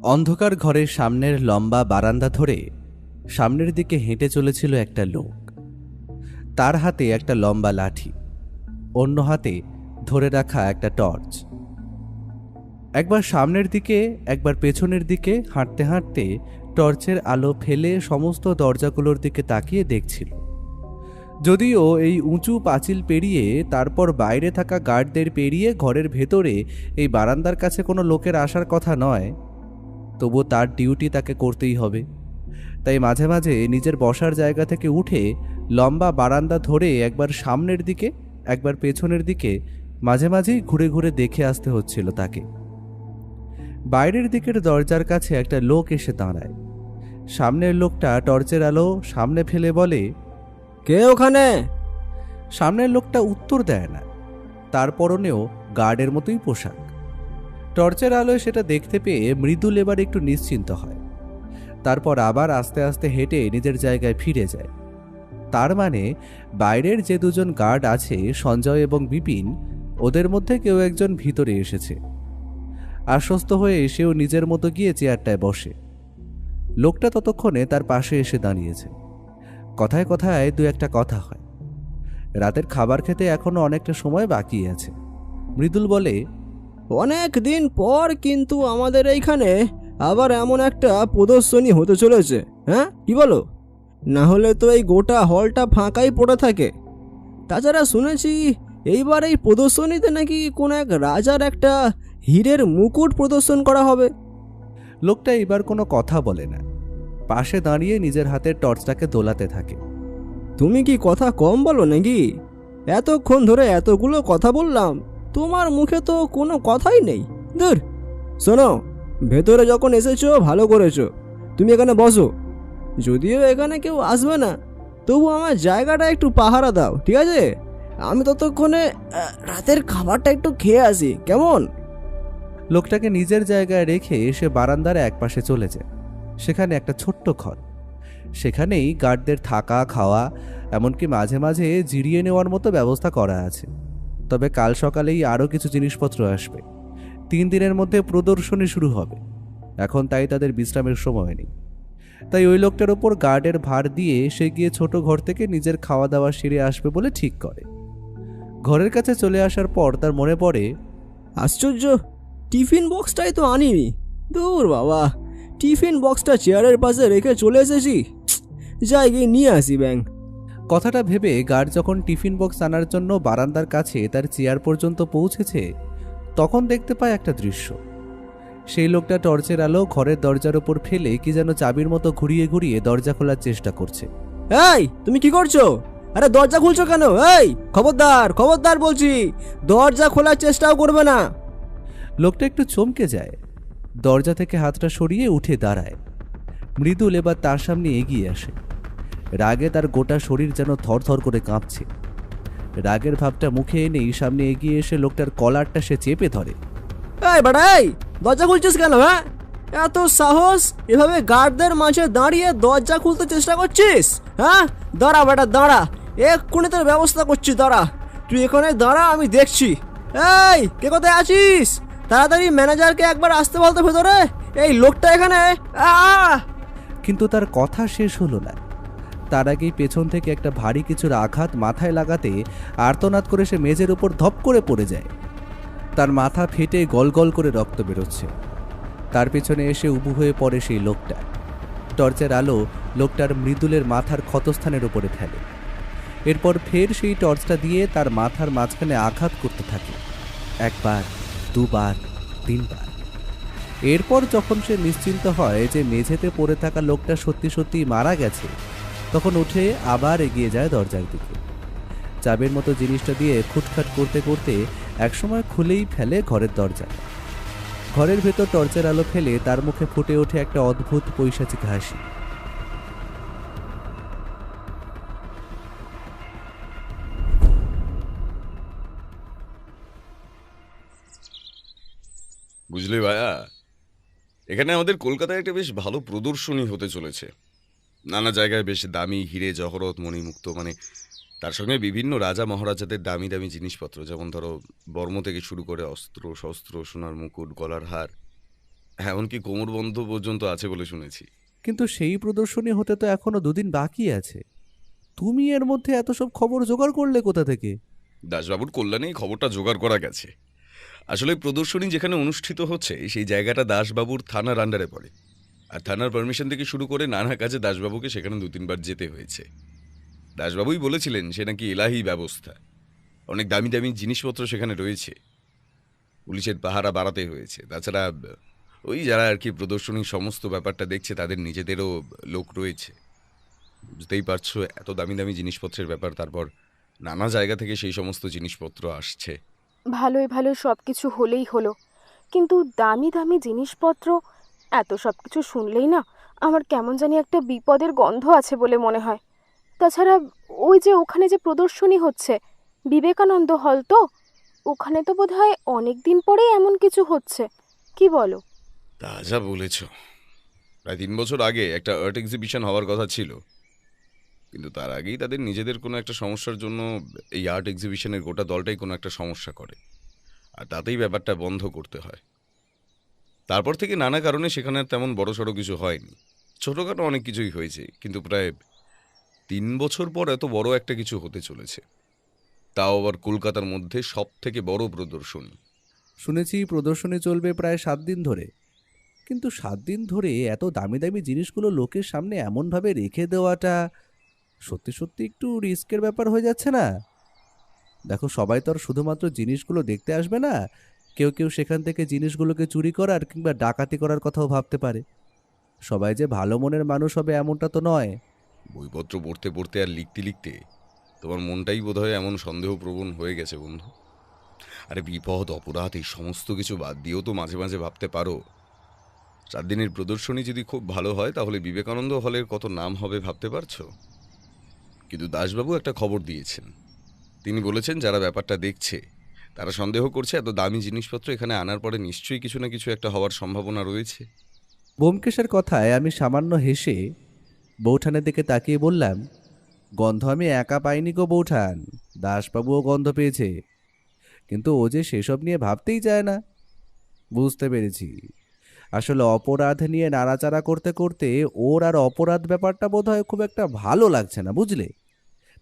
অন্ধকার ঘরের সামনের লম্বা বারান্দা ধরে সামনের দিকে হেঁটে চলেছিল একটা লোক। তার হাতে একটা লম্বা লাঠি, অন্য হাতে ধরে রাখা একটা টর্চ। একবার সামনের দিকে একবার পেছনের দিকে হাঁটতে হাঁটতে টর্চের আলো ফেলে সমস্ত দরজাগুলোর দিকে তাকিয়ে দেখছিল। যদিও এই উঁচু পাঁচিল পেরিয়ে তারপর বাইরে থাকা গার্ডদের পেরিয়ে ঘরের ভেতরে এই বারান্দার কাছে কোনো লোকের আসার কথা নয়, তবু তার ডিউটি তাকে করতেই হবে। তাই মাঝে মাঝে নিজের বসার জায়গা থেকে উঠে লম্বা বারান্দা ধরে একবার সামনের দিকে একবার পেছনের দিকে মাঝে মাঝেই ঘুরে ঘুরে দেখে আসতে হচ্ছিল তাকে। বাইরের দিকের দরজার কাছে একটা লোক এসে দাঁড়ায়। সামনের লোকটা টর্চের আলো সামনে ফেলে বলে, কে ওখানে? সামনের লোকটা উত্তর দেয় না। তার পরনেও গার্ডের মতোই পোশাক। টর্চের আলোয় সেটা দেখতে পেয়ে মৃদুল এবার একটু নিশ্চিন্ত হয়। তারপর আবার আস্তে আস্তে হেঁটে নিজের জায়গায় ফিরে যায়। তার মানে বাইরের যে দুজন গার্ড আছে, সঞ্জয় এবং বিপিন, ওদের মধ্যে কেউ একজন ভিতরে এসেছে। আশ্বস্ত হয়ে সেও নিজের মতো গিয়ে চেয়ারটায় বসে। লোকটা ততক্ষণে তার পাশে এসে দাঁড়িয়েছে। কথায় কথায় দু একটা কথা হয়। রাতের খাবার খেতে এখনো অনেকটা সময় বাকি আছে। মৃদুল বলে, অনেক দিন পর কিন্তু আমাদের এইখানে আবার এমন একটা প্রদর্শনী হতে চলেছে। হ্যাঁ, কি বলো? না হলে তো এই গোটা হলটা ফাঁকাই পড়ে থাকে। তাছাড়া শুনেছি এইবার এই প্রদর্শনীতে নাকি কোন এক রাজার একটা হীরের মুকুট প্রদর্শন করা হবে। লোকটা এবার কোনো কথা বলে না, পাশে দাঁড়িয়ে নিজের হাতের টর্চটাকে দোলাতে থাকে। তুমি কি কথা কম বলো নাকি? এতক্ষণ ধরে এতগুলো কথা বললাম, তোমার মুখে তো কোনো কথাই নেই। দূর, শোনো, ভেতরে যখন এসেছো ভালো করেছো, তুমি এখানে বসো। যদিও এখানে কেউ আসবে না, তবু আমার জায়গাটা একটু পাহারা দাও, ঠিক আছে? আমি ততক্ষণে রাতের খাবারটা একটু খেয়ে আসি, কেমন? লোকটাকে নিজের জায়গায় রেখে এসে বারান্দার একপাশে চলে যায়। সেখানে একটা ছোট্ট ঘর। সেখানেই গার্ডদের থাকা, খাওয়া, এমনকি মাঝে মাঝে জিরিয়ে নেওয়ার মতো ব্যবস্থা করা আছে। তবে কাল সকালেই আরও কিছু জিনিসপত্র আসবে। 3 দিনের মধ্যে প্রদর্শনী শুরু হবে। এখন তাই তাদের বিশ্রামের সময় নেই। তাই ওই লোকটার ওপর গার্ডের ভার দিয়ে সে গিয়ে ছোট ঘর থেকে নিজের খাওয়া দাওয়া সেরে আসবে বলে ঠিক করে। ঘরের কাছে চলে আসার পর তার মনে পড়ে, আশ্চর্য, টিফিন বক্সটাই তো আনিনি। দূর বাবা, টিফিন বক্সটা চেয়ারের পাশে রেখে চলে এসেছি। যাই গিয়ে নিয়ে আসি ব্যাং। কথাটা ভেবে গার্ড যখন টিফিন বক্স আনার জন্য বারান্দার কাছে তার চেয়ার পর্যন্ত পৌঁছেছে, তখন দেখতে পায় একটা দৃশ্য। সেই লোকটা টর্চের আলো ঘরের দরজার ওপর ফেলে কি যেন চাবির মতো ঘুরিয়ে ঘুরিয়ে দরজা খোলার চেষ্টা করছে। এই, তুমি কি করছো? আরে দরজা খুলছো কেন? এই, খবরদার খবরদার বলছি, দরজা খোলার চেষ্টাও করবে না। লোকটা একটু চমকে যায়, দরজা থেকে হাতটা সরিয়ে উঠে দাঁড়ায়। মৃদুল এবার তার সামনে এগিয়ে আসে। রাগে তার গোটা শরীর যেন থরথর করে কাঁপছে। রাগের ভাবটা মুখে এনেই সামনে এগিয়ে এসে লোকটার কলারটা সে চেপে ধরে। এই বাড়াই, দরজা খুলছিস কেন? হ্যাঁ, এত সাহস? এভাবে গার্ডদের মাঝে দাঁড়িয়ে দরজা খুলতে চেষ্টা করছিস? হ্যাঁ, দাঁড়া বেটা দাঁড়া, এক্ষুনি তোর ব্যবস্থা করছি, দাঁড়া। তুই এখানে দাঁড়া, আমি দেখছি। এই, কে কোথায় আছিস? তাড়াতাড়ি ম্যানেজারকে একবার আসতে বলতো ভেতরে, এই লোকটা এখানে। কিন্তু তার কথা শেষ হলো না। তার আগেই পেছন থেকে একটা ভারী কিছুর আঘাত মাথায় লাগাতে আর্তনাদ করে সে মেঝের উপর ধপ করে পড়ে যায়। তার মাথা ফেটে গল গল করে রক্ত বেরোচ্ছে। তার পেছনে এসে উবু হয়ে পড়ে সেই লোকটা। টর্চের আলো লোকটার মৃদুলের মাথার ক্ষতস্থানের উপরে ফেলে। এরপর ফের সেই টর্চটা দিয়ে তার মাথার মাঝখানে আঘাত করতে থাকে, 1 বার, 2 বার, 3 বার। এরপর যখন সে নিশ্চিন্ত হয় যে মেঝেতে পড়ে থাকা লোকটা সত্যি সত্যি মারা গেছে, তখন উঠে আবার এগিয়ে যায় দরজার দিকে। চাবির মতো জিনিসটা দিয়ে খুটখাট করতে করতে একসময় খুলেই ফেলে ঘরের দরজা। ঘরের ভেতর টর্চের আলো ফেলে তার মুখে ফুটে ওঠে একটা অদ্ভুত পৈশাচিক হাসি। বুঝলি ভাইয়া, এখানে আমাদের কলকাতায় একটা বেশ ভালো প্রদর্শনী হতে চলেছে। নানা জায়গায় বেশ দামি হিরে জহরত মণিমুক্ত, মানে তার সঙ্গে বিভিন্ন রাজা মহারাজাদের দামি দামি জিনিসপত্র, যেমন ধরো বর্ম থেকে শুরু করে অস্ত্র শস্ত্র, সোনার মুকুট, গলার হার। এমনকি কোমর বন্ধ পর্যন্ত আছে বলে শুনেছি। কিন্তু সেই প্রদর্শনী হতে তো এখনো 2 দিন বাকি আছে। তুমি এর মধ্যে এত সব খবর জোগাড় করলে কোথা থেকে? দাসবাবুর কল্যাণে এই খবরটা জোগাড় করা গেছে। আসলে প্রদর্শনী যেখানে অনুষ্ঠিত হচ্ছে সেই জায়গাটা দাসবাবুর থানার আন্ডারে পড়ে, আর থানার পারমিশন থেকে শুরু করে নানা কাজে দাসবাবুকে সেখানে 2-3 বার যেতে হয়েছে। দাসবাবুই বলেছিলেন সে নাকি এলাহি ব্যবস্থা, অনেক দামি দামি জিনিসপত্র সেখানে রয়েছে, পুলিশের পাহারা বাড়াতে হয়েছে। তাছাড়া ওই যারা আর কি প্রদর্শনীর সমস্ত ব্যাপারটা দেখছে তাদের নিজেদেরও লোক রয়েছে। বুঝতেই পারছো এত দামি দামি জিনিসপত্রের ব্যাপার, তারপর নানা জায়গা থেকে সেই সমস্ত জিনিসপত্র আসছে। ভালোই ভালো সব কিছু হলেই হলো, কিন্তু দামি দামি জিনিসপত্র এত সব কিছু শুনলেই না আমার কেমন জানি একটা বিপদের গন্ধ আছে বলে মনে হয়। তাছাড়া ওই যে ওখানে যে প্রদর্শনী হচ্ছে, বিবেকানন্দ হল তো, ওখানে তো বোধহয় অনেক দিন পরেই এমন কিছু হচ্ছে, কি বলো? তা যা বলেছ, প্রায় 3 বছর আগে একটা আর্ট এক্সিবিশন হওয়ার কথা ছিল, কিন্তু তার আগেই তাদের নিজেদের কোনো একটা সমস্যার জন্য এই আর্ট এক্সিবিশনের গোটা দলটাই কোনো একটা সমস্যা করে, আর তাতেই ব্যাপারটা বন্ধ করতে হয়। তারপর থেকে নানা কারণে সেখানে আর তেমন বড়সড় কিছু হয়নি, ছোটোখাটো অনেক কিছুই হয়েছে, কিন্তু প্রায় 3 বছর পর এত বড় একটা কিছু হতে চলেছে, তাও আবার কলকাতার মধ্যে সব থেকে বড় প্রদর্শনী। শুনেছি প্রদর্শনী চলবে প্রায় 7 দিন ধরে। কিন্তু 7 দিন ধরে এত দামি দামি জিনিসগুলো লোকের সামনে এমনভাবে রেখে দেওয়াটা সত্যি সত্যি একটু রিস্কের ব্যাপার হয়ে যাচ্ছে না? দেখো, সবাই তো আর শুধুমাত্র জিনিসগুলো দেখতে আসবে না। কেউ কেউ সেখান থেকে জিনিসগুলোকে চুরি করার কিংবা ডাকাতি করার কথাও ভাবতে পারে। সবাই যে ভালো মনের মানুষ হবে এমনটা তো নয়। বইপত্র পড়তে পড়তে আর লিখতে লিখতে তোমার মনটাই বোধহয় এমন সন্দেহপ্রবণ হয়ে গেছে বন্ধু। আরে বিপদ অপরাধ এই সমস্ত কিছু বাদ দিয়েও তো মাঝে মাঝে ভাবতে পারো, 7 দিনের প্রদর্শনী যদি খুব ভালো হয় তাহলে বিবেকানন্দ হলের কত নাম হবে ভাবতে পারছো? কিন্তু দাসবাবু একটা খবর দিয়েছেন, তিনি বলেছেন যারা ব্যাপারটা দেখছে তারা সন্দেহ করছে এত দামি জিনিসপত্র এখানে আনার পরে নিশ্চয়ই কিছু না কিছু একটা হওয়ার সম্ভাবনা রয়েছে। ব্যোমকেশের কথায় আমি সামান্য হেসে বৌঠানের দিকে তাকিয়ে বললাম, গন্ধ আমি একা পাইনি গো বৌঠান, দাসবাবুও গন্ধ পেয়েছে। কিন্তু ও যে সেসব নিয়ে ভাবতেই চায় না। বুঝতে পেরেছি, আসলে অপরাধ নিয়ে নাড়াচাড়া করতে করতে ওর আর অপরাধ ব্যাপারটা বোধহয় খুব একটা ভালো লাগছে না, বুঝলে?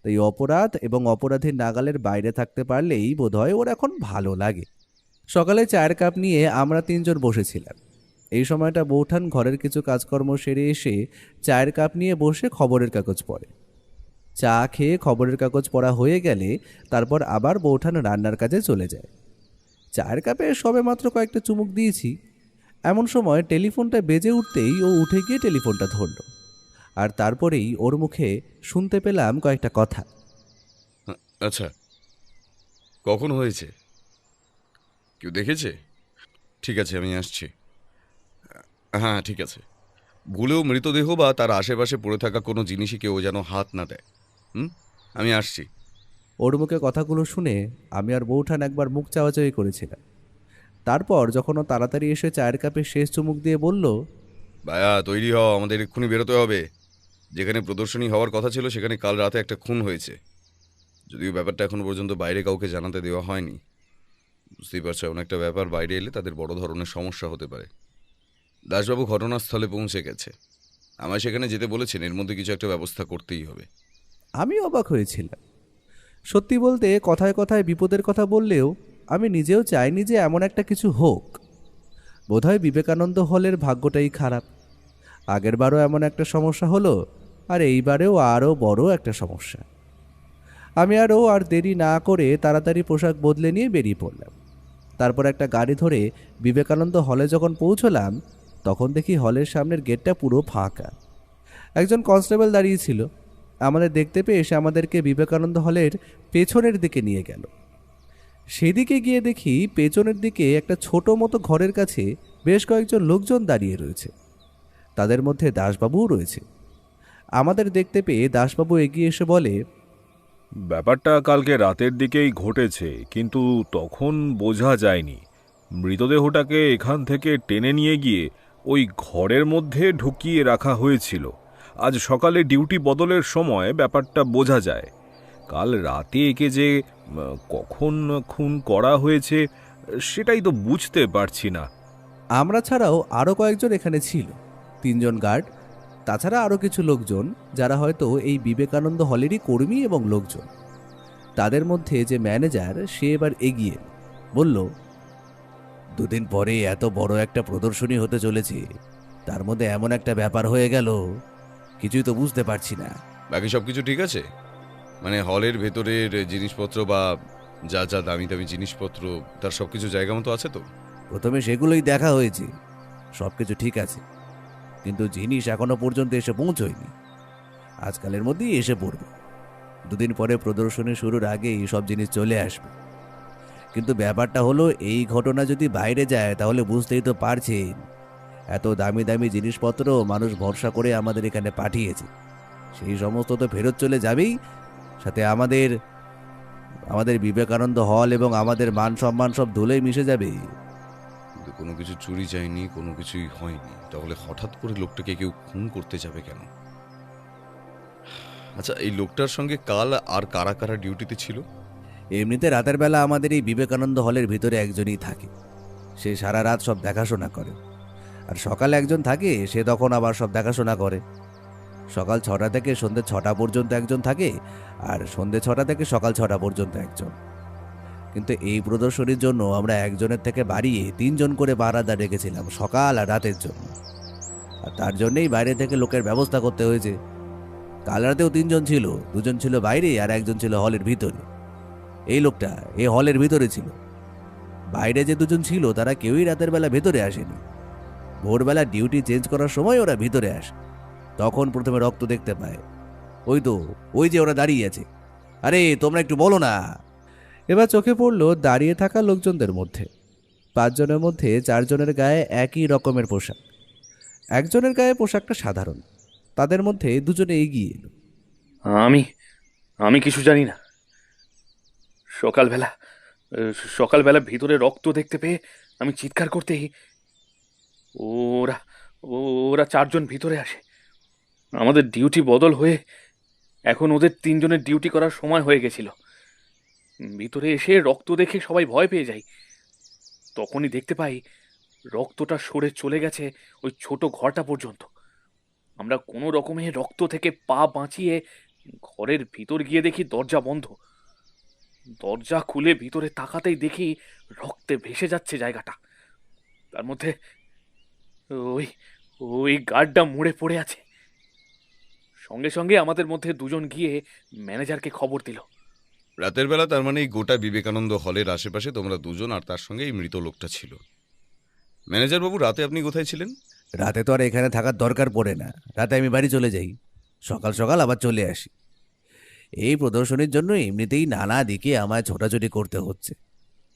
তাই অপরাধ এবং অপরাধীর নাগালের বাইরে থাকতে পারলেই বোধহয় ওর এখন ভালো লাগে। সকালে চায়ের কাপ নিয়ে আমরা 3জন বসেছিলাম। এই সময়টা বৌঠান ঘরের কিছু কাজকর্ম সেরে এসে চায়ের কাপ নিয়ে বসে খবরের কাগজ পড়ে। চা খেয়ে খবরের কাগজ পড়া হয়ে গেলে তারপর আবার বৌঠান রান্নার কাজে চলে যায়। চায়ের কাপে সবেমাত্র কয়েকটা চুমুক দিয়েছি, এমন সময় টেলিফোনটা বেজে উঠতেই ও উঠে গিয়ে টেলিফোনটা ধরল। আর তারপরেই ওর মুখে শুনতে পেলাম কয়েকটা কথা। আচ্ছা, কখন হয়েছে? কেউ দেখেছে? ঠিক আছে, আমি আসছি। হ্যাঁ ঠিক আছে, ভুলেও মৃতদেহ বা তার আশেপাশে পড়ে থাকা কোনো জিনিসই কেউ যেন হাত না দেয়। আমি আসছি। ওর মুখে কথাগুলো শুনে আমি আর বৌঠান একবার মুখ চাওয়াচাওয়ি করেছিলাম। তারপর যখন ও তাড়াতাড়ি এসে চায়ের কাপে শেষ চুমুক দিয়ে বলল, ভাইয়া তৈরি হও, আমাদের এক্ষুনি বেরোতে হবে। যেখানে প্রদর্শনী হওয়ার কথা ছিল সেখানে কাল রাতে একটা খুন হয়েছে, যদিও ব্যাপারটা এখনো পর্যন্ত বাইরে কাউকে জানাতে দেওয়া হয়নি। বুঝতেই পারছো, এমন একটা ব্যাপার বাইরে এলে তাদের বড় ধরনের সমস্যা হতে পারে। দাসবাবু ঘটনাস্থলে পৌঁছে গেছে, আমায় সেখানে যেতে বলেছেন, এর মধ্যে কিছু একটা ব্যবস্থা করতেই হবে। আমি অবাক হয়েছিলাম। সত্যি বলতে কথায় কথায় বিপদের কথা বললেও আমি নিজেও চাইনি যে এমন একটা কিছু হোক। বোধহয় বিবেকানন্দ হলের ভাগ্যটাই খারাপ। আগেরবারও এমন একটা সমস্যা হলো, আর এইবারেও আরও বড় একটা সমস্যা। আমি আর দেরি না করে তাড়াতাড়ি পোশাক বদলে নিয়ে বেরিয়ে পড়লাম। তারপর একটা গাড়ি ধরে বিবেকানন্দ হলে যখন পৌঁছলাম তখন দেখি হলের সামনের গেটটা পুরো ফাঁকা। একজন কনস্টেবল দাঁড়িয়েছিল। আমাদের দেখতে পেয়ে এসে আমাদেরকে বিবেকানন্দ হলের পেছনের দিকে নিয়ে গেল। সেদিকে গিয়ে দেখি পেছনের দিকে একটা ছোট মতো ঘরের কাছে বেশ কয়েকজন লোকজন দাঁড়িয়ে রয়েছে। তাদের মধ্যে দাসবাবুও রয়েছে। আমাদের দেখতে পেয়ে দাসবাবু এগিয়ে এসে বলে, ব্যাপারটা কালকে রাতের দিকেই ঘটেছে, কিন্তু তখন বোঝা যায়নি। মৃতদেহটাকে এখান থেকে টেনে নিয়ে গিয়ে ওই ঘরের মধ্যে ঢুকিয়ে রাখা হয়েছিল। আজ সকালে ডিউটি বদলের সময় ব্যাপারটা বোঝা যায়। কাল রাতে একে যে কখন খুন করা হয়েছে সেটাই তো বুঝতে পারছি না। আমরা ছাড়াও আরও কয়েকজন এখানে ছিল, 3 জন গার্ড, তাছাড়া আরও কিছু লোকজন যারা হয়তো এই বিবেকানন্দ হলেরই কর্মী এবং লোকজন। তাদের মধ্যে যে ম্যানেজার সে এবার এগিয়ে বলল, 2 দিন পরে এত বড় একটা প্রদর্শনী হতে চলেছে, তার মধ্যে এমন একটা ব্যাপার হয়ে গেল, কিছুই তো বুঝতে পারছি না। বাকি সব কিছু ঠিক আছে? মানে হলের ভেতরের জিনিসপত্র বা যা যা দামি দামি জিনিসপত্র তার সব কিছু জায়গা মতো আছে তো? প্রথমে সেগুলোই দেখা হয়েছে, সব কিছু ঠিক আছে, কিন্তু জিনিস এখনো পর্যন্ত এসে পৌঁছয়নি। আজকালের মধ্যেই এসে পড়বে, 2 দিন পরে প্রদর্শনী শুরুর আগেই সব জিনিস চলে আসবে। কিন্তু ব্যাপারটা হলো, এই ঘটনা যদি বাইরে যায় তাহলে বুঝতেই তো পারছেন, এত দামি দামি জিনিসপত্র মানুষ ভরসা করে আমাদের এখানে পাঠিয়েছে, সেই সমস্ত তো ফেরত চলে যাবেই, সাথে আমাদের আমাদের বিবেকানন্দ হল এবং আমাদের মান সম্মান সব ধুলোয় মিশে যাবে। কিন্তু কোনো কিছু চুরি যায়নি, কোনো কিছুই হয়নি, তাহলে হঠাৎ করে লোকটাকে কেউ খুন করতে যাবে কেন? আচ্ছা, এই লোকটার সঙ্গে কাল আর কারা কারা ডিউটিতে ছিল? এমনিতে রাতের বেলা আমাদের এই বিবেকানন্দ হলের ভিতরে একজনই থাকে, সে সারা রাত সব দেখাশোনা করে। আর সকালে একজন থাকে, সে তখন আবার সব দেখাশোনা করে। সকাল 6টা থেকে সন্ধ্যে 6টা পর্যন্ত একজন থাকে, আর সন্ধ্যে 6টা থেকে সকাল 6টা পর্যন্ত একজন। কিন্তু এই প্রদর্শনীর জন্য আমরা একজনের থেকে বাড়িয়ে 3 জন করে পাহারাদার রেখেছিলাম সকাল আর রাতের জন্য, আর তার জন্যই বাইরে থেকে লোকের ব্যবস্থা করতে হয়েছে। কাল রাতেও 3 জন ছিল, 2 জন ছিল বাইরে আর একজন ছিল হলের ভিতরে। এই লোকটা এই হলের ভিতরে ছিল। বাইরে যে 2 জন ছিল তারা কেউই রাতের বেলা ভেতরে আসেনি। ভোরবেলা ডিউটি চেঞ্জ করার সময় ওরা ভিতরে আসে, তখন প্রথমে রক্ত দেখতে পায়। ওই যে ওরা দাঁড়িয়ে আছে, আরে তোমরা একটু বলো না। এবার চোখে পড়লো দাঁড়িয়ে থাকা লোকজনদের মধ্যে 5 জনের মধ্যে 4 জনের গায়ে একই রকমের পোশাক। একজনের গায়ে পোশাকটা সাধারণ, তাদের মধ্যে 2 জনে এগিয়ে এলো। আমি আমি কিছু জানি না। সকালবেলা সকালবেলা ভিতরে রক্ত দেখতে পেয়ে আমি চিৎকার করতেই ওরা ওরা 4 জন ভিতরে আসে। আমাদের ডিউটি বদল হয়ে এখন ওদের 3 জনের ডিউটি করার সময় হয়ে গেছিল। ভিতরে এসে রক্ত দেখে সবাই ভয় পেয়ে যায়। তখনই দেখতে পাই রক্তটা সরে চলে গেছে ওই ছোট ঘরটা পর্যন্ত। আমরা কোনো রকমে রক্ত থেকে পা বাঁচিয়ে ঘরের ভিতর গিয়ে দেখি দরজা বন্ধ। দরজা খুলে ভিতরে তাকাতেই দেখি রক্তে ভেসে যাচ্ছে জায়গাটা। তার মধ্যে ওই ওই গার্ডটা মুড়ে পড়ে আছে। সঙ্গে সঙ্গে আমাদের মধ্যে 2 জন গিয়ে ম্যানেজারকে খবর দিল। রাতের বেলা তার মানে এই গোটা বিবেকানন্দ হলের আশেপাশে তোমরা 2 জন আর তার সঙ্গে এই মৃত লোকটা ছিল। ম্যানেজার বাবু, রাতে আপনি কোথায় ছিলেন? রাতে তো আর এখানে থাকার দরকার পড়ে না, রাতে আমি বাড়ি চলে যাই, সকাল সকাল আবার চলে আসি। এই প্রদর্শনীর জন্য এমনিতেই নানা দিকে আমায় ছোটাছুটি করতে হচ্ছে,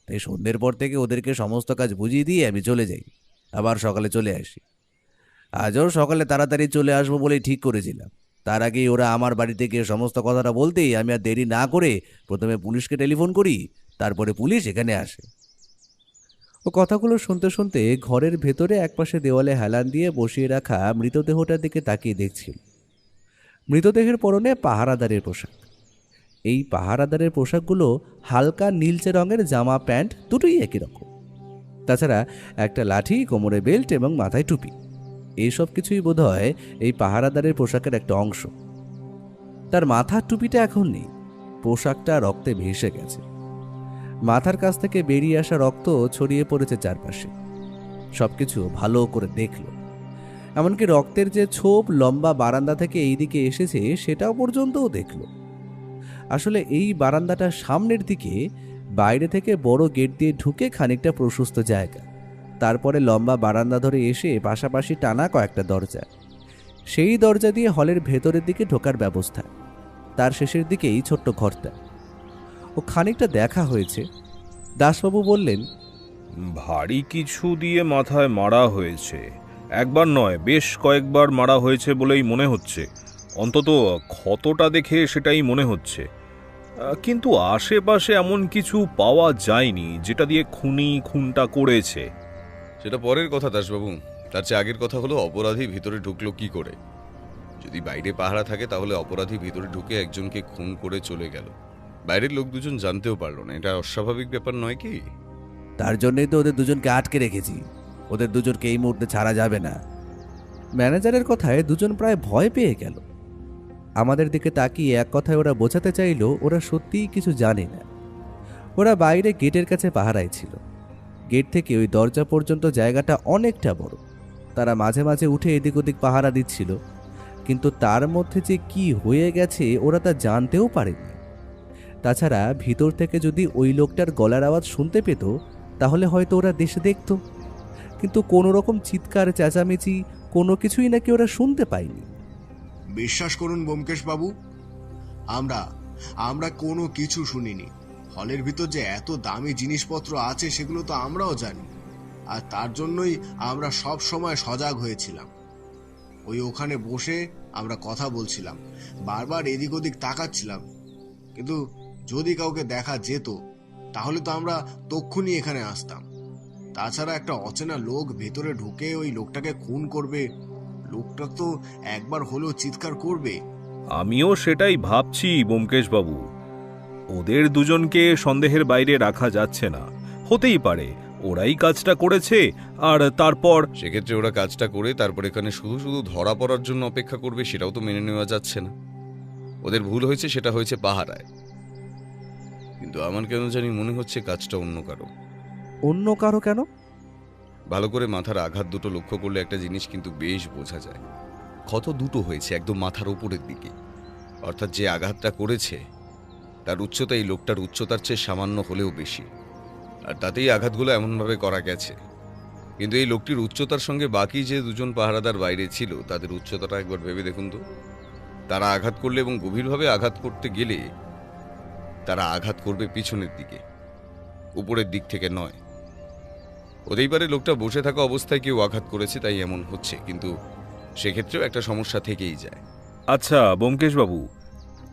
তাই সন্ধ্যের পর থেকে ওদেরকে সমস্ত কাজ বুঝিয়ে দিয়ে আমি চলে যাই, আবার সকালে চলে আসি। আজও সকালে তাড়াতাড়ি চলে আসবো বলেই ঠিক করেছিলাম। তার আগেই ওরা আমার বাড়িতে গিয়ে সমস্ত কথাটা বলতেই আমি আর দেরি না করে প্রথমে পুলিশকে টেলিফোন করি, তারপরে পুলিশ এখানে আসে। ও কথাগুলো শুনতে শুনতে ঘরের ভেতরে একপাশে দেওয়ালে হেলান দিয়ে বসিয়ে রাখা মৃতদেহটার দিকে তাকিয়ে দেখছিল। মৃতদেহের পরনে পাহারাদারের পোশাক। এই পাহারাদারের পোশাকগুলো হালকা নীলচে রঙের জামা প্যান্ট, দুটোই একই রকম। তাছাড়া একটা লাঠি, কোমরে বেল্ট এবং মাথায় টুপি, এইসব কিছুই বোধহয় এই পাহারাদারের পোশাকের একটা অংশ। তার মাথার টুপিটা এখন নেই, পোশাকটা রক্তে ভেসে গেছে। মাথার কাছ থেকে বেরিয়ে আসা রক্ত ছড়িয়ে পড়েছে চারপাশে। সবকিছু ভালো করে দেখল, এমনকি রক্তের যে ছোপ লম্বা বারান্দা থেকে এইদিকে এসেছে সেটাও পর্যন্তও দেখল। আসলে এই বারান্দাটার সামনের দিকে বাইরে থেকে বড় গেট দিয়ে ঢুকে খানিকটা প্রশস্ত জায়গা, তারপরে লম্বা বারান্দা ধরে এসে পাশাপাশি টানা কয়েকটা দরজা। সেই দরজা দিয়ে হলের ভেতরের দিকে ঢোকার ব্যবস্থা। তার শেষের দিকেই ছোট্ট ঘরটা। ও খানিকটা দেখা হয়েছে। দাসবাবু বললেন, ভারী কিছু দিয়ে মাথায় মারা হয়েছে। একবার নয়, বেশ কয়েকবার মারা হয়েছে বলেই মনে হচ্ছে। অন্তত ক্ষতটা দেখে সেটাই মনে হচ্ছে। কিন্তু আশেপাশে এমন কিছু পাওয়া যায়নি যেটা দিয়ে খুনটা করেছে। সেটা পরের কথা দাসবাবু, তার চেয়ে আগের কথা হলো অপরাধী ভিতরে ঢুকলো কি করে? যদি বাইরে পাহারা থাকে তাহলে অপরাধী ভিতরে ঢুকে একজনকে খুন করে চলে গেল, বাইরের লোক 2 জন জানতেও পারলো না। এটা অস্বাভাবিক ব্যাপার নয় কি? তার জন্যই তো ওদের 2 জনকে আটকে রেখেছি। ওদের দুজনকে এই মুহূর্তে ছাড়া যাবে না। ম্যানেজারের কথায় দুজন প্রায় ভয় পেয়ে গেল। আমাদের দিকে তাকিয়ে এক কথায় ওরা বোঝাতে চাইল ওরা সত্যিই কিছু জানে না। ওরা বাইরে গেটের কাছে পাহারায় ছিল। গেট থেকে ওই দরজা পর্যন্ত জায়গাটা অনেকটা বড়। তারা মাঝে মাঝে উঠে এদিক ওদিক পাহারা দিচ্ছিল, কিন্তু তার মধ্যে যে কি হয়ে গেছে ওরা তা জানতেও পারেনি। তাছাড়া ভিতর থেকে যদি ওই লোকটার গলার আওয়াজ শুনতে পেত তাহলে হয়তো ওরা দেশে দেখত, কিন্তু কোনো রকম চিৎকার চেঁচামেচি কোনো কিছুই নাকি ওরা শুনতে পায়নি। বিশ্বাস করুন ব্যোমকেশ বাবু, আমরা আমরা কোনো কিছু শুনিনি। হলের ভিতর যে এত দামি জিনিসপত্র আছে সেগুলো তো আমরাও জানি, আর তার জন্যই আমরা সব সময় সজাগ হয়েছিলাম। ওখানে বসে আমরা কথা বলছিলাম, বারবার এদিক ওদিক তাকাচ্ছিলাম, কিন্তু যদি কাউকে দেখা যেত তাহলে তো আমরা তক্ষুনি এখানে আসতাম। তাছাড়া একটা অচেনা লোক ভেতরে ঢুকে ওই লোকটাকে খুন করবে, লোকটা তো একবার হলেও চিৎকার করবে। আমিও সেটাই ভাবছি ব্যোমকেশবাবু। ওদের দুজনকে সন্দেহের বাইরে রাখা যাচ্ছে না। হতেই পারে ওরাই কাজটা করেছে, আর তারপর সেক্ষেত্রে ওরা কাজটা করে তারপর এখানে শুধু শুধু ধরা পড়ার জন্য অপেক্ষা করবে, সেটাও তো মেনে নেওয়া যাচ্ছে না। ওদের ভুল হয়েছে, সেটা হয়েছে পাহারায়, কিন্তু আমার কেন জানি মনে হচ্ছে কাজটা অন্য কারো। অন্য কারো কেন? ভালো করে মাথার আঘাত দুটো লক্ষ্য করলে একটা জিনিস কিন্তু বেশ বোঝা যায়। ক্ষত দুটো হয়েছে একদম মাথার উপরের দিকে, অর্থাৎ যে আঘাতটা করেছে তার উচ্চতা এই লোকটার উচ্চতার চেয়ে সামান্য হলেও বেশি, আর তাতেই আঘাতগুলো এমনভাবে করা গেছে। কিন্তু এই লোকটির উচ্চতার সঙ্গে বাকি যে দুজন পাহারাদার বাইরে ছিল তাদের উচ্চতাটা একবার ভেবে দেখুন তো। তারা আঘাত করলে এবং গভীরভাবে আঘাত করতে গেলে তারা আঘাত করবে পিছনের দিকে, উপরের দিক থেকে নয়। হতেই পারে লোকটা বসে থাকা অবস্থায় কেউ আঘাত করেছে, তাই এমন হচ্ছে, কিন্তু সেক্ষেত্রেও একটা সমস্যা থেকেই যায়। আচ্ছা ব্যোমকেশবাবু,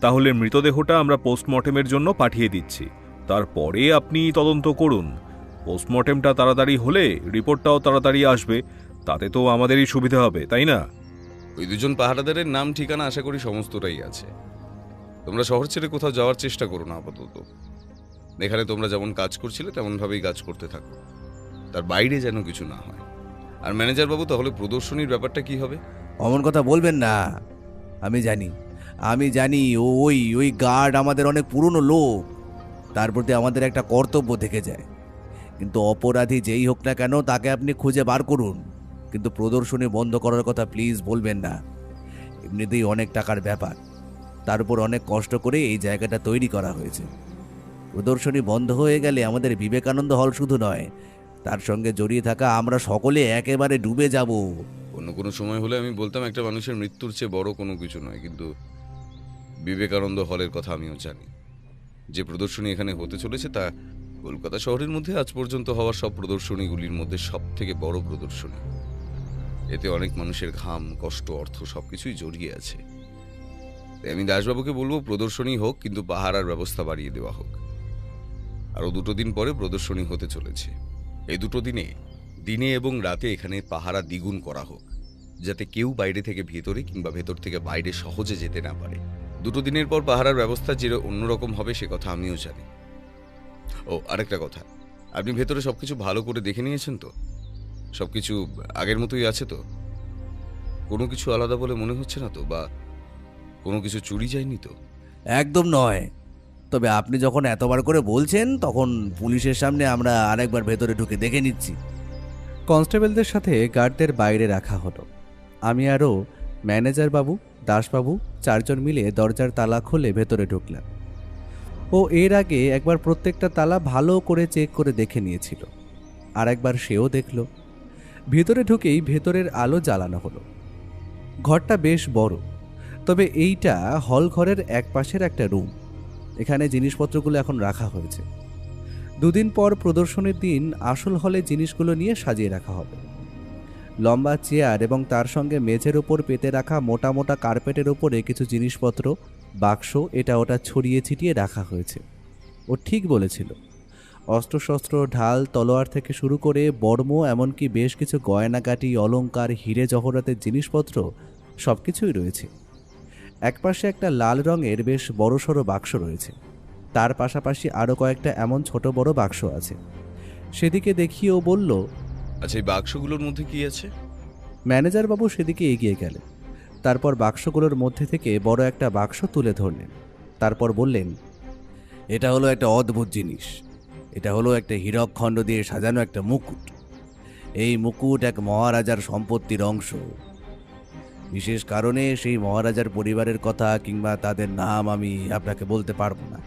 তাহলে মৃতদেহটা আমরা পোস্টমর্টেমের জন্য পাঠিয়ে দিচ্ছি। তারপরে আপনি তদন্ত করুন। পোস্টমর্টেমটা তাড়াতাড়ি হলে রিপোর্টটাও তাড়াতাড়ি আসবে, তাতে তো আমাদেরই সুবিধা হবে, তাই না? ওই দুজন পাহারাদারের নাম ঠিকানা আশা করি সমস্তটাই আছে। তোমরা শহর ছেড়ে কোথাও যাওয়ার চেষ্টা করো না আপাতত। এখানে তোমরা যেমন কাজ করছিলে তেমনভাবেই কাজ করতে থাকো, তার বাইরে যেন কিছু না হয়। আর ম্যানেজার বাবু, তাহলে প্রদর্শনীর ব্যাপারটা কি হবে? অমন কথা বলবেন না। আমি জানি ওই ওই গার্ড আমাদের অনেক পুরনো লোক, তার প্রতি আমাদের একটা কর্তব্য থেকে যায়। কিন্তু অপরাধী যেই হোক না কেন তাকে আপনি খুঁজে বার করুন, কিন্তু প্রদর্শনী বন্ধ করার কথা প্লিজ বলবেন না। এমনিতেই অনেক টাকার ব্যাপার, তার উপর অনেক কষ্ট করে এই জায়গাটা তৈরি করা হয়েছে। প্রদর্শনী বন্ধ হয়ে গেলে আমাদের বিবেকানন্দ হল শুধু নয়, তার সঙ্গে জড়িয়ে থাকা আমরা সকলে একেবারে ডুবে যাব। অন্য কোনো সময় হলে আমি বলতাম একটা মানুষের মৃত্যুর চেয়ে বড় কোনো কিছু নয়, কিন্তু বিবেকানন্দ হলের কথা আমিও জানি। যে প্রদর্শনী এখানে হতে চলেছে তা কলকাতা শহরের মধ্যে আজ পর্যন্ত হওয়া সব প্রদর্শনীগুলির মধ্যে সব থেকে বড় প্রদর্শনী। এতে অনেক মানুষের ঘাম, কষ্ট, অর্থ সবকিছুই জড়িয়ে আছে। তাই আমি দাসবাবুকে বলবো প্রদর্শনী হোক, কিন্তু পাহারার ব্যবস্থা বাড়িয়ে দেওয়া হোক। আরও 2 দিন পরে প্রদর্শনী হতে চলেছে। এই 2 দিনে এবং রাতে এখানে পাহারা দ্বিগুণ করা হোক, যাতে কেউ বাইরে থেকে ভেতরে কিংবা ভেতর থেকে বাইরে সহজে যেতে না পারে। 2 দিনের পর পাহারার ব্যবস্থা যে অন্যরকম হবে সে কথা আমিও জানি। ও আরেকটা কথা, আপনি ভেতরে সবকিছু ভালো করে দেখে নিয়েছেন তো? সবকিছু আগের মতোই আছে তো? কোনো কিছু আলাদা বলে মনে হচ্ছে না তো? বা কোনো কিছু চুরি যায়নি তো? একদম নয়, তবে আপনি যখন এতবার করে বলছেন তখন পুলিশের সামনে আমরা আরেকবার ভেতরে ঢুকে দেখে নিচ্ছি। কনস্টেবলদের সাথে গার্ডদের বাইরে রাখা হলো। আমি আরও ম্যানেজার বাবু, দাসবাবু 4 জন মিলে দরজার তালা খুলে ভেতরে ঢুকলাম। ও এর আগে একবার প্রত্যেকটা তালা ভালো করে চেক করে দেখে নিয়েছিল, আর একবার সেও দেখল। ভেতরে ঢুকেই ভেতরের আলো জ্বালানো হলো। ঘরটা বেশ বড়, তবে এইটা হল ঘরের এক পাশের একটা রুম। এখানে জিনিসপত্রগুলো এখন রাখা হয়েছে। 2 দিন পর প্রদর্শনীর দিন আসল হলে জিনিসগুলো নিয়ে সাজিয়ে রাখা হবে। লম্বা চেয়ার এবং তার সঙ্গে মেঝের ওপর পেতে রাখা মোটা মোটা কার্পেটের ওপরে কিছু জিনিসপত্র, বাক্স, এটা ওটা ছড়িয়ে ছিটিয়ে রাখা হয়েছে। ও ঠিক বলেছিল, অস্ত্রশস্ত্র, ঢাল, তলোয়ার থেকে শুরু করে বর্ম, এমনকি বেশ কিছু গয়নাগাটি, অলংকার, হিরে জহরাতের জিনিসপত্র সব কিছুই রয়েছে। একপাশে একটা লাল রঙের বেশ বড়সড় বাক্স রয়েছে, তার পাশাপাশি আরও কয়েকটা এমন ছোট বড় বাক্স আছে। সেদিকে দেখিয়েও বলল, আচ্ছা, এই বাক্সগুলোর মধ্যে কি আছে? ম্যানেজার বাবু সেদিকে এগিয়ে গেলেন। তারপর বাক্সগুলোর মধ্যে থেকে বড় একটা বাক্স তুলে ধরলেন। তারপর বললেন, এটা হলো একটা অদ্ভুত জিনিস। এটা হলো একটা হীরক খণ্ড দিয়ে সাজানো একটা মুকুট। এই মুকুট এক মহারাজার সম্পত্তির অংশ। বিশেষ কারণে সেই মহারাজার পরিবারের কথা কিংবা তাদের নাম আমি আপনাকে বলতে পারবো না।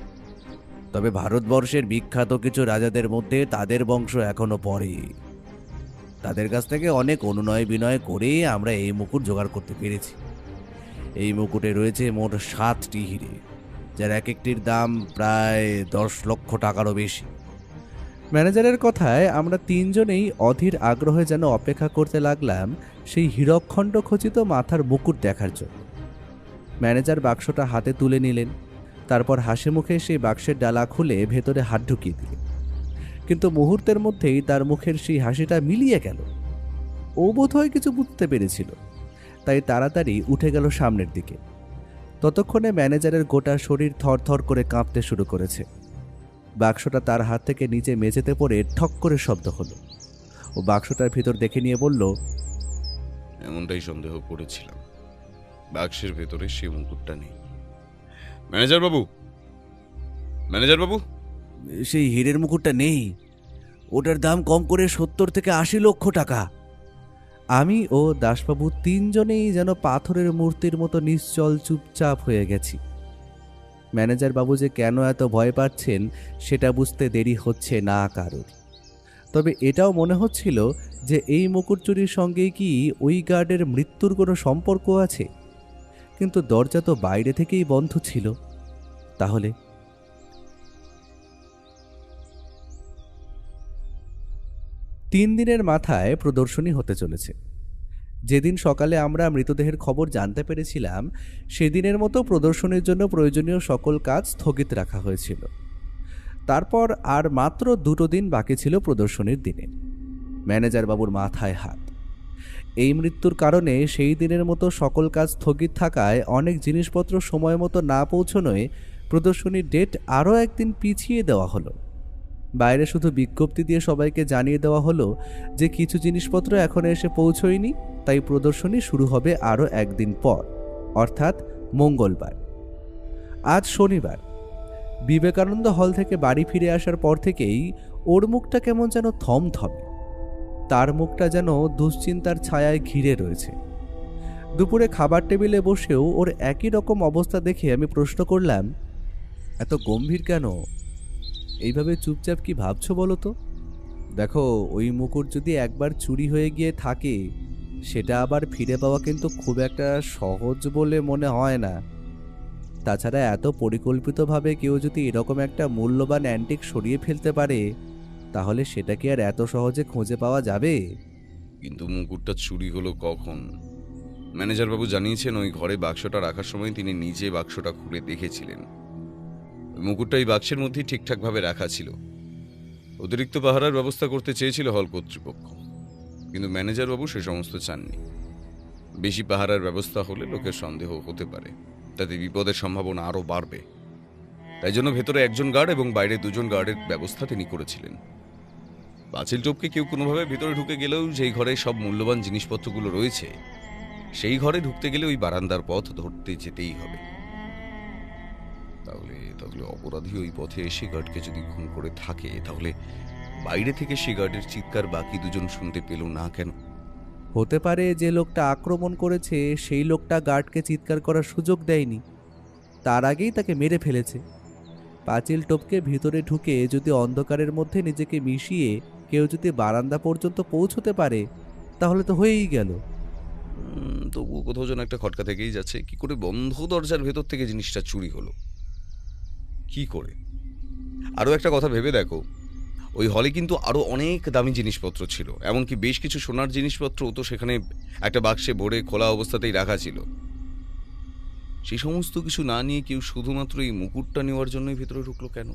তবে ভারতবর্ষের বিখ্যাত কিছু রাজাদের মধ্যে তাদের বংশ এখনো পড়ে। তাদের কাছ থেকে অনেক অনুনয় বিনয় করে আমরা এই মুকুট জোগাড় করতে পেরেছি। এই মুকুটে রয়েছে মোট 7টি হিরে, যার এক একটির দাম প্রায় 10 লক্ষ টাকারও বেশি। ম্যানেজারের কথায় আমরা তিনজনেই অধীর আগ্রহে যেন অপেক্ষা করতে লাগলাম সেই হীরকখণ্ড খচিত মাথার মুকুট দেখার জন্য। ম্যানেজার বাক্সটা হাতে তুলে নিলেন। তারপর হাসি মুখে সেই বাক্সের ডালা খুলে ভেতরে হাত ঢুকিয়ে দিলেন। কিন্তু মুহূর্তের মধ্যেই তার মুখের সেই হাসিটা মিলিয়ে গেল। ও বোধহয় কিছু বুঝতে পেরেছিল, তাই তাড়াতাড়ি উঠে গেল সামনের দিকে। ততক্ষণে ম্যানেজারের গোটা শরীর থরথর করে কাঁপতে শুরু করেছে। বাক্সটা তার হাত থেকে নিচে মেঝেতে পড়ে ঠক করে শব্দ হলো। ও বাক্সটার ভিতর দেখে নিয়ে বলল, এমনটাই সন্দেহ করেছিলাম। বাক্সের ভেতরে সে মুকুটটা নেই। ম্যানেজার বাবু, ম্যানেজার বাবু, সেই হীরের মুকুটটা নেই। ওটার দাম কম করে 70 থেকে 80 লক্ষ টাকা। আমি ও দাসবাবু তিনজনেই যেন পাথরের মূর্তির মতো নিশ্চল চুপচাপ হয়ে গেছি। ম্যানেজার বাবু যে কেন এত ভয় পাচ্ছেন সেটা বুঝতে দেরি হচ্ছে না কারোর। তবে এটাও মনে হচ্ছিল যে এই মুকুট চুরির সঙ্গে কি ওই গার্ডের মৃত্যুর কোনো সম্পর্ক আছে। কিন্তু দরজা তো বাইরে থেকেই বন্ধ ছিল। তাহলে 3 দিনের মাথায় প্রদর্শনী হতে চলেছে। যেদিন সকালে আমরা মৃতদেহের খবর জানতে পেরেছিলাম, সেদিনের মতো প্রদর্শনীর জন্য প্রয়োজনীয় সকল কাজ স্থগিত রাখা হয়েছিল। তারপর আর মাত্র 2 দিন বাকি ছিল প্রদর্শনীর দিনে। ম্যানেজার বাবুর মাথায় হাত। এই মৃত্যুর কারণে সেই দিনের মতো সকল কাজ স্থগিত থাকায় অনেক জিনিসপত্র সময় মতো না পৌঁছনোয় প্রদর্শনীর ডেট আরও একদিন পিছিয়ে দেওয়া হলো। বাইরে শুধু বিজ্ঞপ্তি দিয়ে সবাইকে জানিয়ে দেওয়া হলো যে কিছু জিনিসপত্র এখনো এসে পৌঁছয়নি, তাই প্রদর্শনী শুরু হবে আরও একদিন পর, অর্থাৎ মঙ্গলবার। আজ শনিবার। বিবেকানন্দ হল থেকে বাড়ি ফিরে আসার পর থেকেই ওর মুখটা কেমন যেন থমথমে। তার মুখটা যেন দুশ্চিন্তার ছায়ায় ঘিরে রয়েছে। দুপুরে খাবার টেবিলে বসেও ওর একই রকম অবস্থা দেখে আমি প্রশ্ন করলাম, এত গম্ভীর কেন? এইভাবে চুপচাপ কি ভাবছো বলো তো? দেখো, ওই মুকুট যদি একবার চুরি হয়ে গিয়ে থাকে, সেটা আবার ফিরে পাওয়া কিন্তু খুব একটা সহজ বলে মনে হয় না। তাছাড়া এত পরিকল্পিতভাবে কেউ যদি এরকম একটা মূল্যবান অ্যান্টিক সরিয়ে ফেলতে পারে, তাহলে সেটা কি আর এত সহজে খুঁজে পাওয়া যাবে? কিন্তু মুকুটটা চুরি হলো কখন? ম্যানেজার বাবু জানিয়েছেন ওই ঘরে বাক্সটা রাখার সময় তিনি নিজে বাক্সটা খুলে দেখেছিলেন। ওই মুকুটটা এই বাক্সের মধ্যেই ঠিকঠাকভাবে রাখা ছিল। অতিরিক্ত পাহারার ব্যবস্থা করতে চেয়েছিল হল কর্তৃপক্ষ, কিন্তু ম্যানেজার বাবু সে সমস্ত চাননি। বেশি পাহারার ব্যবস্থা হলে লোকের সন্দেহ হতে পারে, তাতে বিপদের সম্ভাবনা আরও বাড়বে। তাই জন্য ভেতরে একজন গার্ড এবং বাইরে 2জন গার্ডের ব্যবস্থা তিনি করেছিলেন। পাঁচিল টপকে কেউ কোনোভাবে ভেতরে ঢুকে গেলেও যেই ঘরে সব মূল্যবান জিনিসপত্রগুলো রয়েছে, সেই ঘরে ঢুকতে গেলে ওই বারান্দার পথ ধরতে যেতেই হবে। তাহলে অপরাধী ওই পথে এসে গার্ডকে যদি খুন করে থাকে, তাহলে বাইরে থেকে সে গার্ডের চিৎকার বাকি 2জন শুনতে পেল না কেন? হতে পারে যে লোকটা আক্রমণ করেছে সেই লোকটা গার্ডকে চিৎকার করার সুযোগ দেয়নি, তার আগেই তাকে মেরে ফেলেছে। পাঁচিল টপকে ভিতরে ঢুকে যদি অন্ধকারের মধ্যে নিজেকে মিশিয়ে কেউ যদি বারান্দা পর্যন্ত পৌঁছতে পারে, তাহলে তো হয়েই গেল। তবুও কোথাও যেন একটা খটকা থেকেই যাচ্ছে। কি করে বন্ধ দরজার ভেতর থেকে জিনিসটা চুরি হলো? কি করে? আরও একটা কথা ভেবে দেখো, ওই হলে কিন্তু আরও অনেক দামি জিনিসপত্র ছিল, এমনকি বেশ কিছু সোনার জিনিসপত্রও তো সেখানে একটা বাক্সে ভরে খোলা অবস্থাতেই রাখা ছিল। সেই সমস্ত কিছু না নিয়ে কেউ শুধুমাত্র এই মুকুটটা নেওয়ার জন্যই ভেতরে ঢুকলো কেন?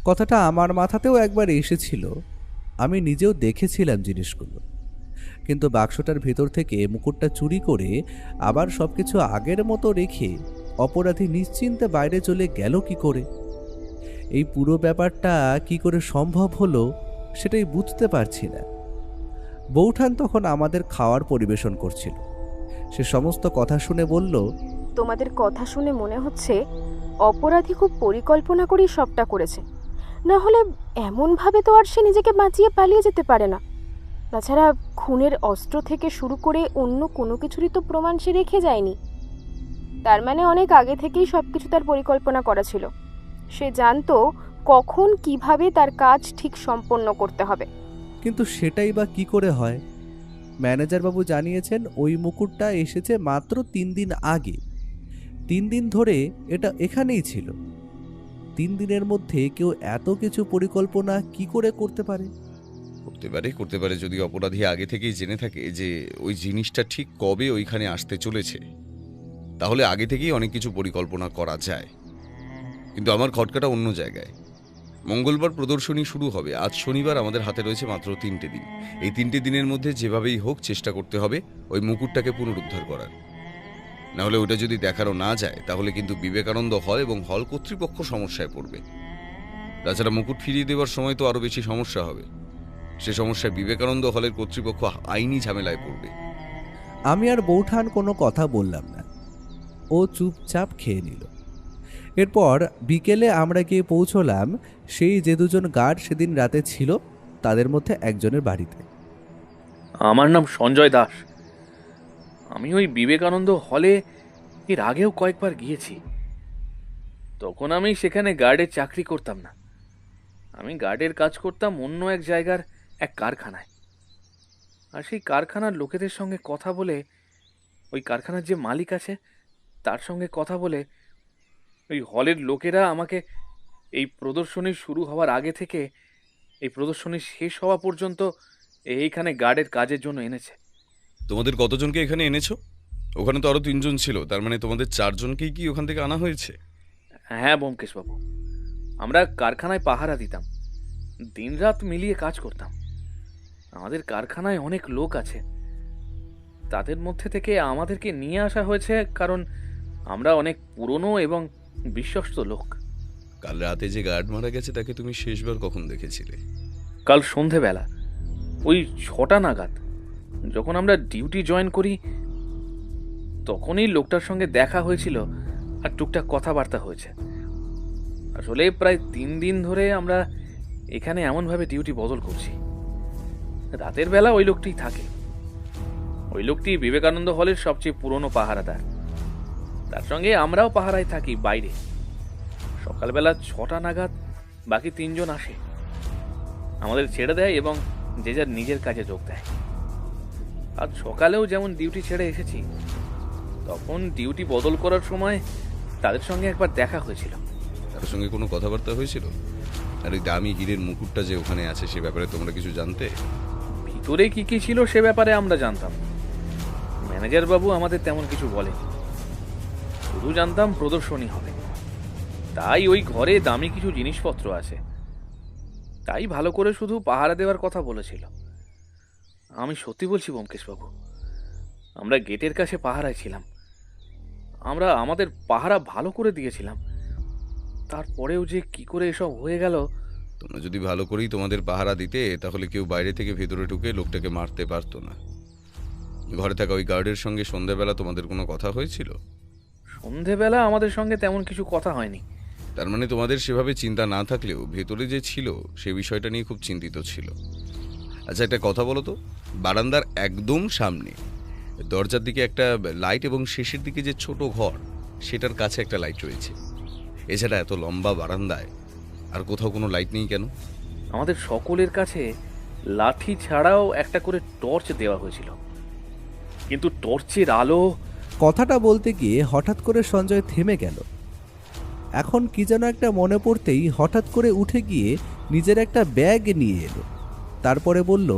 কথাটা আমার মাথাতেও একবার এসেছিল। আমি নিজেও দেখেছিলাম জিনিসগুলো, কিন্তু বাক্সটার ভেতর থেকে মুকুটটা চুরি করে আবার সব কিছু আগের মতো রেখে অপরাধী নিশ্চিন্তে বাইরে চলে গেল কি করে? এই পুরো ব্যাপারটা কি করে সম্ভব হলো সেটাই বুঝতে পারছি না। বৌঠান তখন আমাদের খাওয়ার পরিবেশন করছিল। সে সমস্ত কথা শুনে বলল, তোমাদের কথা শুনে মনে হচ্ছে অপরাধী খুব পরিকল্পনা করেই সবটা করেছে, না হলে এমনভাবে তো আর সে নিজেকে বাঁচিয়ে পালিয়ে যেতে পারে না। তাছাড়া খুনের অস্ত্র থেকে শুরু করে অন্য কোনো কিছুরই তো প্রমাণ সে রেখে যায়নি। তার মানে অনেক আগে থেকেই সবকিছু তার পরিকল্পনা করা ছিল। সে জানতো কখন কিভাবে তার কাজ ঠিক সম্পন্ন করতে হবে। কিন্তু সেটাই বা কি করে হয়? ম্যানেজারবাবু জানিয়েছেন ওই মুকুটটা এসেছে মাত্র 3 দিন আগে। 3 দিন ধরে এটা এখানেই ছিল। 3 দিনের মধ্যে কেউ এত কিছু পরিকল্পনা কি করে করতে পারে? করতে পারে যদি অপরাধী আগে থেকেই জেনে থাকে যে ওই জিনিসটা ঠিক কবে ওইখানে আসতে চলেছে, তাহলে আগে থেকেই অনেক কিছু পরিকল্পনা করা যায়। কিন্তু আমার খটকাটা অন্য জায়গায়। মঙ্গলবার প্রদর্শনী শুরু হবে। আজ শনিবার, আমাদের হাতে রয়েছে মাত্র 3টে দিন। এই 3টে দিনের মধ্যে যেভাবেই হোক চেষ্টা করতে হবে ওই মুকুটটাকে পুনরুদ্ধার করার। না হলে ওটা যদি দেখানো না যায় তাহলে কিন্তু বিবেকানন্দ হল এবং হল কর্তৃপক্ষ সমস্যায় পড়বে। তাছাড়া মুকুট ফিরিয়ে দেওয়ার সময় তো আরও বেশি সমস্যা হবে। সে সমস্যায় বিবেকানন্দ হলের কর্তৃপক্ষ আইনি ঝামেলায় পড়বে। আমি আর বৌঠান কোনো কথা বললাম না। ও চুপচাপ খেয়ে নিল। এরপর বিকেলে আমরা গিয়ে পৌঁছলাম সেই যে 2 জন গার্ড সেদিন রাতে ছিল তাদের মধ্যে একজনের বাড়িতে। আমার নাম সঞ্জয় দাস। আমি ওই বিবেকানন্দ হলে এর আগেও কয়েকবার গিয়েছি। তখন আমি সেখানে গার্ডের চাকরি করতাম না, আমি গার্ডের কাজ করতাম অন্য এক জায়গার এক কারখানায়। আর সেই কারখানার লোকেদের সঙ্গে কথা বলে, ওই কারখানার যে মালিক আছে তার সঙ্গে কথা বলে, ওই হলের লোকেরা আমাকে এই প্রদর্শনী শুরু হওয়ার আগে থেকে এই প্রদর্শনী শেষ হওয়া পর্যন্ত এইখানে গার্ডের কাজের জন্য এনেছে। তোমাদের কতজনকে এখানে এনেছো? ওখানে তো আরো 3 জন ছিল, তার মানে তোমাদের 4 জনকেই কি ওখান থেকে আনা হয়েছে? হ্যাঁ ব্যোমকেশবাবু, আমরা কারখানায় পাহারা দিতাম, দিনরাত মিলিয়ে কাজ করতাম। আমাদের কারখানায় অনেক লোক আছে, তাদের মধ্যে থেকে আমাদেরকে নিয়ে আসা হয়েছে কারণ আমরা অনেক পুরনো এবং বিশ্বস্ত লোক। কাল রাতে যে গার্ড মারা গেছে তাকে তুমি শেষবার কখন দেখেছিলে? কাল সন্ধেবেলা ওই 6টা নাগাদ, যখন আমরা ডিউটি জয়েন করি তখনই লোকটার সঙ্গে দেখা হয়েছিল আর টুকটাক কথাবার্তা হয়েছে। আসলে প্রায় 3 দিন ধরে আমরা এখানে এমনভাবে ডিউটি বদল করছি, রাতের বেলা ওই লোকটিই থাকে। ওই লোকটি বিবেকানন্দ হলের সবচেয়ে পুরনো পাহারাদার, তার সঙ্গে আমরাও পাহারায় থাকি বাইরে। সকালবেলা 6টা নাগাদ বাকি 3 জন আসে, আমাদের ছেড়ে দেয় এবং যে যার নিজের কাজে যোগ দেয়। আজ সকালেও যেমন ডিউটি ছেড়ে এসেছি, তখন ডিউটি বদল করার সময় তাদের সঙ্গে একবার দেখা হয়েছিল। তার সঙ্গে কোনো কথাবার্তা হয়েছিল? আর ওই দামি হীরের মুকুটটা যে ওখানে আছে সে ব্যাপারে তোমরা কিছু জানতে? ভিতরে কি কি ছিল সে ব্যাপারে আমরা জানতাম, ম্যানেজার বাবু আমাদের তেমন কিছু বলেনি। শুধু জানতাম প্রদর্শনী হবে, তাই ওই ঘরে দামি কিছু জিনিসপত্র আছে, তাই ভালো করে শুধু পাহারা দেওয়ার কথা বলেছিল। আমি সত্যি বলছি ব্যোমকেশবাবু, আমরা গেটের কাছে পাহারায় ছিলাম, আমরা আমাদের পাহারা ভালো করে দিয়েছিলাম। তারপরেও যে কি করে এসব হয়ে গেল। তোমরা যদি ভালো করেই তোমাদের পাহারা দিতে তাহলে কেউ বাইরে থেকে ভেতরে ঢুকে লোকটাকে মারতে পারতো না। ঘরে থাকা ওই গার্ডের সঙ্গে সন্ধ্যাবেলা তোমাদের কোনো কথা হয়েছিল? সন্ধেবেলা আমাদের সঙ্গে তেমন কিছু কথা হয়নি। তার মানে তোমাদের সেভাবে চিন্তা না থাকলেও ভেতরে যে ছিল সে বিষয়টা নিয়ে খুব চিন্তিত ছিল। আচ্ছা, একটা কথা বলো তো, বারান্দার একদম সামনে দরজার দিকে একটা লাইট এবং শেষের দিকে যে ছোট ঘর সেটার কাছে একটা লাইট রয়েছে, এছাড়া এত লম্বা বারান্দায় আর কোথাও কোনো লাইট নেই কেন? আমাদের সকলের কাছে লাঠি ছাড়াও একটা করে টর্চ দেওয়া হয়েছিল, কিন্তু টর্চের আলো। কথাটা বলতে গিয়ে হঠাৎ করে সঞ্জয় থেমে গেল। এখন কি যেন একটা মনে পড়তেই হঠাৎ করে উঠে গিয়ে নিজের একটা ব্যাগ নিয়ে এলো। তারপরে বলল,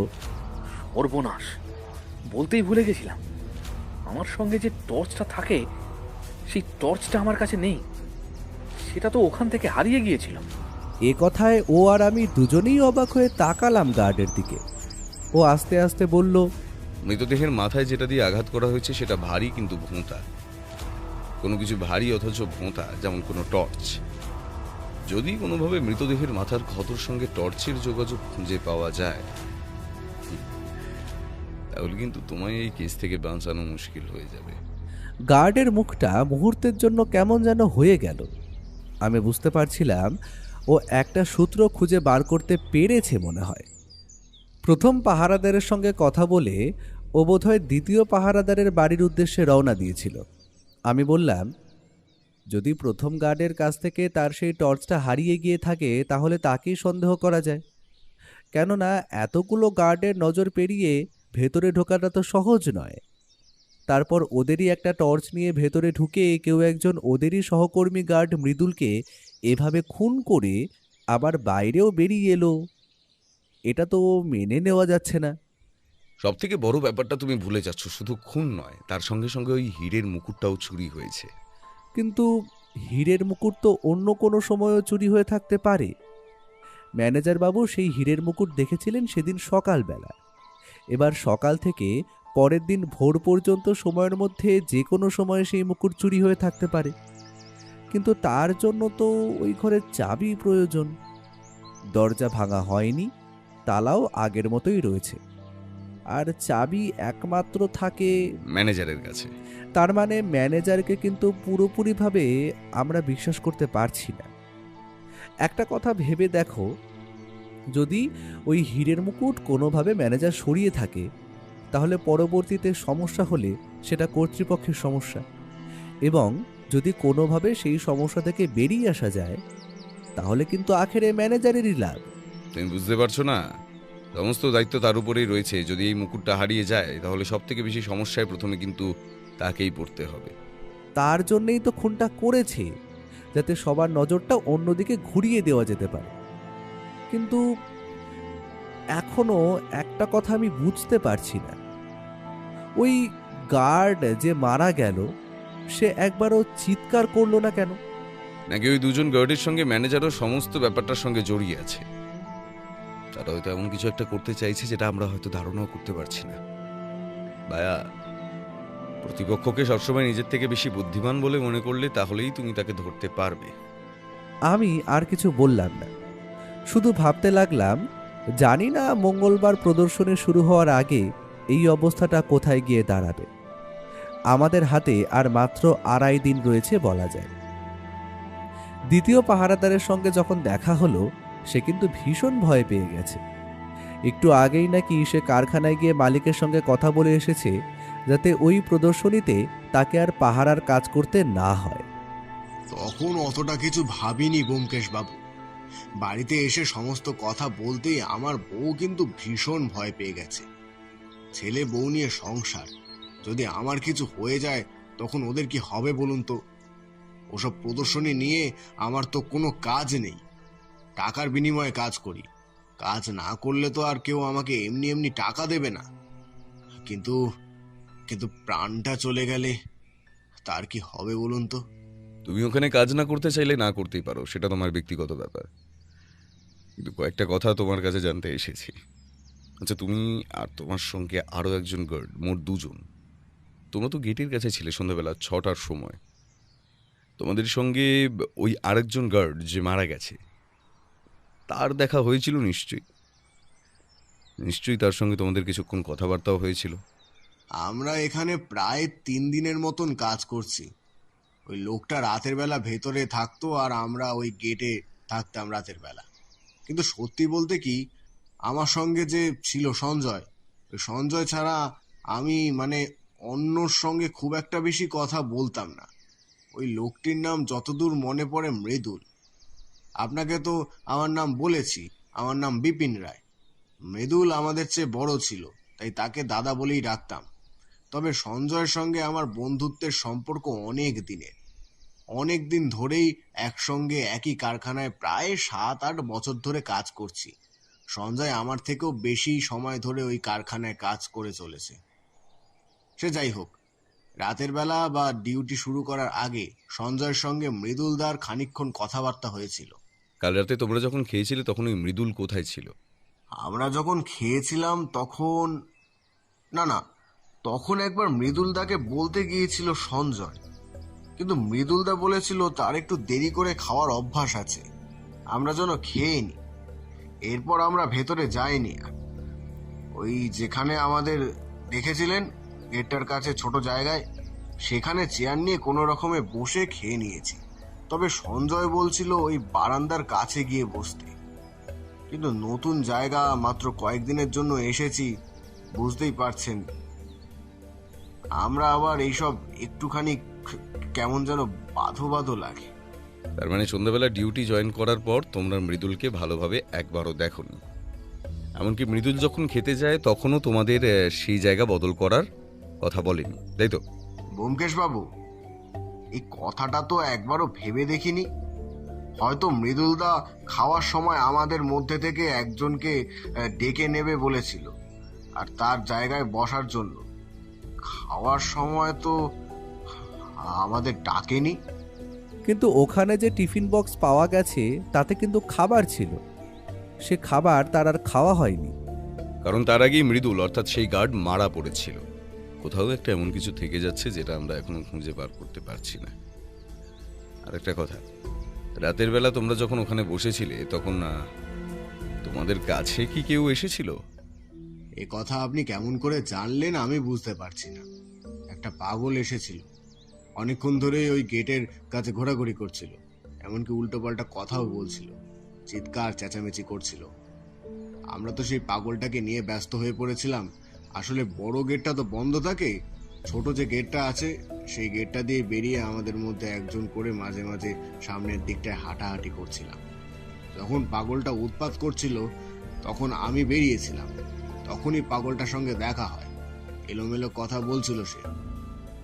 সর্বনাশ, বলতেই ভুলে গেছিলাম, আমার সঙ্গে যে টর্চটা থাকে সেই টর্চটা আমার কাছে নেই, সেটা তো ওখান থেকে হারিয়ে গিয়েছিল। এ কথায় ও আর আমি দুজনেই অবাক হয়ে তাকালাম গার্ডের দিকে। ও আস্তে আস্তে বলল, মৃতদেহের মাথায় যেটা দিয়ে আঘাত করা হয়েছে সেটা ভারী কিন্তু ভোঁতা। কোনো কিছু ভারী অথচ ভোঁতা, যেমন কোনো টর্চ। যদি কোনোভাবে মৃতদেহের মাথার ক্ষতর সঙ্গে টর্চের যোগাযোগ খুঁজে পাওয়া যায় তাহলে কিন্তু তোমায় এই কেস থেকে বাঁচানো মুশকিল হয়ে যাবে। গার্ডের মুখটা মুহূর্তের জন্য কেমন যেন হয়ে গেল। আমি বুঝতে পারছিলাম ও একটা সূত্র খুঁজে বার করতে পেরেছে মনে হয়। প্রথম পাহারাদারের সঙ্গে কথা বলে ও বোধহয় দ্বিতীয় পাহারাদারের বাড়ির উদ্দেশ্যে রওনা দিয়েছিল। আমি বললাম, যদি প্রথম গার্ডের কাছ থেকে তার সেই টর্চটা হারিয়ে গিয়ে থাকে তাহলে তাকেই সন্দেহ করা যায়, কেননা এতগুলো গার্ডের নজর পেরিয়ে ভেতরে ঢোকাটা তো সহজ নয়। তারপর ওদেরই একটা টর্চ নিয়ে ভেতরে ঢুকে কেউ একজন ওদেরই সহকর্মী গার্ড মৃদুলকে এভাবে খুন করে আবার বাইরেও বেরিয়ে এলো, এটা তো মেনে নেওয়া যাচ্ছে না। সব থেকে বড় ব্যাপারটা তুমি ভুলে যাচ্ছ, শুধু খুন নয়, তার সঙ্গে সঙ্গে ওই হীরের মুকুটটাও চুরি হয়েছে। কিন্তু হীরের মুকুট তো অন্য কোনো সময়ও চুরি হয়ে থাকতে পারে। ম্যানেজার বাবু সেই হীরের মুকুট দেখেছিলেন সেদিন সকালবেলা। এবার সকাল থেকে পরের দিন ভোর পর্যন্ত সময়ের মধ্যে যে কোনো সময়ে সেই মুকুট চুরি হয়ে থাকতে পারে, কিন্তু তার জন্য তো ওই ঘরের চাবি প্রয়োজন। দরজা ভাঙা হয়নি, তালাও আগের মতোই রয়েছে, আর চাবি একমাত্র থাকে ম্যানেজারের কাছে। তার মানে ম্যানেজারকে কিন্তু পুরোপুরিভাবে আমরা বিশ্বাস করতে পারছি না। একটা কথা ভেবে দেখো, যদি ওই হীরের মুকুট কোনোভাবে ম্যানেজার সরিয়ে থাকে তাহলে পরবর্তীতে সমস্যা হলে সেটা কর্তৃপক্ষের সমস্যা, এবং যদি কোনোভাবে সেই সমস্যা থেকে বেরিয়ে আসা যায় তাহলে কিন্তু আখেরে ম্যানেজারেরই লাভ। তুমি বুঝতে পারছো না? সমস্ত দায়িত্ব তার উপরেই রয়েছে। যদি এই মুকুটটা হারিয়ে যায় তাহলে সব থেকে বেশি সমস্যায় প্রথমে কিন্তু তাকেই পড়তে হবে। তার জন্যেই তো খুনটা করেছে, যাতে সবার নজরটা অন্যদিকে ঘুরিয়ে দেওয়া যেতে পারে। কিন্তু এখনো একটা কথা আমি বুঝতে পারছি না, ওই গার্ড যে মারা গেল সে একবারও চিৎকার করলো না কেন? নাকি ওই দুজন গার্ডের সঙ্গে ম্যানেজারও সমস্ত ব্যাপারটার সঙ্গে জড়িয়ে আছে? তারা হয়তো এমন কিছু একটা করতে চাইছে যেটা আমরা হয়তো ধারণাও করতে পারছি না। ভায়া, প্রতিপক্ষকে সবসময় নিজের থেকে বেশি বুদ্ধিমান বলে মনে করলে তাহলেই তুমি তাকে ধরতে পারবে। আমি আর কিছু বললাম না, শুধু ভাবতে লাগলাম, জানি না মঙ্গলবার প্রদর্শনী শুরু হওয়ার আগে এই অবস্থাটা কোথায় গিয়ে দাঁড়াবে। আমাদের হাতে আর মাত্র 2.5 দিন রয়েছে বলা যায়। দ্বিতীয় পাহারাদারের সঙ্গে যখন দেখা হলো সে কিন্তু ভীষণ ভয় পেয়ে গেছে। একটু আগেই নাকি সে কারখানায় গিয়ে মালিকের সঙ্গে কথা বলে এসেছে যাতে ওই প্রদর্শনীতে তাকে আর পাহারার কাজ করতে না হয়। তখন অতটা কিছু ভাবিনি ব্যোমকেশ বাবু। বাড়িতে এসে সমস্ত কথা বলতেই আমার বউ কিন্তু ভীষণ ভয় পেয়ে গেছে। ছেলে বউ নিয়ে সংসার, যদি আমার কিছু হয়ে যায় তখন ওদের কি হবে বলুন তো? ওসব প্রদর্শনী নিয়ে আমার তো কোনো কাজ নেই, টাকার বিনিময়ে কাজ করি। কাজ না করলে তো আর কেউ আমাকে এমনি এমনি টাকা দেবে না। কিন্তু কিন্তু প্রাণটা চলে গেলে তার কি হবে বলুন তো? তুমি ওখানে কাজ না করতে চাইলে না করতেই পারো, সেটা তোমার ব্যক্তিগত ব্যাপার। কিন্তু কয়েকটা কথা তোমার কাছে জানতে এসেছি। আচ্ছা, তুমি আর তোমার সঙ্গে আরও একজন গার্ড, মোট 2 জন, তোমরা তো গেটের কাছে ছিলে সন্ধ্যাবেলা 6টার সময়। তোমাদের সঙ্গে ওই আরেকজন গার্ড যে মারা গেছে তার দেখা হয়েছিল নিশ্চয়ই? নিশ্চয়ই তার সঙ্গে তোমাদের কিছুক্ষণ কথাবার্তাও হয়েছিল। আমরা এখানে প্রায় 3 দিনের মতন কাজ করছি। ওই লোকটা রাতের বেলা ভেতরে থাকতো আর আমরা ওই গেটে থাকতাম রাতের বেলা। কিন্তু সত্যি বলতে কি, আমার সঙ্গে যে ছিল সঞ্জয়, ওই সঞ্জয় ছাড়া আমি অন্যর সঙ্গে খুব একটা বেশি কথা বলতাম না। ওই লোকটির নাম যতদূর মনে পড়ে মৃদুল। আপনাকে তো আমার নাম বলেছি, আমার নাম বিপিন রায়। মৃদুল আমাদের চেয়ে বড় ছিল, তাই তাকে দাদা বলেই ডাকতাম। তবে সঞ্জয়ের সঙ্গে আমার বন্ধুত্বের সম্পর্ক অনেক দিনের। অনেক দিন ধরেই একসঙ্গে একই কারখানায় প্রায় 7-8 বছর ধরে কাজ করছি। সঞ্জয় আমার থেকেও বেশি সময় ধরে ওই কারখানায় কাজ করে চলেছে। সে যাই হোক, রাতের বেলা বা ডিউটি শুরু করার আগে সঞ্জয়ের সঙ্গে মৃদুলদার খানিকক্ষণ কথাবার্তা হয়েছিল। কাল রাতে তোমরা যখন খেয়েছিলে তখন ওই মৃদুল কোথায় ছিল? আমরা যখন খেয়েছিলাম তখন না, তখন একবার মৃদুলদাকে বলতে গিয়েছিল সঞ্জয়, কিন্তু মৃদুলদা বলেছিল তার একটু দেরি করে খাওয়ার অভ্যাস আছে, আমরা যেন খেয়েনি। এরপর আমরা ভেতরে যাইনি। ওই যেখানে আমাদের দেখেছিলেন গেটটার কাছে ছোট জায়গায়, সেখানে চেয়ার নিয়ে কোনো রকমে বসে খেয়ে নিয়েছি। তবে সঞ্জয় বলছিল ওই বারান্দার কাছে গিয়ে বসতে। কিন্তু নতুন জায়গা, মাত্র কয়েকদিনের জন্য এসেছি, বুঝতেই পারছেন। আমরা আবার এইসব একটুখানি কেমন যেন বাধো বাধো লাগে। তার মানে সন্ধ্যাবেলা ডিউটি জয়েন করার পর তোমরা মৃদুলকে ভালোভাবে একবারও দেখোনি। এমনকি মৃদুল যখন খেতে যায় তখনও তোমাদের সেই জায়গা বদল করার কথা বলেনি, তাই তো? ব্যোমকেশ বাবু, এই কথাটা তো একবারও ভেবে দেখিনি। হয়তো মৃদুলদা খাওয়ার সময় আমাদের মধ্যে থেকে একজনকে ডেকে নেবে বলেছিল, আর তার জায়গায় বসার জন্য। খাওয়ার সময় তো আমাদের ডাকেনি। কিন্তু ওখানে যে টিফিন বক্স পাওয়া গেছে তাতে কিন্তু খাবার ছিল, সে খাবার তার আর খাওয়া হয়নি। কারণ তার আগেই মৃদুল অর্থাৎ সেই গার্ড মারা পড়েছিল। কোথাও একটা এমন কিছু থেকে যাচ্ছে যেটা আমরা এখনো খুঁজে বার করতে পারছি না। আর একটা কথা, রাতের বেলা তোমরা যখন ওখানে বসেছিলে তখন তোমাদের কাছে কি কেউ এসেছিল? এ কথা আপনি কেমন করে জানলেন আমি বুঝতে পারছি না। একটা পাগল এসেছিল, অনেকক্ষণ ধরেই ওই গেটের কাছে ঘোরাঘুরি করছিল, এমনকি উল্টোপাল্টা কথাও বলছিল, চিৎকার চেঁচামেচি করছিল। আমরা তো সেই পাগলটাকে নিয়ে ব্যস্ত হয়ে পড়েছিলাম। আসলে বড় গেটটা তো বন্ধ থাকে, ছোট যে গেটটা আছে সেই গেটটা দিয়ে বেরিয়ে আমাদের মধ্যে একজন করে মাঝে মাঝে সামনের দিকটায় হাঁটাহাঁটি করছিলাম। যখন পাগলটা উৎপাত করছিল তখন আমি বেরিয়েছিলাম। তখনই পাগলটার সঙ্গে দেখা হয়। এলোমেলো কথা বলছিল, সে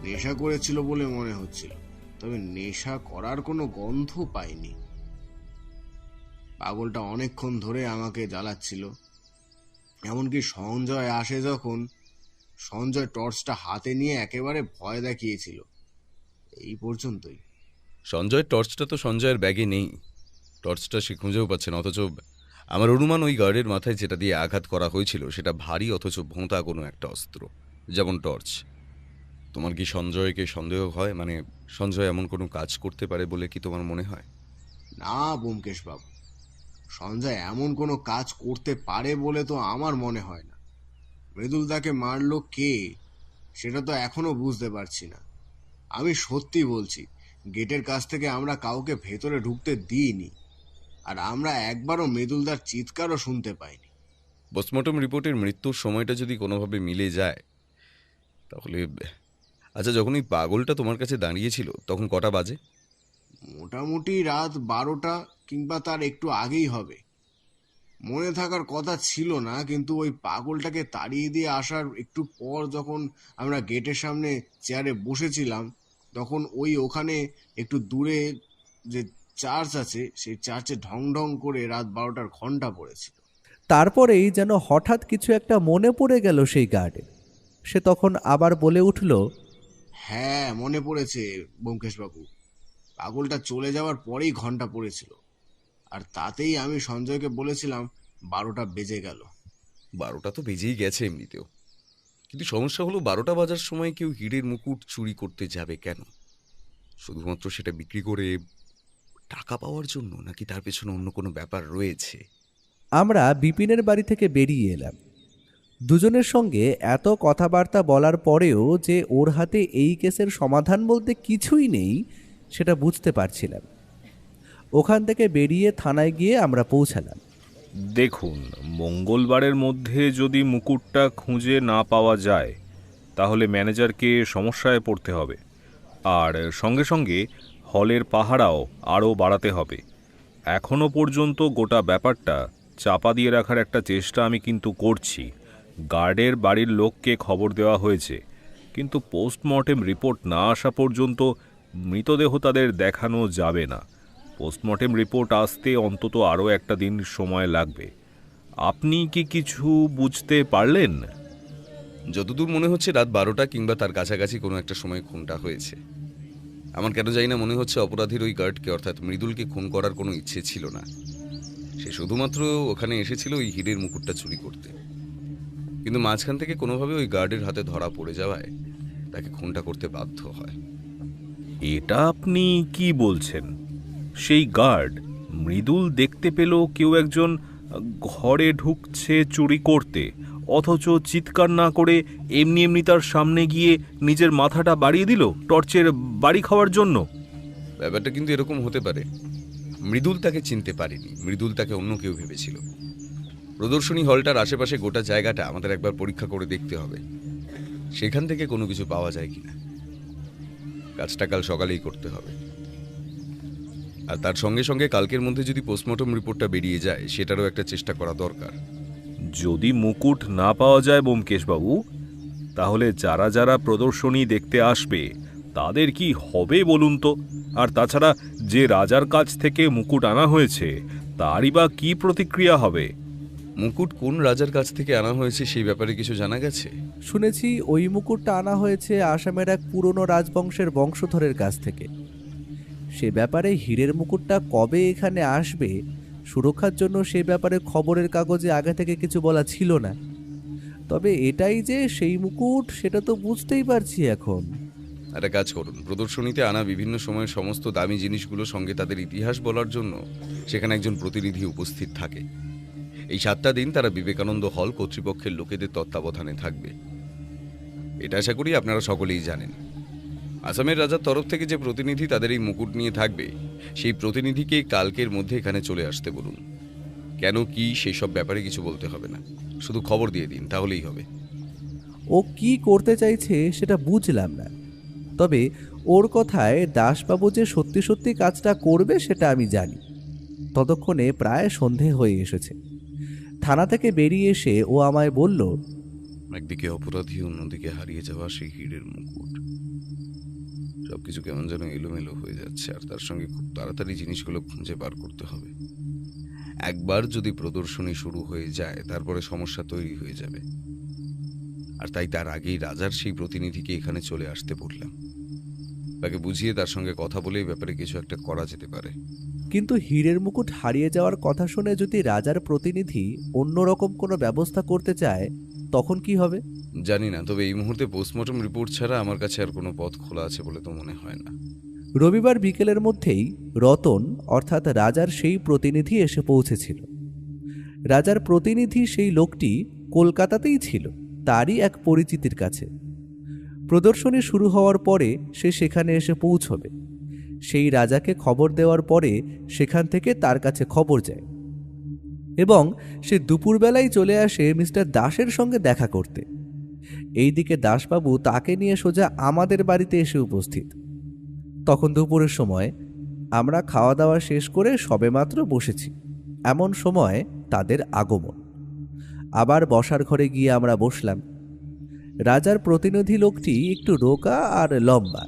নেশা করেছিল বলে মনে হচ্ছিল, তবে নেশা করার কোনো গন্ধ পাইনি। পাগলটা অনেকক্ষণ ধরে আমাকে জ্বালাচ্ছিল। এমনকি সঞ্জয় আসে যখন, সঞ্জয় টর্চটা হাতে নিয়ে একেবারে ভয় দেখিয়েছিল। এই পর্যন্তই। সঞ্জয়ের টর্চটা তো সঞ্জয়ের ব্যাগে নেই, টর্চটা সে খুঁজেও পাচ্ছে না। অথচ আমার অনুমান ওই গার্ডের মাথায় যেটা দিয়ে আঘাত করা হয়েছিল সেটা ভারী অথচ ভোঁতা কোনো একটা অস্ত্র, যেমন টর্চ। তোমার কি সঞ্জয়কে সন্দেহ হয়? মানে সঞ্জয় এমন কোনো কাজ করতে পারে বলে কি তোমার মনে হয়? না ব্যোমকেশ বাবু, সঞ্জয় এমন কোনো কাজ করতে পারে বলে তো আমার মনে হয় না। মৃদুলদাকে মারলো কে সেটা তো এখনো বুঝতে পারছি না। আমি সত্যি বলছি, গেটের কাছ থেকে আমরা কাউকে ভেতরে ঢুকতে দিইনি, আর আমরা একবারও মৃদুলদার চিৎকারও শুনতে পাইনি। পোস্টমর্টম রিপোর্টের মৃত্যুর সময়টা যদি কোনোভাবে মিলে যায় তাহলে... আচ্ছা, যখন এই পাগলটা তোমার কাছে দাঁড়িয়েছিল তখন কটা বাজে? মোটামুটি রাত 12টা কিংবা তার একটু আগেই হবে। মনে থাকার কথা ছিল না, কিন্তু ওই পাগলটাকে তাড়িয়ে দিয়ে আসার একটু পর যখন আমরা গেটের সামনে চেয়ারে বসেছিলাম, তখন ওখানে একটু দূরে যে চার্চ আছে সেই চার্চে ঢং ঢং করে রাত 12টার ঘন্টা পড়েছিল। তারপরেই যেন হঠাৎ কিছু একটা মনে পড়ে গেল সেই গার্ডের। সে তখন আবার বলে উঠল, হ্যাঁ, মনে পড়েছে ব্যোমকেশ বাবু, পাগলটা চলে যাওয়ার পরেই ঘন্টা পড়েছিল। আর তাতেই আমি সঞ্জয়কে বলেছিলাম 12টা বেজে গেল। 12টা তো বেজেই গেছে এমনিতেও, কিন্তু সমস্যা হলো 12টা বাজার সময় কেউ হীরের মুকুট চুরি করতে যাবে কেন? শুধুমাত্র সেটা বিক্রি করে টাকা পাওয়ার জন্য, নাকি তার পেছনে অন্য কোনো ব্যাপার রয়েছে? আমরা বিপিনের বাড়ি থেকে বেরিয়ে এলাম। দুজনের সঙ্গে এত কথাবার্তা বলার পরেও যে ওর হাতে এই কেসের সমাধান বলতে কিছুই নেই সেটা বুঝতে পারছিলাম। ওখান থেকে বেরিয়ে থানায় গিয়ে আমরা পৌঁছালাম। দেখুন, মঙ্গলবারের মধ্যে যদি মুকুটটা খুঁজে না পাওয়া যায় তাহলে ম্যানেজারকে সমস্যায় পড়তে হবে, আর সঙ্গে সঙ্গে হলের পাহারাও আরও বাড়াতে হবে। এখনও পর্যন্ত গোটা ব্যাপারটা চাপা দিয়ে রাখার একটা চেষ্টা আমি কিন্তু করছি। গার্ডের বাড়ির লোককে খবর দেওয়া হয়েছে, কিন্তু পোস্টমর্টেম রিপোর্ট না আসা পর্যন্ত মৃতদেহ তাদের দেখানো যাবে না। পোস্টমর্টেম রিপোর্ট আসতে অন্তত আরও একটা দিন সময় লাগবে। আপনি কি কিছু বুঝতে পারলেন? যতদূর মনে হচ্ছে রাত 12টা কিংবা তার কাছাকাছি কোনো একটা সময় খুনটা হয়েছে। আমার কেন জানি না মনে হচ্ছে অপরাধীর ওই গার্ডকে অর্থাৎ মৃদুলকে খুন করার কোনো ইচ্ছে ছিল না। সে শুধুমাত্র ওখানে এসেছিল ওই হীরের মুকুটটা চুরি করতে, কিন্তু মাঝখান থেকে কোনোভাবে ওই গার্ডের হাতে ধরা পড়ে যাওয়ায় তাকে খুনটা করতে বাধ্য হয়। এটা আপনি কি বলছেন? সেই গার্ড মৃদুল দেখতে পেল কেউ একজন ঘরে ঢুকছে চুরি করতে, অথচ চিৎকার না করে এমনি এমনি তার সামনে গিয়ে নিজের মাথাটা বাড়িয়ে দিল টর্চের বাড়ি খাওয়ার জন্য? ব্যাপারটা কিন্তু এরকম হতে পারে। মৃদুল তাকে চিনতে পারেনি, মৃদুল তাকে অন্য কেউ ভেবেছিল। প্রদর্শনী হলটার আশেপাশে গোটা জায়গাটা আমাদের একবার পরীক্ষা করে দেখতে হবে, সেখান থেকে কোনো কিছু পাওয়া যায় কিনা। কাজটা কাল সকালেই করতে হবে, আর তার সঙ্গে সঙ্গে কালকের মধ্যে যদি পোস্টমর্টম রিপোর্টটা বেরিয়ে যায় সেটারও একটা চেষ্টা করা দরকার। যদি মুকুট না পাওয়া যায় ব্যোমকেশবাবু, তাহলে যারা যারা প্রদর্শনী দেখতে আসবে তাদের কি হবে বলুন তো? আর তাছাড়া যে রাজার কাছ থেকে মুকুট আনা হয়েছে তারই বা কি প্রতিক্রিয়া হবে? মুকুট কোন রাজার কাছ থেকে আনা হয়েছে সেই ব্যাপারে কিছু জানা গেছে? শুনেছি ওই মুকুটটা আনা হয়েছে আসামের এক পুরনো রাজবংশের বংশধরের কাছ থেকে। সে ব্যাপারে হীরের মুকুটটা কবে এখানে আসবে সুরক্ষার জন্য সে ব্যাপারে খবরের কাগজে আগে থেকে কিছু বলা ছিল না। তবে এটাই যে সেই মুকুট সেটা তো বুঝতেই পারছি এখন। একটা কাজ করুন, প্রদর্শনীতে আনা বিভিন্ন সময়ের সমস্ত দামি জিনিসগুলো সঙ্গে তাদের ইতিহাস বলার জন্য সেখানে একজন প্রতিনিধি উপস্থিত থাকে। এই 7টা দিন তারা বিবেকানন্দ হল কর্তৃপক্ষের লোকেদের তত্ত্বাবধানে থাকবে। এটা আশা করি আপনারা সকলেই জানেন। আসামের রাজার তরফ থেকে যে প্রতিনিধি তাদের এই মুকুট নিয়ে থাকবে সেই প্রতিনিধিকে কালকের মধ্যে এখানে চলে আসতে বলুন। কেন কি সেই সব ব্যাপারে কিছু বলতে হবে না, শুধু খবর দিয়ে দিন, তাহলেই হবে। ও কি করতে চাইছে সেটা বুঝলাম না, তবে ওর কথায় দাসবাবু যে সত্যি সত্যি কাজটা করবে সেটা আমি জানি। ততক্ষণে প্রায় সন্ধে হয়ে এসেছে। থানা থেকে বেরিয়ে এসে ও আমায় বলল, একদিকে অপরাধী, অন্যদিকে হারিয়ে যাওয়া সেই হীরের মুকুট, সবকিছু কেমন যেন এলোমেলো হয়ে যাচ্ছে, আর তার সঙ্গে খুব তাড়াতাড়ি জিনিসগুলো খুঁজে বার করতে হবে। একবার যদি প্রদর্শনী শুরু হয়ে যায় তারপরে সমস্যা তৈরি হয়ে যাবে, আর তাই তার আগেই রাজার সেই প্রতিনিধিকে এখানে চলে আসতে বললাম। তাকে বুঝিয়ে তার সঙ্গে কথা বলে এই ব্যাপারে কিছু একটা করা যেতে পারে। কিন্তু হীরের মুকুট হারিয়ে যাওয়ার কথা শুনে যদি রাজার প্রতিনিধি অন্যরকম কোনো ব্যবস্থা করতে চায় তখন কি হবে জানি না, তবে এই মুহূর্তে পোস্টমর্টম রিপোর্ট ছাড়া আমার কাছে আর কোনো পথ খোলা আছে বলে তো মনে হয় না। রবিবার বিকেলের মধ্যেই রতন অর্থাৎ রাজার সেই প্রতিনিধি এসে পৌঁছেছিল। রাজার প্রতিনিধি সেই লোকটি কলকাতাতেই ছিল, তারই এক পরিচিতির কাছে। প্রদর্শনী শুরু হওয়ার পরে সে সেখানে এসে পৌঁছবে। সেই রাজাকে খবর দেওয়ার পরে সেখান থেকে তার কাছে খবর যায় এবং সে দুপুরবেলায় চলে আসে মিস্টার দাসের সঙ্গে দেখা করতে। এইদিকে দাসবাবু তাকে নিয়ে সোজা আমাদের বাড়িতে এসে উপস্থিত। তখন দুপুরের সময়, আমরা খাওয়া দাওয়া শেষ করে সবেমাত্র বসেছি, এমন সময় তাদের আগমন। আবার বসার ঘরে গিয়ে আমরা বসলাম। রাজার প্রতিনিধি লোকটি একটু রোগা আর লম্বা।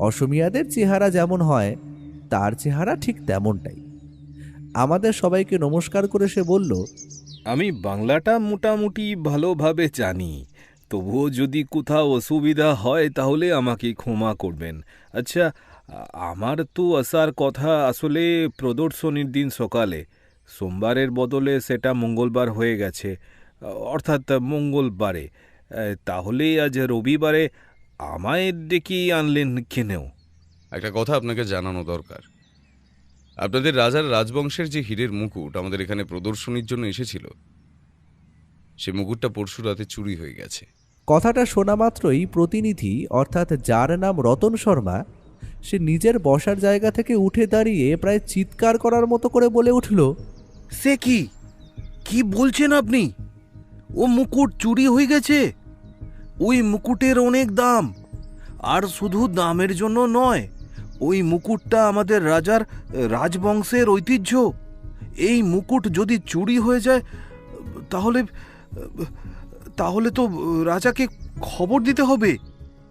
অসমিয়াদের চেহারা যেমন হয় তার চেহারা ঠিক তেমনটাই। আমাদের সবাইকে নমস্কার করে সে বলল, আমি বাংলাটা মোটামুটি ভালোভাবে জানি, তবুও যদি কোথাও অসুবিধা হয় তাহলে আমাকে ক্ষমা করবেন। আচ্ছা, আমার তো আসার কথা আসলে প্রদর্শনীর দিন সকালে, সোমবারের বদলে সেটা মঙ্গলবার হয়ে গেছে, অর্থাৎ মঙ্গলবারে। তাহলে আজ রবিবারে আমায় ডেকে আনলেন কেনেও? একটা কথা আপনাকে জানানো দরকার। আপনাদের রাজার রাজবংশের যে হীরের মুকুট আমাদের এখানে প্রদর্শনীর জন্য এসেছিল, সে মুকুটটা পরশু রাতে চুরি হয়ে গেছে। কথাটা শোনা মাত্রই প্রতিনিধি অর্থাৎ যার নাম রতন শর্মা, সে নিজের বসার জায়গা থেকে উঠে দাঁড়িয়ে প্রায় চিৎকার করার মতো করে বলে উঠল, সে কি বলছেন আপনি? ও মুকুট চুরি হয়ে গেছে? ওই মুকুটের অনেক দাম, আর শুধু দামের জন্য নয়, ওই মুকুটটা আমাদের রাজার রাজবংশের ঐতিহ্য। এই মুকুট যদি চুরি হয়ে যায় তাহলে তো রাজাকে খবর দিতে হবে।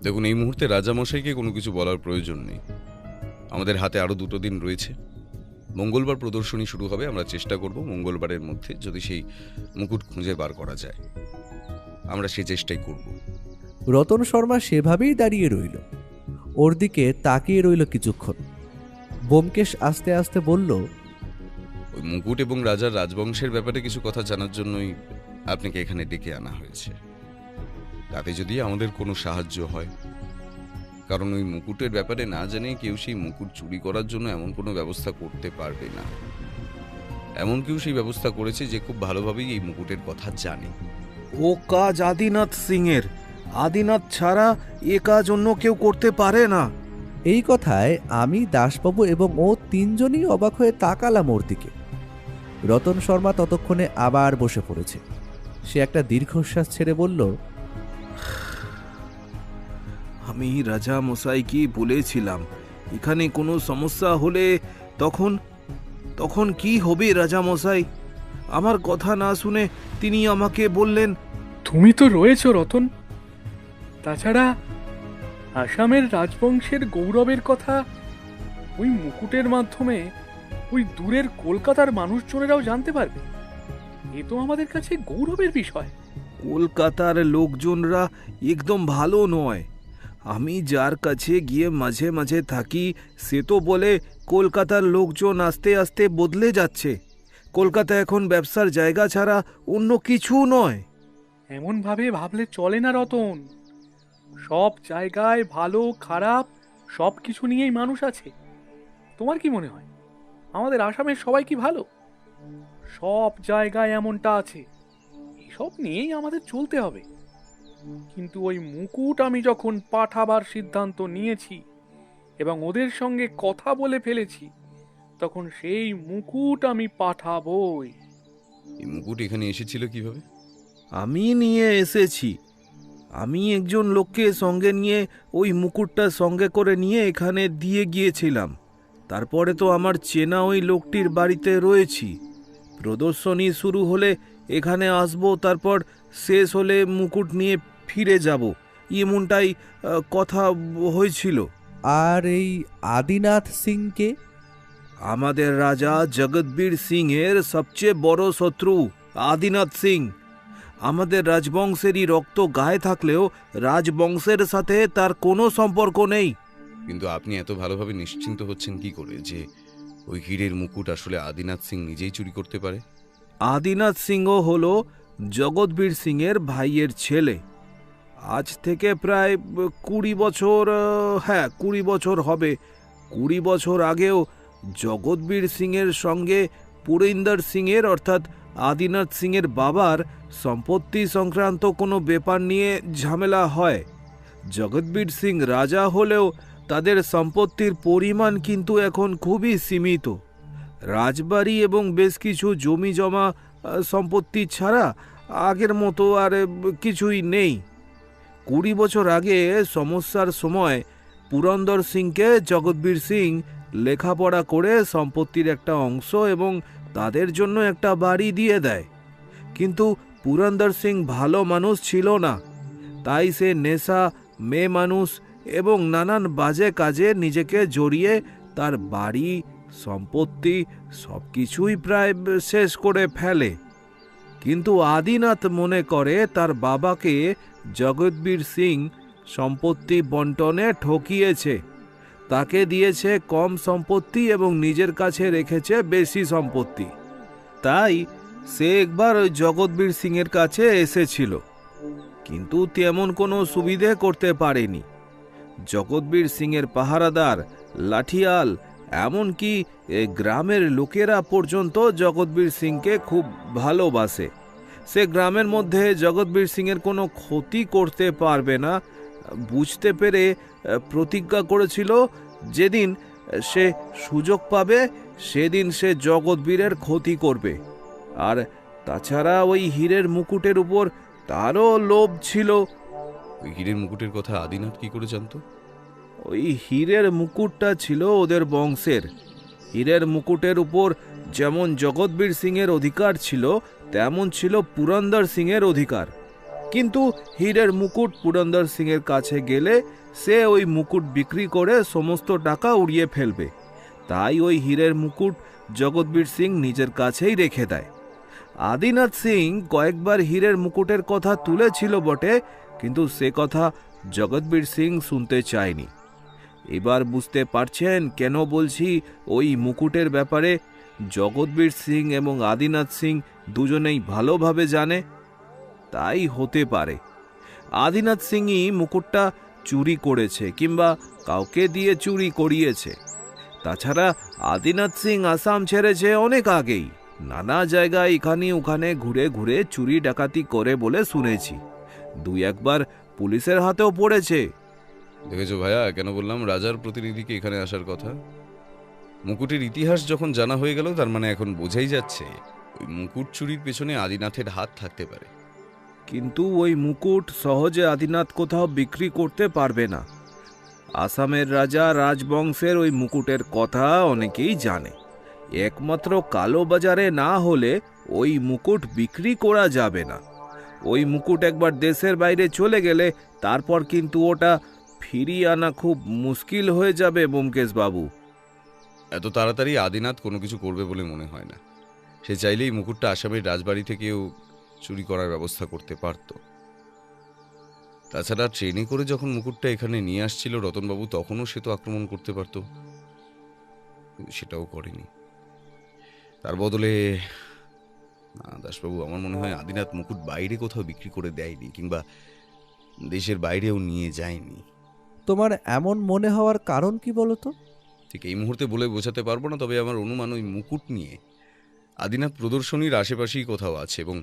দেখুন, এই মুহূর্তে রাজামশাইকে কোনো কিছু বলার প্রয়োজন নেই। আমাদের হাতে আরও 2 দিন রয়েছে। মঙ্গলবার প্রদর্শনী শুরু হবে। আমরা চেষ্টা করব মঙ্গলবারের মধ্যে যদি সেই মুকুট খুঁজে বার করা যায়, আমরা সে চেষ্টাই করব। রতন শর্মা সেভাবেই দাঁড়িয়ে রইল, ওর দিকে তাকিয়ে রইল কিছুক্ষণ। ব্যোমকেশ আস্তে আস্তে বলল, ওই মুকুট এবং রাজার রাজবংশের ব্যাপারে কিছু কথা জানার জন্যই আপনাকে এখানে ডেকে আনা হয়েছে। তাতে যদি আমাদের কোনো সাহায্য হয়, কারণ ওই মুকুটের ব্যাপারে না জেনে কেউ সেই মুকুট চুরি করার জন্য এমন কোনো ব্যবস্থা করতে পারবে না। এমন কেউ সেই ব্যবস্থা করেছে যে খুব ভালোভাবেই এই মুকুটের কথা জানে। ও কাজ আদিনাথ সিংয়ের। আদিনাথ ছাড়া এ কাজ অন্য কেউ করতে পারে না। এই কথায় আমি, দাসবাবু এবং ও তিনজনই অবাক হয়ে তাকালাম ওর দিকে। রতন শর্মা ততক্ষণে আবার বসে পড়েছে। সে একটা দীর্ঘশ্বাস ছেড়ে বলল, আমি রাজা মশাইকে বলেছিলাম এখানে কোনো সমস্যা হলে তখন তখন কি হবে রাজা মশাই? আমার কথা না শুনে তিনি আমাকে বললেন, তুমি তো রয়েছো রতন। তাছাড়া আসামের রাজবংশের গৌরবের কথা ওই মুকুটের মাধ্যমে ওই দূরের কলকাতার মানুষজনেরাও জানতে পারবে। এ তো আমাদের কাছে গৌরবের বিষয়। কলকাতার লোকজনরা একদম ভালো নয়। আমি যার কাছে গিয়ে মাঝে মাঝে থাকি সে তো বলে কলকাতার লোকজন আস্তে আস্তে বদলে যাচ্ছে। কলকাতা এখন ব্যবসার জায়গা ছাড়া অন্য কিছু নয়। এমন ভাবে ভাবলে চলে না রতন। সব জায়গায় ভালো খারাপ সব কিছু নিয়েই মানুষ আছে। তোমার কি মনে হয় আমাদের আসামের সবাই কি ভালো? সব জায়গায় এমনটা আছে। এসব নিয়েই আমাদের চলতে হবে। কিন্তু ওই মুকুট আমি যখন পাঠাবার সিদ্ধান্ত নিয়েছি এবং ওদের সঙ্গে কথা বলে ফেলেছি, তখন সেই মুকুট আমি পাঠাবই। এই মুকুট এখানে এসেছিল কিভাবে? আমি নিয়ে এসেছি। আমি একজন লোককে সঙ্গে নিয়ে ওই মুকুটটা সঙ্গে করে নিয়ে এখানে দিয়ে গিয়েছিলাম। তারপরে তো আমার চেনা ওই লোকটির বাড়িতে রয়েছি। প্রদর্শনী শুরু হলে এখানে আসবো, তারপর শেষ হলে মুকুট নিয়ে ফিরে যাব, এমনটাই কথা হয়েছিল। আর এই আদিনাথ সিংকে? আমাদের রাজা জগৎবীর সিং এর সবচেয়ে বড় শত্রু আদিনাথ সিং। আমাদের রাজবংশেরই রক্ত গায়ে থাকলেও রাজবংশের সাথে তার কোনো সম্পর্ক নেই। কিন্তু আপনি এত ভালোভাবে নিশ্চিন্ত হচ্ছেন কি করে যে ওই হীরের মুকুট আসলে আদিনাথ সিং নিজেই চুরি করতে পারে? আদিনাথ সিংহ হল জগৎবীর সিং এর ভাইয়ের ছেলে। আজ থেকে প্রায় 20 বছর, 20 বছর হবে। 20 বছর আগেও জগৎবীর সিং এর সঙ্গে পুরিন্দর সিং এর অর্থাৎ আদিনাথ সিং এর বাবার সম্পত্তি সংক্রান্ত কোনো ব্যাপার নিয়ে ঝামেলা হয়। জগৎবীর সিং রাজা হলেও তাদের সম্পত্তির পরিমাণ কিন্তু এখন খুবই সীমিত। রাজবাড়ি এবং বেশ কিছু জমি জমা সম্পত্তি ছাড়া আগের মতো আর কিছুই নেই। 20 বছর আগে সমস্যার সময় পুরন্দর সিংকে জগৎবীর সিং লেখাপড়া করে সম্পত্তির একটা অংশ এবং তাদের জন্য একটা বাড়ি দিয়ে দেয়। কিন্তু পুরন্দর সিং ভালো মানুষ ছিল না, তাই সে নেশা, মেয়ে মানুষ এবং নানান বাজে কাজে নিজেকে জড়িয়ে তার বাড়ি, সম্পত্তি সব কিছুই প্রায় শেষ করে ফেলে। কিন্তু আদিনাথ মনে করে তার বাবাকে জগৎবীর সিং সম্পত্তি বন্টনে ঠকিয়েছে। তাকে দিয়েছে কম সম্পত্তি এবং নিজের কাছে রেখেছে বেশি সম্পত্তি। তাই সে একবার ওই জগৎবীর সিং এর কাছে এসেছিল, কিন্তু তেমন কোনো সুবিধে করতে পারেনি। জগৎবীর সিং এর পাহারাদার, লাঠিয়াল, এমনকি গ্রামের লোকেরা পর্যন্ত জগৎবীর সিংকে খুব ভালোবাসে। সে গ্রামের মধ্যে জগৎবীর সিং এর কোনো ক্ষতি করতে পারবে না বুঝতে পেরে প্রতিজ্ঞা করেছিল যেদিন সে সুযোগ পাবে সেদিন সে জগৎবীরের ক্ষতি করবে। আর তাছাড়া ওই হীরের মুকুটের উপর তারও লোভ ছিল। ওই হীরের মুকুটের কথা আদিনাথ কি করে জানতো? ওই হীরের মুকুটটা ছিল ওদের বংশের। হীরের মুকুটের উপর যেমন জগৎবীর সিং এর অধিকার ছিল, তেমন ছিল পুরন্দর সিং এর অধিকার। কিন্তু হীরের মুকুট পুরন্দর সিং এর কাছে গেলে সে ওই মুকুট বিক্রি করে সমস্ত টাকা উড়িয়ে ফেলবে। তাই ওই হীরের মুকুট জগৎবীর সিং নিজের কাছেই রেখে দেয়। আদিনাথ সিং কয়েকবার হীরের মুকুটের কথা তুলেছিল বটে, কিন্তু সে কথা জগৎবীর সিং শুনতে চায়নি। এবার বুঝতে পারছেন কেন বলছি ওই মুকুটের ব্যাপারে জগৎবীর সিং এবং আদিনাথ সিং দুজনেই ভালোভাবে জানে। তাই হতে পারে আদিনাথ সিংই মুকুটটা চুরি করেছে কিংবা কাউকে দিয়ে চুরি করিয়েছে। তাছাড়া আদিনাথ সিং আসাম ছেড়েছে অনেক আগেই। নানা জায়গায় এখানে ওখানে ঘুরে ঘুরে চুরি ডাকাতি করে বলে শুনেছি। দুই একবার পুলিশের হাতেও পড়েছে। দেখেছো ভাইয়া, কেন বললাম রাজার প্রতিনিধিকে এখানে আসার কথা? মুকুটের ইতিহাস যখন জানা হয়ে গেল, তার মানে এখন বোঝাই যাচ্ছে ওই মুকুট চুরির পেছনে আদিনাথের হাত থাকতে পারে। কিন্তু ওই মুকুট সহজে আদিনাথ কোথাও বিক্রি করতে পারবে না। আসামের রাজা রাজবংশের ওই মুকুটের কথা অনেকেই জানে। একমাত্র কালো বাজারে না হলে ওই মুকুট বিক্রি করা যাবে না। ওই মুকুট একবার দেশের বাইরে চলে গেলে তারপর কিন্তু ওটা ফিরিয়ে আনা খুব মুশকিল হয়ে যাবে ব্যোমকেশ বাবু। এত তাড়াতাড়ি আদিনাথ কোনো কিছু করবে বলে মনে হয় না। সে চাইলেই মুকুটটা আসামের রাজবাড়ি থেকেও চুরি করার ব্যবস্থা করতে পারত। তাছাড়া ট্রেনে করে যখন মুকুটটা এখানে নিয়ে আসছিল রতনবাবু, তখনও সে তো আক্রমণ করতে পারত, কিন্তু সেটাও করেনি। তার বদলে না দাসবাবু, আমার মনে হয় আদিনাথ মুকুট বাইরে কোথাও বিক্রি করে দেয়নি, কিংবা দেশের বাইরেও নিয়ে যায়নি। তোমার এমন মনে হওয়ার কারণ কি বলো তো? ঠিক এই মুহূর্তে বলে বোঝাতে পারবো না, তবে আমার অনুমান ওই মুকুট নিয়ে আদিনাথ প্রদর্শনীর আশেপাশেই কোথাও আছে এবং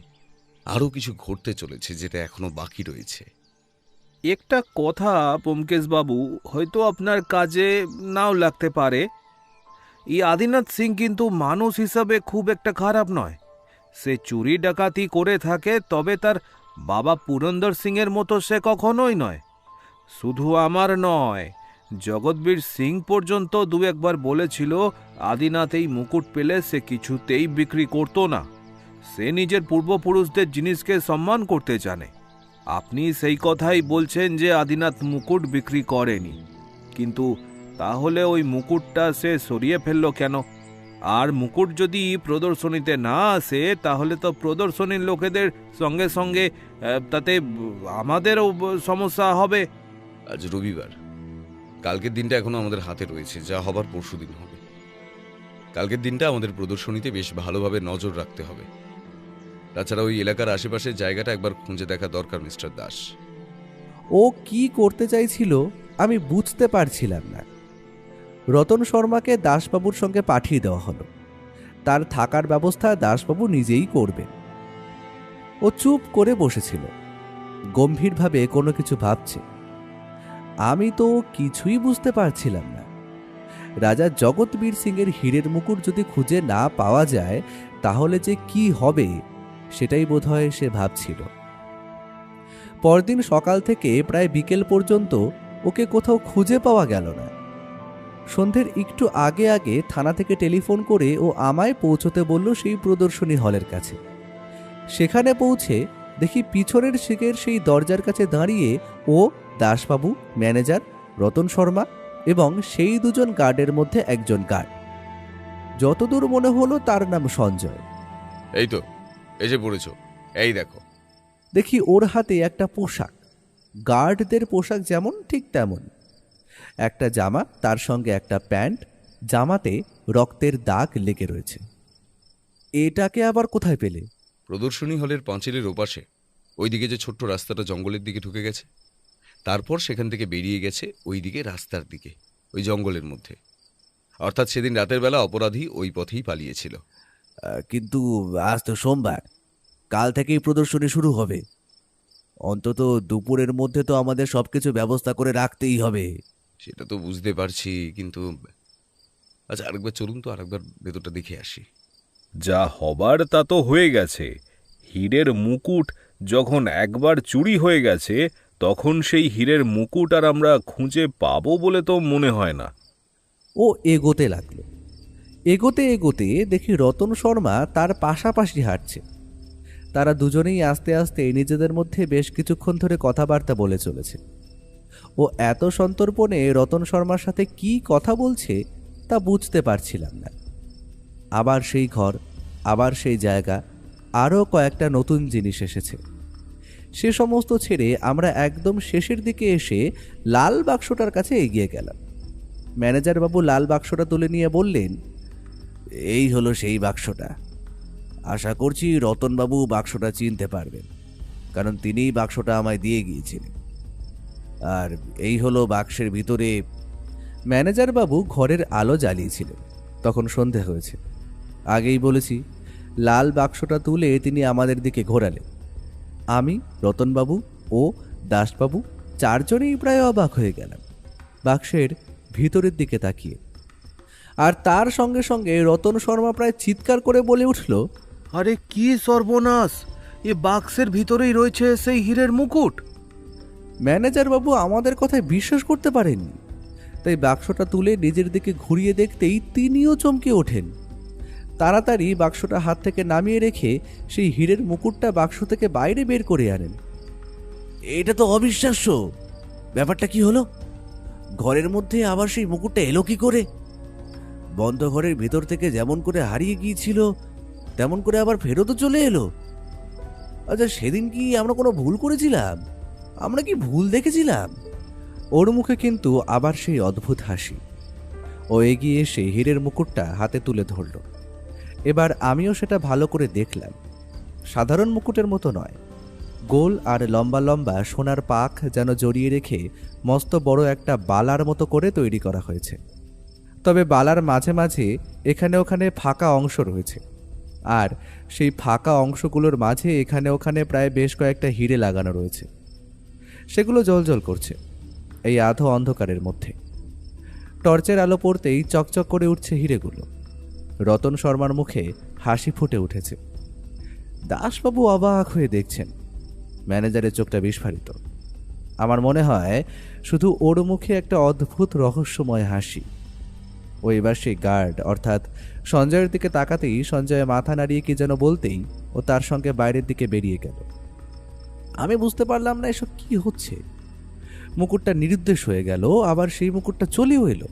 আরও কিছু ঘটতে চলেছে যেটা এখনো বাকি রয়েছে। একটা কথা ব্যোমকেশ বাবু, হয়তো আপনার কাজে নাও লাগতে পারে। এই আদিনাথ সিং কিন্তু মানুষ হিসাবে খুব একটা খারাপ নয়। সে চুরি ডাকাতি করে থাকে, তবে তার বাবা পুরন্দর সিংয়ের মতো সে কখনোই নয়। শুধু আমার নয়, জগৎবীর সিং পর্যন্ত দু একবার বলেছিল আদিনাথ এই মুকুট পেলে সে কিছুতেই বিক্রি করত না। সে নিজের পূর্বপুরুষদের জিনিসকে সম্মান করতে জানে। আপনি সেই কথাই বলছেন যে আদিনাথ মুকুট বিক্রি করেনি, কিন্তু তাহলে ওই মুকুটটা সে সরিয়ে ফেলল কেন? আর মুকুট যদি প্রদর্শনীতে না আসে, তাহলে তো প্রদর্শনীর লোকেদের সঙ্গে সঙ্গে তাতে আমাদেরও সমস্যা হবে। আজ রবিবার, কালকের দিনটা এখনো আমাদের হাতে রয়েছে, যা হবার পরশুদিন হবে। কালকের দিনটা আমাদের প্রদর্শনীতে বেশ ভালোভাবে নজর রাখতে হবে। তাছাড়া ওই এলাকার আশেপাশের জায়গাটা একবার খুঁজে দেখা দরকার মিস্টার দাস। ও কি করতে চাইছিল আমি বুঝতে পারছিলাম না। রতন শর্মাকে দাসবাবুর সঙ্গে পাঠিয়ে দেওয়া হলো। তার থাকার ব্যবস্থা দাসবাবু নিজেই করবেন। ও চুপ করে বসেছিল, গম্ভীরভাবে কোনো কিছু ভাবছে। আমি তো কিছুই বুঝতে পারছিলাম না। রাজা জগৎবীর সিংয়ের হীরের মুকুট যদি খুঁজে না পাওয়া যায়, তাহলে যে কি হবে সেটাই বোধহয় সে ভাবছিল। পরদিন সকাল থেকে প্রায় বিকেল পর্যন্ত ওকে কোথাও খুঁজে পাওয়া গেল না। সন্ধ্যের একটু আগে আগে থানা থেকে টেলিফোন করে ও আমায় পৌঁছতে বলল সেই প্রদর্শনী হলের কাছে। সেখানে পৌঁছে দেখি পিছনের সিটের সেই দরজার কাছে দাঁড়িয়ে ও, দাসবাবু, ম্যানেজার, রতন শর্মা এবং সেই দুজন গার্ডের মধ্যে একজন গার্ড। যতদূর মনে হলো তার নাম সঞ্জয়। এই তো এসে পড়েছ, এই দেখো। দেখি ওর হাতে একটা পোশাক, গার্ডদের পোশাক যেমন ঠিক তেমন। একটা জামা, তার সঙ্গে একটা প্যান্ট, জামাতে রক্তের দাগ লেগে রয়েছে। এটাকে আবার কোথায় পেলে? প্রদর্শনী হলের পাঁচিলের ওপাশে ওইদিকে যে ছোট্ট রাস্তাটা জঙ্গলের দিকে ঢুকে গেছে, তারপর সেখান থেকে বেরিয়ে গেছে ওই দিকে রাস্তার দিকে, ওই জঙ্গলের মধ্যে। অর্থাৎ সেদিন রাতের বেলা অপরাধী ওই পথেই পালিয়েছিল। কিন্তু আজ তো সোমবার, কাল থেকেই প্রদর্শনী শুরু হবে। অন্তত দুপুরের মধ্যে তো আমাদের সবকিছু ব্যবস্থা করে রাখতেই হবে। সেটা তো বুঝতে পারছি, কিন্তু আচ্ছা আরেকবার চলুন তো, আরেকবার ভেতরটা দেখে আসি। যা হবার তা তো হয়ে গেছে। হীরের মুকুট যখন একবার চুরি হয়ে গেছে, তখন সেই হীরের মুকুট আর আমরা খুঁজে পাবো বলে তো মনে হয় না। ও এগোতে লাগলো। এগোতে এগোতে দেখি রতন শর্মা তার পাশাপাশি হাঁটছে। তারা দুজনেই আস্তে আস্তে নিজেদের মধ্যে বেশ কিছুক্ষণ ধরে কথাবার্তা বলে চলেছে। ও এত সন্তর্পণে রতন শর্মার সাথে কি কথা বলছে তা বুঝতে পারছিলাম না। আবার সেই ঘর, আবার সেই জায়গা, আরও কয়েকটা নতুন জিনিস এসেছে। সে সমস্ত ছেড়ে আমরা একদম শেষের দিকে এসে লাল বাক্সটার কাছে এগিয়ে গেলাম। ম্যানেজার বাবু লাল বাক্সটা তুলে নিয়ে বললেন, এই হলো সেই বাক্সটা। আশা করছি রতনবাবু বাক্সটা চিনতে পারবেন, কারণ তিনিই বাক্সটা আমায় দিয়ে গিয়েছিলেন। আর এই হলো বাক্সের ভিতরে। ম্যানেজার বাবু ঘরের আলো জ্বালিয়েছিলেন। তখন সন্ধে হয়েছে। আগেই বলেছি, লাল বাক্সটা তুলে তিনি আমাদের দিকে ঘোরালেন। আমি, রতনবাবু ও দাসবাবু চারজনেই প্রায় অবাক হয়ে গেলাম বাক্সের ভিতরের দিকে তাকিয়ে। আর তার সঙ্গে সঙ্গে রতন শর্মা প্রায় চিৎকার করে বলে উঠল, আরে কি সর্বনাশ! এ বাক্সের ভিতরেই রয়েছে সেই হীরের মুকুট। ম্যানেজার বাবু আমাদের কথায় বিশ্বাস করতে পারেননি, তাই বাক্সটা তুলে নিজের দিকে ঘুরিয়ে দেখতেই তিনিও চমকে ওঠেন। তাড়াতাড়ি বাক্সটা হাত থেকে নামিয়ে রেখে সেই হীরের মুকুটটা বাক্স থেকে বাইরে বের করে আনেন। এটা তো অবিশ্বাস্য! ব্যাপারটা কি হলো? ঘরের মধ্যে আবার সেই মুকুটটা এলো কি করে? বন্ধ ঘরের ভিতর থেকে যেমন করে হারিয়ে গিয়েছিল তেমন করে আবার ফেরতও চলে এলো। আচ্ছা, সেদিন কি আমরা কোনো ভুল করেছিলাম? আমরা কি ভুল দেখেছিলাম? ওর মুখে কিন্তু আবার সেই অদ্ভুত হাসি। ও এগিয়ে এসে হীরের মুকুটটা হাতে তুলে ধরল। এবার আমিও সেটা ভালো করে দেখলাম। সাধারণ মুকুটের মতো নয়, গোল আর লম্বা লম্বা সোনার পাখ যেন জড়িয়ে রেখে মস্ত বড় একটা বালার মতো করে তৈরি করা হয়েছে। তবে বালার মাঝে মাঝে এখানে ওখানে ফাঁকা অংশ রয়েছে, আর সেই ফাঁকা অংশগুলোর মাঝে এখানে ওখানে প্রায় বেশ কয়েকটা হিরে লাগানো রয়েছে। সেগুলো জ্বলজ্বল করছে এই আধো অন্ধকারের মধ্যে। টর্চের আলো পড়তেই চকচক করে উঠছে হিরেগুলো। রতন শর্মার মুখে হাসি ফুটে উঠেছে। দাসবাবু অবাক হয়ে দেখছেন। ম্যানেজারের চোখটা বিস্ফারিত। আমার মনে হয় শুধু ওর মুখে একটা অদ্ভুত রহস্যময় হাসি। ও এবার সেই গার্ড অর্থাৎ সঞ্জয়ের দিকে তাকাতেই সঞ্জয় মাথা নাড়িয়ে কি যেন বলতেই ও তার সঙ্গে বাইরের দিকে বেরিয়ে গেল। আমি বুঝতে পারলাম না এসব কি হচ্ছে। মুকুটটা নিরুদ্দেশ হয়ে গেল, আবার সেই মুকুটটা চলেও এলো।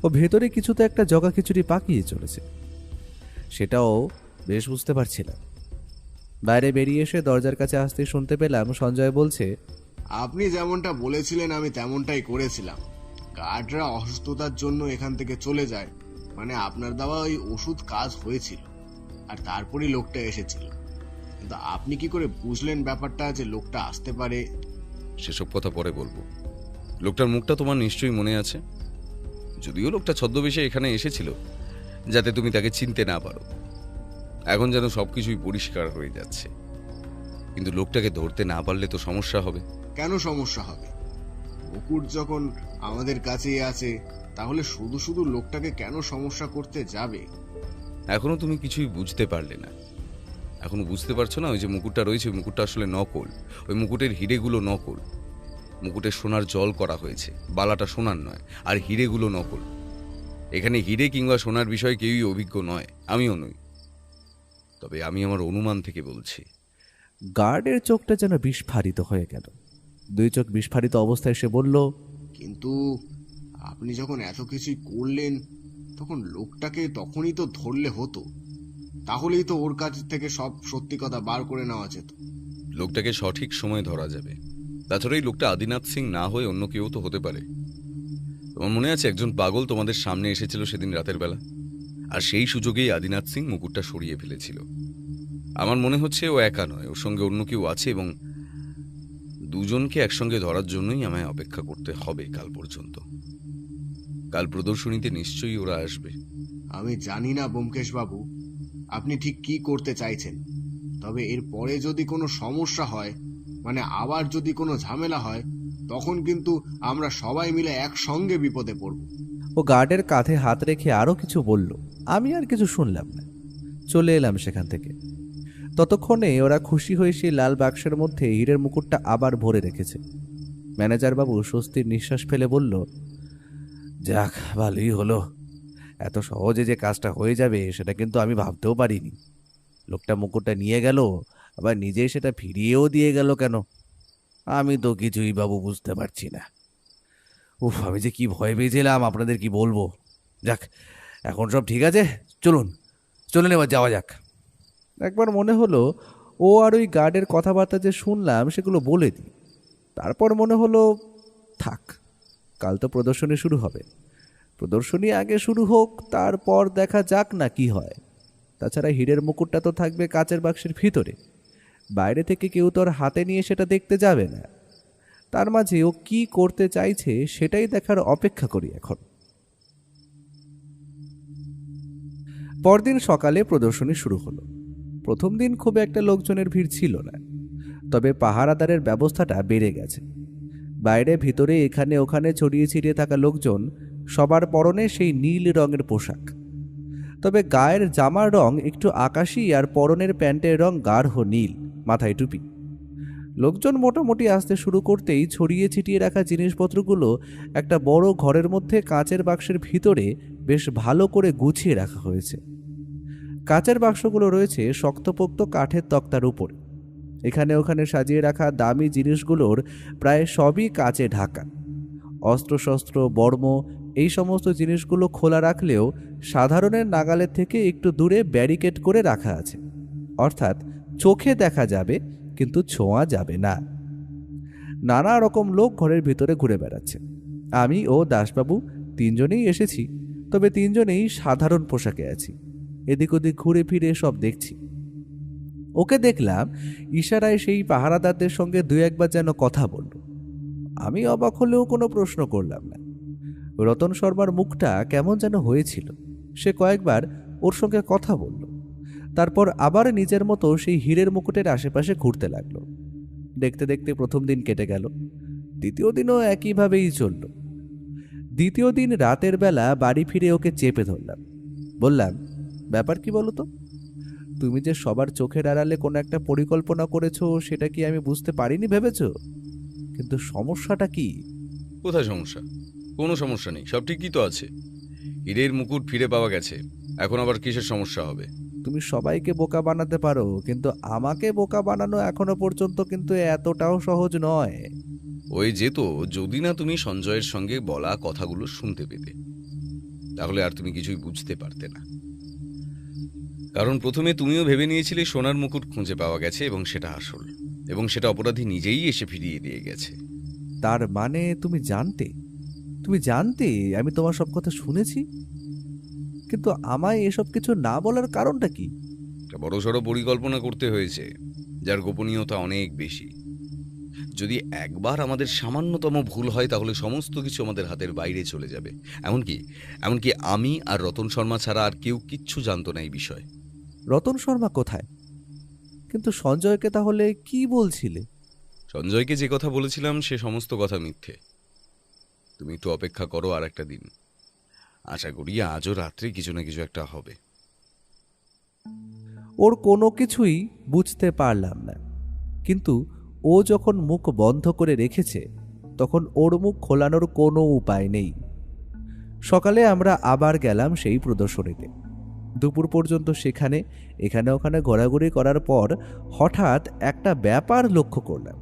ও ভেতরে কিছুতে একটা জগা খিচুড়ি পাকিয়ে চলেছে, সেটাও বেশ বুঝতে পারছিলাম। বাইরে বেরিয়ে এসে দরজার কাছে আসতে শুনতে পেলাম সঞ্জয় বলছে, আপনি যেমনটা বলেছিলেন আমি তেমনটাই করেছিলাম। গার্ডরা অসুস্থতার জন্য এখান থেকে চলে যায়, মানে আপনার দেওয়া ওই ওষুধ কাজ হয়েছিল, আর তারপরই লোকটা এসেছিল। কিন্তু আপনি কি করে বুঝলেন ব্যাপারটা যে লোকটা আসতে পারে? সেসব কথা পরে বলবো। লোকটার মুখটা তোমার নিশ্চয়ই মনে আছে, যদিও লোকটা ছদ্মবেশে এখানে এসেছিল যাতে তুমি তাকে চিনতে না পারো। এখন যেন সবকিছুই পরিষ্কার হয়ে যাচ্ছে, কিন্তু লোকটাকে ধরতে না পারলে তো সমস্যা হবে। কেন সমস্যা হবে? মুকুট যখন আমাদের কাছেই আছে, তাহলে শুধু শুধু লোকটাকে কেন সমস্যা করতে যাবে? এখনো তুমি কিছুই বুঝতে পারলে না। এখনো বুঝতে পারছো না ওই যে মুকুটটা রয়েছে, ওই মুকুটটা আসলে নকল। ওই মুকুটের হিরেগুলো নকল। মুকুটে সোনার জল করা হয়েছে, বালাটা সোনার নয়, আর হিরেগুলো নকল। এখানে হিরে কিংবা সোনার বিষয়ে কেউই অভিজ্ঞ নয়, আমিও নই। তবে আমি আমার অনুমান থেকে বলছি। গার্ডের চোখটা যেন বিস্ফারিত হয়ে গেল। দুই চোখ বিস্ফারিত অবস্থায় সে বলল, কিন্তু আপনি যখন এত কিছুই করলেন তখন লোকটাকে তখনই তো ধরলে হতো, তাহলেই তো ওর কাছ থেকে সব সত্যি কথা বার করে নেওয়া যেত। লোকটাকে সঠিক সময় ধরা যাবে। তাছাড়া এই লোকটা আদিনাথ সিং না হয়ে অন্য কেউ তো হতে পারে। তোমার মনে আছে একজন পাগল তোমাদের সামনে এসেছিল সেদিন রাতের বেলা, আর সেই সুযোগেই আদিনাথ সিং মুকুটটা সরিয়ে ফেলেছিল। আমার মনে হচ্ছে ও একা নয়, ওর সঙ্গে অন্য কেউ আছে, এবং দুজনকে একসঙ্গে ধরার জন্যই আমায় অপেক্ষা করতে হবে কাল পর্যন্ত। কাল প্রদর্শনীতে নিশ্চয়ই ওরা আসবে। আমি জানি না ব্যোমকেশ বাবু আপনি ঠিক কি করতে চাইছেন, তবে এর পরে যদি কোনো সমস্যা হয়, মানে আবার যদি কোনো ঝামেলা হয়, তখন কিন্তু আমরা সবাই মিলে একসঙ্গে বিপদে পড়ব। ও গার্ডের কাঁধে হাত রেখে আরও কিছু বলল। আমি আর কিছু শুনলাম না, চলে এলাম সেখান থেকে। ততক্ষণে ওরা খুশি হয়ে সেই লাল বাক্সের মধ্যে হীরের মুকুটটা আবার ভরে রেখেছে। ম্যানেজার বাবু স্বস্তির নিঃশ্বাস ফেলে বলল, যাক, ভালোই হলো। এত সহজে যে কাজটা হয়ে যাবে সেটা কিন্তু আমি ভাবতেও পারিনি। লোকটা মুকুটটা নিয়ে গেল, আবার নিজেই সেটা ফিরিয়েও দিয়ে গেল কেন? আমি তো কিছুই বাবু বুঝতে পারছি না। উফ, আমি যে কি ভয় পেয়েছিলাম আপনাদের কি বলবো। যাক, এখন সব ঠিক আছে, চলুন চলুন এবার যাওয়া যাক। একবার মনে হলো ও আর ওই গার্ডের কথাবার্তা যে শুনলাম সেগুলো বলে দিই। তারপর মনে হলো থাক, কাল তো প্রদর্শনী শুরু হবে। প্রদর্শনী আগে শুরু হোক, তারপর দেখা যাক না কি হয়। তাছাড়া হীরের মুকুটটা তো থাকবে কাচের বাক্সের ভিতরে, বাইরে থেকে কেউ তো আর হাতে নিয়ে সেটা দেখতে যাবে না। তার মাঝে ও কি করতে চাইছে সেটাই দেখার অপেক্ষা করি এখন। পরদিন সকালে প্রদর্শনী শুরু হলো। প্রথম দিন খুব একটা লোকজনের ভিড় ছিল না, তবে পাহারাদারের ব্যবস্থাটা বেড়ে গেছে। বাইরে ভিতরে এখানে ওখানে ছড়িয়ে ছিটিয়ে থাকা লোকজন, সবার পরনে সেই নীল রঙের পোশাক, তবে গায়ের জামার রং একটু আকাশি আর পরনের প্যান্টের রং গাঢ় নীল, মাথায় টুপি। লোকজন মোটামুটি আসতে শুরু করতেই ছড়িয়ে ছিটিয়ে রাখা জিনিসপত্রগুলো একটা বড় ঘরের মধ্যে কাঁচের বাক্সের ভিতরে বেশ ভালো করে গুছিয়ে রাখা হয়েছে। কাঁচের বাক্সগুলো রয়েছে শক্তপোক্ত কাঠের তক্তার উপরে। এখানে ওখানে সাজিয়ে রাখা দামি জিনিসগুলোর প্রায় সবই কাচে ঢাকা। অস্ত্রশস্ত্র, বর্ম, এই সমস্ত জিনিসগুলো খোলা রাখলেও সাধারণের নাগালের থেকে একটু দূরে ব্যারিকেড করে রাখা আছে, অর্থাৎ চোখে দেখা যাবে কিন্তু ছোঁয়া যাবে না। নানা রকম লোক ঘরের ভিতরে ঘুরে বেড়াচ্ছে। আমি ও দাসবাবু তিনজনেই এসেছি, তবে তিনজনেই সাধারণ পোশাকে আছি। এদিক ওদিক ঘুরে ফিরে সব দেখছি। ওকে দেখলাম ইশারায় সেই পাহারাদারদের সঙ্গে দু একবার যেন কথা বলল। আমি অবাক হলেও কোনো প্রশ্ন করলাম না। রতন শর্মার মুখটা কেমন যেন হয়েছিল। সে কয়েকবার ওর সঙ্গে কথা বলল, তারপর আবার নিজের মতো সেই হীরের মুকুটের আশেপাশে ঘুরতে লাগলো। দেখতে দেখতে প্রথম দিন কেটে গেল। দ্বিতীয় দিনও একইভাবেই চলল। দ্বিতীয় দিন রাতের বেলা বাড়ি ফিরে ওকে চেপে ধরলাম। বললাম, ব্যাপার কি বলো তো? তুমি যে সবার চোখের আড়ালে কোনো একটা পরিকল্পনা করেছো, সেটা কি আমি বুঝতে পারিনি ভেবেছ? কিন্তু সমস্যাটা কি? কোথায় সমস্যা? কোনো সমস্যা নেই, সব ঠিকই তো আছে। হীরের মুকুট ফিরে পাওয়া গেছে, এখন আবার কিসের সমস্যা হবে? তুমি সবাইকে বোকা বানাতে পারো, কিন্তু আমাকে বোকা বানানো এখনো পর্যন্ত কিন্তু এতটাও সহজ নয়। ওই যেত যদি না তুমি সঞ্জয়ের সঙ্গে বলা কথাগুলো শুনতে পেতে, তাহলে আর তুমি কিছুই বুঝতে পারতে না। কারণ প্রথমে তুমিও ভেবে নিয়েছিলে সোনার মুকুট খুঁজে পাওয়া গেছে এবং সেটা আসল, এবং সেটা অপরাধী নিজেই এসে ফিরিয়ে দিয়ে গেছে। তার মানে তুমি জানতে আমি তোমার সব কথা শুনেছি, কিন্তু আমায় এসব কিছু না বলার কারণটা কি? একটা বড়সড় পরিকল্পনা করতে হয়েছে, যার গোপনীয়তা অনেক বেশি। যদি একবার আমাদের সামান্যতম ভুল হয়, তাহলে সমস্ত কিছু আমাদের হাতের বাইরে চলে যাবে। এমনকি আমি আর রতন শর্মা ছাড়া আর কেউ কিচ্ছু জানতো না এই বিষয়ে। রতন শর্মা কোথায়? কিন্তু সঞ্জয়কে তাহলে কি বলছিলে? সঞ্জয়কে যে কথা বলেছিলাম সে সমস্ত কথা মিথ্যে। তুমি একটু অপেক্ষা করো আর একটা দিন, আশা করি আজও রাত্রে কিছু না কিছু একটা হবে। ওর কোনো কিছুই বুঝতে পারলাম না, কিন্তু ও যখন মুখ বন্ধ করে রেখেছে তখন ওর মুখ খোলানোর কোনো উপায় নেই। সকালে আমরা আবার গেলাম সেই প্রদর্শনীতে। দুপুর পর্যন্ত সেখানে এখানে ওখানে ঘোরাঘুরি করার পর হঠাৎ একটা ব্যাপার লক্ষ্য করলাম।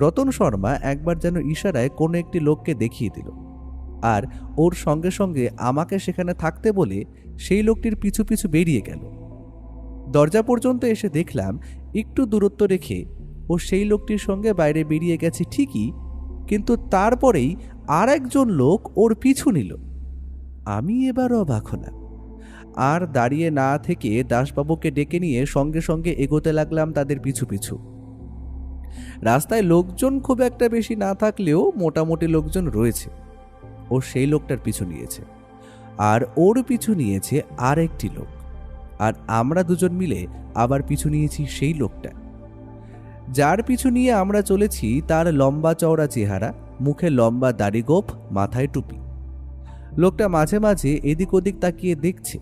রতন শর্মা একবার যেন ইশারায় কোনো একটি লোককে দেখিয়ে দিল, আর ওর সঙ্গে সঙ্গে আমাকে সেখানে থাকতে বলে সেই লোকটির পিছু পিছু বেরিয়ে গেল। দরজা পর্যন্ত এসে দেখলাম একটু দূরত্ব রেখে ও সেই লোকটির সঙ্গে বাইরে বেরিয়ে গেছে ঠিকই, কিন্তু তারপরেই আর একজন লোক ওর পিছু নিল। আমি এবার অবাক হলাম। আর দাঁড়িয়ে না থেকে দাসবাবুকে ডেকে নিয়ে সঙ্গে সঙ্গে এগোতে লাগলাম তাদের পিছু পিছু। রাস্তায় লোকজন খুব একটা বেশি না থাকলেও মোটামুটি লোকজন রয়েছে। ও সেই লোকটার পিছু নিয়েছে, আর ওর পিছু নিয়েছে আর একটি লোক, আর আমরা দুজন মিলে আবার পিছু নিয়েছি সেই লোকটা। যার পিছু নিয়ে আমরা চলেছি তার লম্বা চওড়া চেহারা, মুখে লম্বা দাড়ি গোঁফ, মাথায় টুপি। লোকটা মাঝে মাঝে এদিক ওদিক তাকিয়ে দেখছে,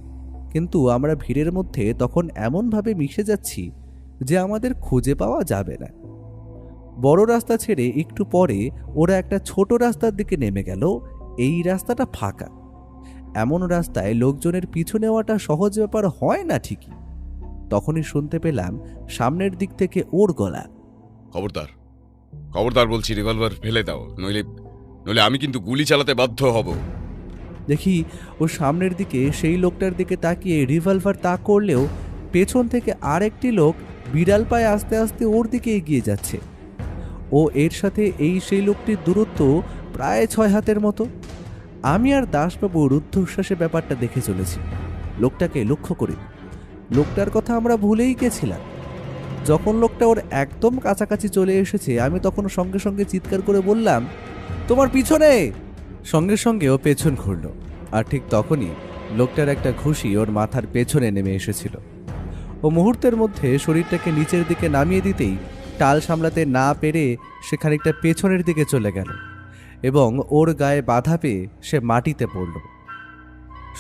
কিন্তু আমরা ভিড়ের মধ্যে তখন এমনভাবে মিশে যাচ্ছি যে আমাদের খুঁজে পাওয়া যাবে না। বড় রাস্তা ছেড়ে একটু পরে ওরা একটা ছোট রাস্তার দিকে নেমে গেল। এই রাস্তাটা ফাঁকা। এমন রাস্তায় লোকজনের পিছু নেওয়াটা সহজ ব্যাপার হয় না ঠিকই। তখনই শুনতে পেলাম সামনের দিক থেকে ওর গলা, খবরদার, খবরদার বলছি, রিভলভার ফেলে দাও, নইলে আমি কিন্তু গুলি চালাতে বাধ্য হব। দেখি ও সামনের দিকে সেই লোকটার দিকে তাকিয়ে রিভলভার তাক করলেও পেছন থেকে আরেকটি লোক বিড়াল পায়ে আস্তে আস্তে ওর দিকে এগিয়ে যাচ্ছে। ও এর সাথে সেই লোকটির দূরত্ব প্রায় 6 হাতের মতো। আমি আর দাসবাবু রুদ্ধশ্বাসে ব্যাপারটা দেখে চলেছি। লোকটাকে লক্ষ্য করি। লোকটার কথা আমরা ভুলেই গেছিলাম। যখন লোকটা ওর একদম কাছাকাছি চলে এসেছে, আমি তখন সঙ্গে সঙ্গে চিৎকার করে বললাম, তোমার পিছনে! সঙ্গে সঙ্গে ও পেছন ঘুরল, আর ঠিক তখনই লোকটার একটা ঘুষি ওর মাথার পেছনে নেমে এসেছিল। ও মুহূর্তের মধ্যে শরীরটাকে নিচের দিকে নামিয়ে দিতেই টাল সামলাতে না পেরে সে খানিকটা পেছনের দিকে চলে গেল এবং ওর গায়ে বাধা পেয়ে সে মাটিতে পড়ল।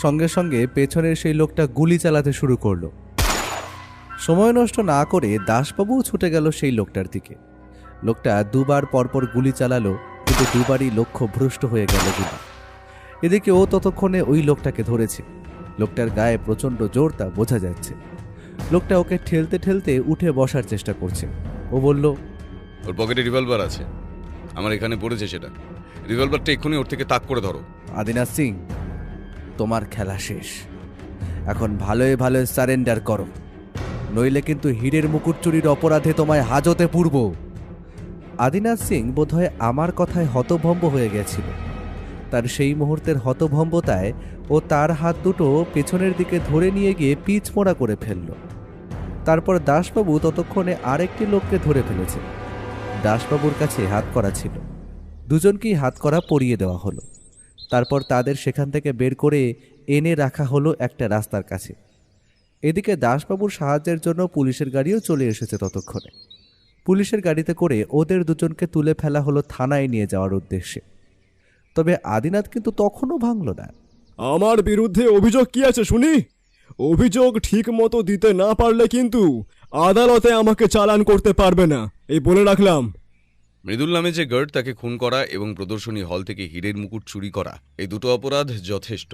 সঙ্গে সঙ্গে পেছনের সেই লোকটা গুলি চালাতে শুরু করলো। সময় নষ্ট না করে দাসবাবুও ছুটে গেল সেই লোকটার দিকে। লোকটা দুবার পরপর গুলি চালালো, কিন্তু দুবারই লক্ষ্য ভ্রষ্ট হয়ে গেল গুলি। এদিকে ও ততক্ষণে ওই লোকটাকে ধরেছে। লোকটার গায়ে প্রচণ্ড জোর তা বোঝা যাচ্ছে। লোকটা ওকে ঠেলতে ঠেলতে উঠে বসার চেষ্টা করছে। ও বলল, ওর পকেটে রিভলভার আছে, আমার এখানে পড়েছে সেটা। রিভলভারটা এক্ষুনি ওর থেকে তাক করে ধরো। আদিনাথ সিং, তোমার খেলা শেষ। এখন ভালোই ভালোই সারেন্ডার করো, নইলে কিন্তু হীরের মুকুট চুরির অপরাধে তোমায় হাজতে পুরব। আদিনাথ সিং বোধহয় আমার কথায় হতভম্ব হয়ে গেছিল। তার সেই মুহূর্তের হতভম্বতায় ও তার হাত দুটো পেছনের দিকে ধরে নিয়ে গিয়ে পিচ মোড়া করে ফেলল। তারপর দাসবাবু ততক্ষণে আরেকটি লোককে ধরে ফেলেছে। দাসবাবুর কাছে হাত করা ছিল, দুজনকেই হাত করা পরিয়ে দেওয়া হলো। তারপর তাদের সেখান থেকে বের করে এনে রাখা হলো একটা রাস্তার কাছে। এদিকে দাসবাবুর সাহায্যের জন্য পুলিশের গাড়িও চলে এসেছে ততক্ষণে। পুলিশের গাড়িতে করে ওদের দুজনকে তুলে ফেলা হলো থানায় নিয়ে যাওয়ার উদ্দেশ্যে। তবে আদিনাথ কিন্তু তখনও ভাঙল না। আমার বিরুদ্ধে অভিযোগ কি আছে শুনি? অভিযোগ ঠিক মতো দিতে না পারলে কিন্তু আদালতে আমাকে চালান করতে পারবে না, এই বলে রাখলাম। মৃদুল নামে যে গার্ড, তাকে খুন করা এবং প্রদর্শনী হল থেকে হীরের মুকুট চুরি করা, এই দুটো অপরাধ যথেষ্ট।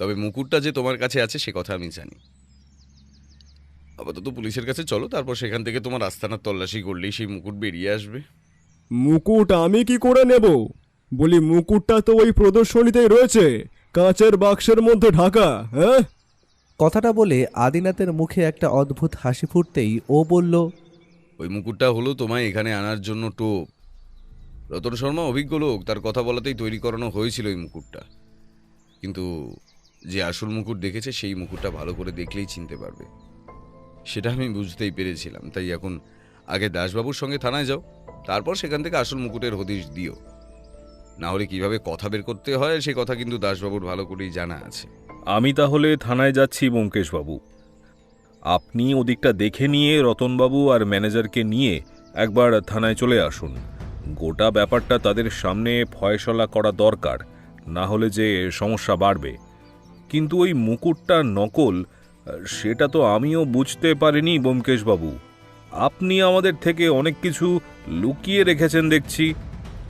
তবে মুকুটটা যে তোমার কাছে আছে সে কথা আমি জানি। আপাতত পুলিশের কাছে চলো, তারপর সেখান থেকে তোমার আস্তানার তল্লাশি করলেই সেই মুকুট বেরিয়ে আসবে। মুকুট আমি কি করে নেব? বলি, মুকুটটা তো ওই প্রদর্শনীতেই রয়েছে, কাঁচের বাক্সের মধ্যে ঢাকা। হ্যাঁ, কথাটা বলে আদিনাথের মুখে একটা অদ্ভুত হাসি ফুটতেই ও বলল, ওই মুকুটটা হলো তোমায় এখানে আনার জন্য টোপ। রতন শর্মা অভিজ্ঞ লোক, তার কথা বলাতেই তৈরি করানো হয়েছিল এই মুকুটটা। কিন্তু যে আসল মুকুট দেখেছে সেই মুকুটটা ভালো করে দেখলেই চিনতে পারবে, সেটা আমি বুঝতেই পেরেছিলাম। তাই এখন আগে দাসবাবুর সঙ্গে থানায় যাও, তারপর সেখান থেকে আসল মুকুটের হদিশ দিও। না হলে কিভাবে কথা বের করতে হয় সে কথা কিন্তু দাসবাবুর ভালো করেই জানা আছে। আমি তাহলে থানায় যাচ্ছি ব্যোমকেশবাবু। আপনি ওদিকটা দেখে নিয়ে রতনবাবু আর ম্যানেজারকে নিয়ে একবার থানায় চলে আসুন। গোটা ব্যাপারটা তাদের সামনে ফয়সলা করা দরকার, না হলে যে সমস্যা বাড়বে। কিন্তু ওই মুকুটটা নকল, সেটা তো আমিও বুঝতে পারিনি ব্যোমকেশবাবু। আপনি আমাদের থেকে অনেক কিছু লুকিয়ে রেখেছেন দেখছি।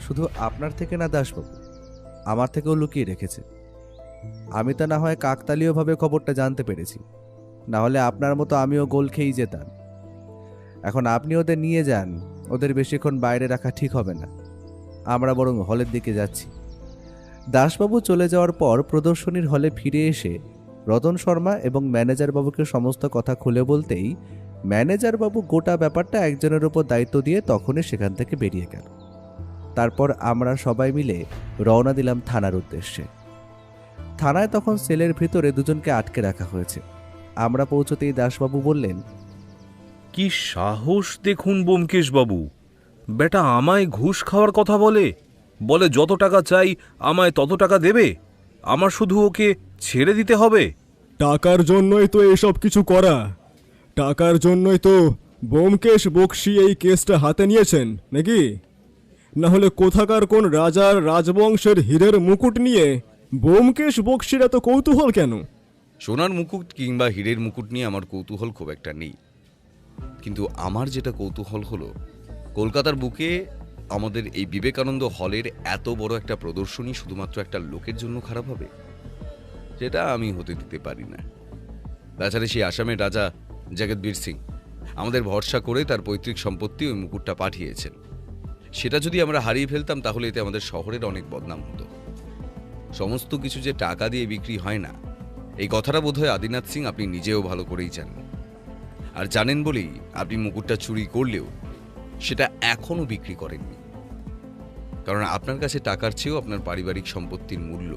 শুধু আপনার থেকে না দাসবাবু, আমার থেকেও লুকিয়ে রেখেছে। আমি তো না হয় কাকতালীয়ভাবে খবরটা জানতে পেরেছি, না হলে আপনার মতো আমিও গোল খেয়েই যেতাম। এখন আপনি ওদের নিয়ে যান, ওদের বেশিক্ষণ বাইরে রাখা ঠিক হবে না। আমরা বরং হলের দিকে যাচ্ছি। দাসবাবু চলে যাওয়ার পর প্রদর্শনীর হলে ফিরে এসে রতন শর্মা এবং ম্যানেজার বাবুকে সমস্ত কথা খুলে বলতেই ম্যানেজার বাবু গোটা ব্যাপারটা একজনের উপর দায়িত্ব দিয়ে তখনই সেখান থেকে বেরিয়ে গেল। তারপর আমরা সবাই মিলে রওনা দিলাম থানার উদ্দেশ্যে। থানায় তখন সেলের ভিতরে দুজনকে আটকে রাখা হয়েছে। আমরা পৌঁছতেই দাসবাবু বললেন, কি সাহস দেখুন ব্যোমকেশবাবু, বেটা আমায় ঘুষ খাওয়ার কথা বলে যত টাকা চাই আমায় তত টাকা দেবে, আমার শুধু ওকে ছেড়ে দিতে হবে। টাকার জন্যই তো এসব কিছু করা। টাকার জন্যই তো ব্যোমকেশ বক্সি এই কেসটা হাতে নিয়েছেন নাকি? না হলে কোথাকার কোন রাজার রাজবংশের হীরের মুকুট নিয়ে ব্যোমকেশ বক্সির এত কৌতূহল কেন? সোনার মুকুট কিংবা হীরের মুকুট নিয়ে আমার কৌতূহল খুব একটা নেই। কিন্তু আমার যেটা কৌতূহল হলো, কলকাতার বুকে আমাদের এই বিবেকানন্দ হলের এত বড় একটা প্রদর্শনী শুধুমাত্র একটা লোকের জন্য খারাপ হবে, যেটা আমি হতে দিতে পারি না। তাছাড়া সেই আসামের রাজা জগৎবীর সিং আমাদের ভরসা করে তার পৈতৃক সম্পত্তি ওই মুকুটটা পাঠিয়েছেন। সেটা যদি আমরা হারিয়ে ফেলতাম তাহলে এতে আমাদের শহরের অনেক বদনাম হতো। সমস্ত কিছু যে টাকা দিয়ে বিক্রি হয় না, এই কথাটা বোধহয় আদিনাথ সিং আপনি নিজেও ভালো করেই জানেন। আর জানেন বলেই আপনি মুকুটটা চুরি করলেও সেটা এখনো বিক্রি করেননি, কারণ আপনার কাছে টাকার চেয়েও আপনার পারিবারিক সম্পত্তির মূল্য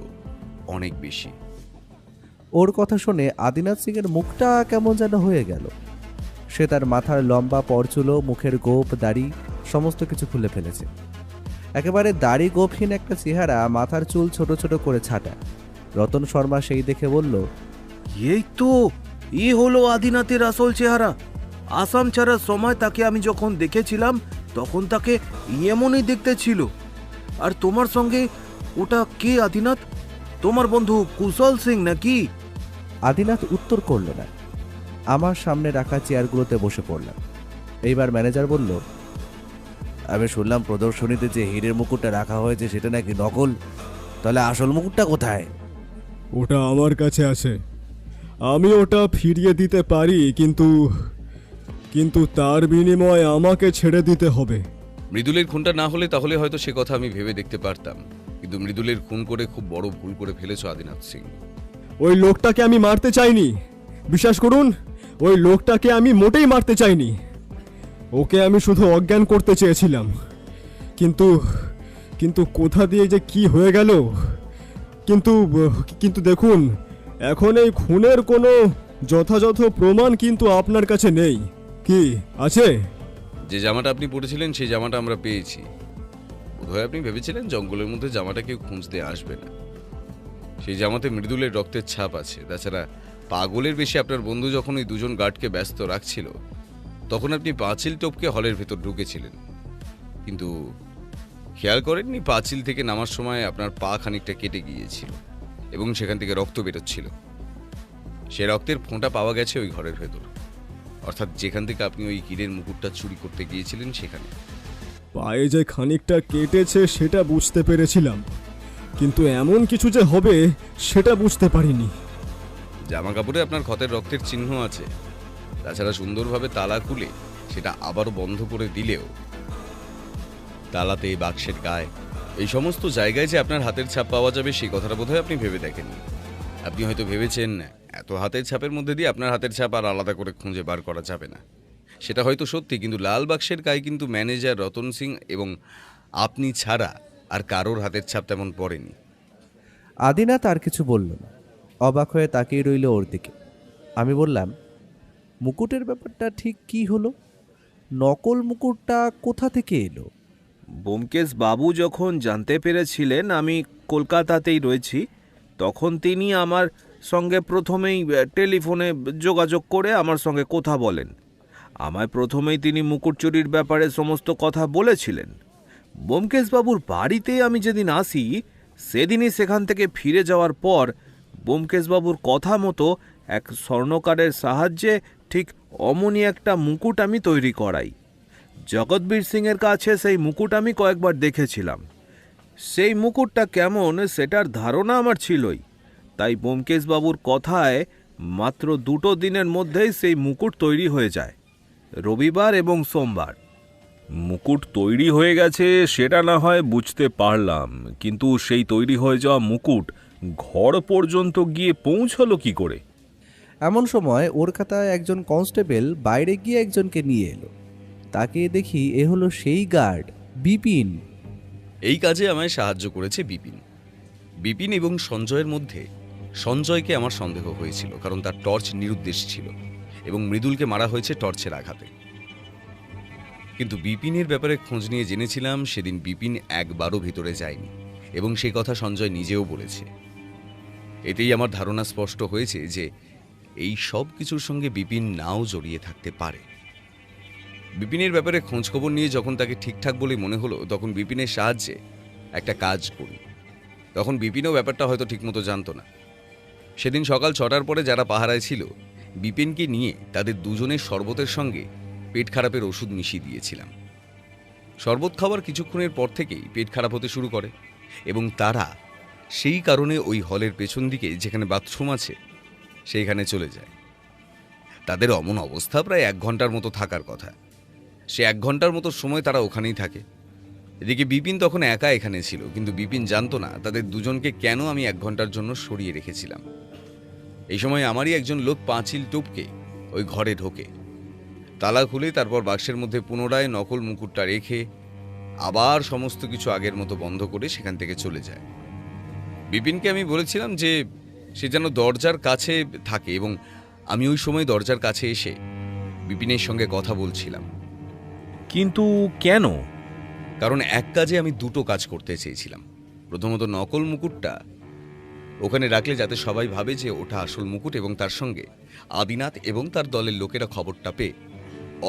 অনেক বেশি। ওর কথা শুনে আদিনাথ সিংয়ের মুখটা কেমন যেন হয়ে গেল। সে তার মাথার লম্বা পরচুলো, মুখের গোপ, দাড়ি সমস্ত কিছু খুলে ফেলেছে। একেবারে দাড়ি গোপহীন একটা চেহারা, মাথার চুল ছোট ছোট করে ছাটা রতন শর্মা সেই দেখে বলল, এই তো হলো আদিনাথের আসল চেহারা। আসাম ছাড়ার সময় তাকে আমি যখন দেখেছিলাম তখন তাকে এমনই দেখতে ছিল। আর তোমার সঙ্গে ওটা কে আদিনাথ? তোমার বন্ধু কুশল সিং নাকি? আদিনাথ উত্তর করল না। আমার সামনে রাখা চেয়ারগুলোতে বসে পড়লাম। এইবার ম্যানেজার বলল, আমি শুনলাম প্রদর্শনীতে যে হীরের মুকুটটা রাখা হয়েছে সেটা নাকি নকল। তাহলে আসল মুকুটটা কোথায়? ওটা আমার কাছে আছে, আমি ওটা ফিরিয়ে দিতে পারি, কিন্তু কিন্তু তার বিনিময়ে আমাকে ছেড়ে দিতে হবে। মৃদুলের খুনটা না হলে তাহলে হয়তো সে কথা আমি ভেবে দেখতে পারতাম, কিন্তু মৃদুলের খুন করে খুব বড় ভুল করে ফেলেছ আদিনাথ সিং। ওই লোকটাকে আমি মারতে চাইনি, বিশ্বাস করুন, ওই লোকটাকে আমি মোটেই মারতে চাইনি। ওকে আমি শুধু অজ্ঞান করতে চেয়েছিলাম, কিন্তু কিন্তু কোথা দিয়ে যে কি হয়ে গেল। কিন্তু কিন্তু দেখুন, এখন এই খুনের কোনো যথাযথ প্রমাণ কিন্তু আপনার কাছে নেই। কি আছে? যে জামাটা আপনি পরেছিলেন সেই জামাটা আমরা পেয়েছি। বোধহয় আপনি ভেবেছিলেন জঙ্গলের মধ্যে জামাটা কেউ খুঁজতে আসবে না। সেই জামাতে মৃদুলের রক্তের ছাপ আছে। তাছাড়া পাগলের বেশি আপনার বন্ধু যখন ওই দুজন গার্ডকে ব্যস্ত রাখছিল তখন আপনি পাঁচিল টপকে হলের ভেতর ঢুকেছিলেন, কিন্তু খেয়াল করেননি পাঁচিল থেকে নামার সময় আপনার পা খানিকটা কেটে গিয়েছিল এবং সেখান থেকে রক্ত বেরোচ্ছিল। সে রক্তের ফোঁটা পাওয়া গেছে ওই ঘরের ভেতর, অর্থাৎ যেখান থেকে আপনি ওই হীরের মুকুটটা চুরি করতে গিয়েছিলেন সেখানে। পায়ে যে খানিকটা কেটেছে সেটা বুঝতে পেরেছিলাম, কিন্তু এমন কিছু যে হবে সেটা বুঝতে পারিনি। জামা কাপড়ে আপনার ক্ষতের রক্তের চিহ্ন আছে। তাছাড়া সুন্দরভাবে তালা খুলে সেটা আবারও বন্ধ করে দিলেও তালাতে, বাক্সের গায়ে, এই সমস্ত জায়গায় যে আপনার হাতের ছাপ পাওয়া যাবে সেই কথাটা বোধহয় আপনি ভেবে দেখেননি। আপনি হয়তো ভেবেছেন এত হাতের ছাপের মধ্যে দিয়ে আপনার হাতের ছাপ আর আলাদা করে খুঁজে বার করা যাবে না। সেটা হয়তো সত্যি, কিন্তু লাল বাক্সের গায়ে কিন্তু ম্যানেজার রতন সিং এবং আপনি ছাড়া আর কারোর হাতের ছাপ তেমন পড়েনি। আদিনাথ আর কিছু বলল না, অবাক হয়ে তাকিয়ে রইল ওর দিকে। আমি বললাম, মুকুটের ব্যাপারটা ঠিক কি হলো? নকল মুকুটটা কোথা থেকে এলো? ব্যোমকেশ বাবু যখন জানতে পেরেছিলেন আমি কলকাতাতেই রয়েছি, তখন তিনি আমার সঙ্গে প্রথমেই টেলিফোনে যোগাযোগ করে আমার সঙ্গে কথা বলেন। আমায় প্রথমেই তিনি মুকুট চুরির ব্যাপারে সমস্ত কথা বলেছিলেন। ব্যোমকেশ বাবুর বাড়িতে আমি যেদিন আসি সেদিনই সেখান থেকে ফিরে যাওয়ার পর ব্যোমকেশ বাবুর কথা মতো এক স্বর্ণকারের সাহায্যে ঠিক অমনি একটা মুকুট আমি তৈরি করাই। জগৎবীর সিংয়ের কাছে সেই মুকুট আমি কয়েকবার দেখেছিলাম। সেই মুকুটটা কেমন সেটার ধারণা আমার ছিলই, তাই ব্যোমকেশ বাবুর কথায় মাত্র 2 দিনের মধ্যেই সেই মুকুট তৈরি হয়ে যায়, রবিবার এবং সোমবার। মুকুট তৈরি হয়ে গেছে সেটা না হয় বুঝতে পারলাম, কিন্তু সেই তৈরি হয়ে যাওয়া মুকুট ঘর পর্যন্ত গিয়ে পৌঁছলো কি করে? এমন সময় ওর খাতায় একজন কনস্টেবল বাইরে গিয়ে একজনকে নিয়ে এলো। তাকে দেখি এ হলো সেই গার্ড বিপিন। এই কাজে আমায় সাহায্য করেছে বিপিন। বিপিন এবং সঞ্জয়ের মধ্যে সঞ্জয়কে আমার সন্দেহ হয়েছিল, কারণ তার টর্চ নিরুদ্দেশ ছিল এবং মৃদুলকে মারা হয়েছে টর্চের আঘাতে। কিন্তু বিপিনের ব্যাপারে খোঁজ নিয়ে জেনেছিলাম সেদিন বিপিন একবারও ভিতরে যায়নি এবং সে কথা সঞ্জয় নিজেও বলেছে। এতেই আমার ধারণা স্পষ্ট হয়েছে যে এই সব কিছুর সঙ্গে বিপিন নাও জড়িয়ে থাকতে পারে। বিপিনের ব্যাপারে খোঁজখবর নিয়ে যখন তাকে ঠিকঠাক বলে মনে হলো তখন বিপিনের সাহায্যে একটা কাজ করি। তখন বিপিনও ব্যাপারটা হয়তো ঠিকমতো জানতো না। সেদিন সকাল 6টার পরে যারা পাহারায় ছিল বিপিনকে নিয়ে তাদের দুজনের শরবতের সঙ্গে পেট খারাপের ওষুধ মিশিয়ে দিয়েছিলাম। শরবত খাওয়ার কিছুক্ষণের পর থেকেই পেট খারাপ হতে শুরু করে এবং তারা সেই কারণে ওই হলের পেছন দিকে যেখানে বাথরুম আছে সেইখানে চলে যায়। তাদের অমন অবস্থা প্রায় 1 ঘন্টার মতো থাকার কথা। সে 1 ঘন্টার মতো সময় তারা ওখানেই থাকে। এদিকে বিপিন তখন একা এখানে ছিল, কিন্তু বিপিন জানতো না তাদের দুজনকে কেন আমি 1 ঘন্টার জন্য সরিয়ে রেখেছিলাম। এই সময় আমারই একজন লোক পাঁচিল টপকে ওই ঘরে ঢোকে, তালা খুলে তারপর বাক্সের মধ্যে পুনরায় নকল মুকুটটা রেখে আবার সমস্ত কিছু আগের মতো বন্ধ করে সেখান থেকে চলে যায়। বিপিনকে আমি বলেছিলাম যে সে যেন দরজার কাছে থাকে এবং আমি ওই সময় দরজার কাছে এসে বিপিনের সঙ্গে কথা বলছিলাম। কিন্তু কেন? কারণ এক কাজে আমি 2টো কাজ করতে চেয়েছিলাম। প্রথমত নকল মুকুটটা ওখানে রাখলে যাতে সবাই ভাবে যে ওটা আসল মুকুট, এবং তার সঙ্গে আদিনাথ এবং তার দলের লোকেরা খবরটা পেয়ে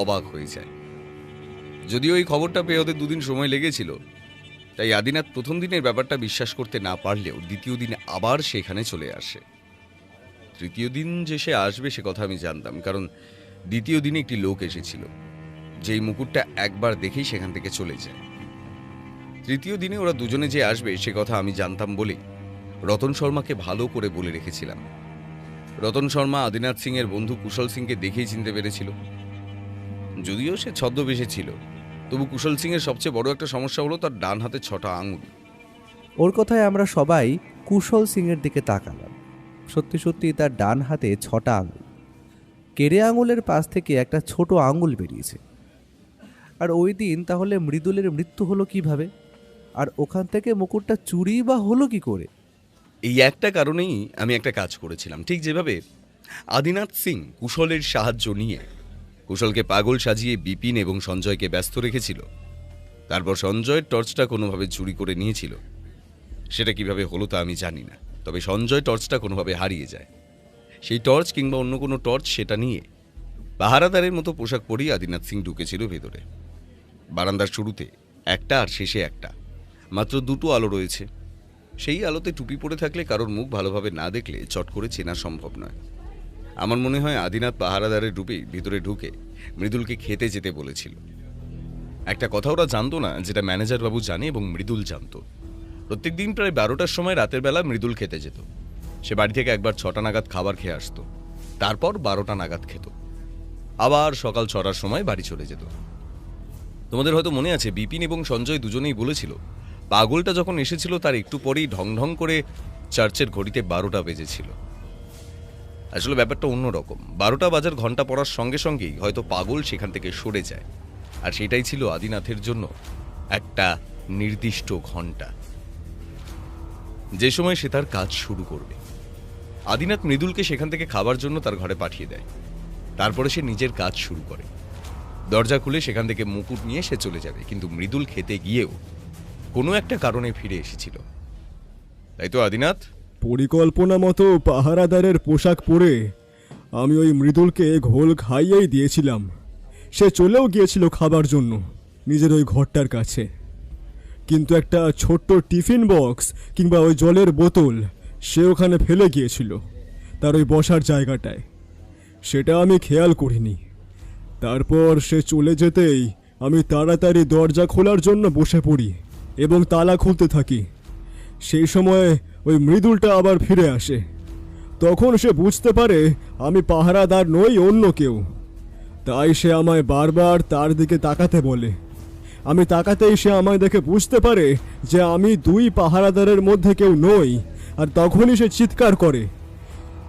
অবাক হয়ে যায়। যদিও এই খবরটা পেয়ে ওদের 2 দিন সময় লেগেছিল, তাই আদিনাথ প্রথম দিনের ব্যাপারটা বিশ্বাস করতে না পারলেও দ্বিতীয় দিন আবার সেখানে চলে আসে। তৃতীয় দিন যে সে আসবে সে কথা আমি জানতাম, কারণ দ্বিতীয় দিনে একটি লোক এসেছিল যেই মুকুটটা একবার দেখেই সেখান থেকে চলে যায়। তৃতীয় দিনে ওরা দুজনে যে আসবে সে কথা আমি জানতাম বলেই রতন শর্মাকে ভালো করে বলে রেখেছিলাম। রতন শর্মা আদিনাথ সিং এর বন্ধু কুশল সিংকে দেখেই চিনতে পেরেছিল। যদিও সে ছদ্মবেশে ছিল, তবু কুশল সিং এর সবচেয়ে বড় একটা সমস্যা হলো তার ডান হাতে 6টা আঙুল। ওর কথায় আমরা সবাই কুশল সিংয়ের দিকে তাকালাম। সত্যি সত্যি তার ডান হাতে 6টা আঙুল। কেড়ে আঙুলের পাশ থেকে একটা ছোট আঙুল বেরিয়েছে। আর ওই দিন তাহলে মৃদুলের মৃত্যু হলো কিভাবে? আর ওখান থেকে মুকুটটা চুরি বা হলো কি করে? এই একটা কারণেই আমি একটা কাজ করেছিলাম, ঠিক যেভাবে আদিনাথ সিং কুশলের সাহায্য নিয়ে কুশলকে পাগল সাজিয়ে বিপিন এবং সঞ্জয়কে ব্যস্ত রেখেছিল। তারপর সঞ্জয়ের টর্চটা কোনোভাবে চুরি করে নিয়েছিল। সেটা কিভাবে হলো তা আমি জানি না, তবে সঞ্জয় টর্চটা কোনোভাবে হারিয়ে যায়। সেই টর্চ কিংবা অন্য কোনো টর্চ সেটা নিয়ে পাহারাদারের মতো পোশাক পরেই আদিনাথ সিং ঢুকেছিল ভেতরে। বারান্দার শুরুতে একটা আর শেষে একটা, মাত্র 2টো আলো রয়েছে। সেই আলোতে টুপি পরে থাকলে কারোর মুখ ভালোভাবে না দেখলে চট করে চেনা সম্ভব নয়। আমার মনে হয় আদিনাথ পাহারাদারের রূপেই ভিতরে ঢুকে মৃদুলকে খেতে যেতে বলেছিল। একটা কথা ওরা জানতো না, যেটা ম্যানেজার বাবু জানে এবং মৃদুল জানতো। প্রত্যেকদিন প্রায় 12টার সময় রাতের বেলা মৃদুল খেতে যেত। সে বাড়ি থেকে একবার 6টা নাগাদ খাবার খেয়ে আসতো, তারপর 12টা নাগাদ খেত, আবার সকাল 6টার সময় বাড়ি চলে যেত। তোমাদের হয়তো মনে আছে বিপিন এবং সঞ্জয় দুজনেই বলেছিল পাগলটা যখন এসেছিল তার একটু পরেই ঢং ঢং করে চার্চের ঘড়িতে 12টা বেজেছিল। আসলে ব্যাপারটা অন্যরকম। 12টা বাজার ঘন্টা পড়ার সঙ্গে সঙ্গেই হয়তো পাগল সেখান থেকে সরে যায়, আর সেটাই ছিল আদিনাথের জন্য একটা নির্দিষ্ট ঘন্টা, যে সময় সে তার কাজ শুরু করবে। আদিনাথ মৃদুলকে সেখান থেকে খাবার জন্য তার ঘরে পাঠিয়ে দেয়। তারপরে সে নিজের কাজ শুরু করে। দরজা খুলে সেখান থেকে মুকুট নিয়ে সে চলে যাবে, কিন্তু মৃদুল খেতে গিয়েও কোনো একটা কারণে ফিরে এসেছিল। তাই তো আদিনাথ? পরিকল্পনা মতো পাহারাদারের পোশাক পরে আমি ওই মৃদুলকে ঘোল খাইয়েই দিয়েছিলাম। সে চলেও গিয়েছিল খাবার জন্য নিজের ওই ঘরটার কাছে, কিন্তু একটা ছোট্ট টিফিন বক্স কিংবা ওই জলের বোতল সে ওখানে ফেলে গিয়েছিল তার ওই বসার জায়গাটায়। সেটা আমি খেয়াল করিনি। তারপর সে চলে যেতেই আমি তাড়াতাড়ি দরজা খোলার জন্য বসে পড়ি এবং তালা খুলতে থাকি। সেই সময় ওই মৃদুলটা আবার ফিরে আসে। তখন সে বুঝতে পারে আমি পাহারাদার নই, অন্য কেউ। তাই সে আমায় বারবার তার দিকে তাকাতে বলে। আমি তাকাতেই সে আমায় দেখে বুঝতে পারে যে আমি 2 পাহারাদারের মধ্যে কেউ নই, আর তখনই সে চিৎকার করে।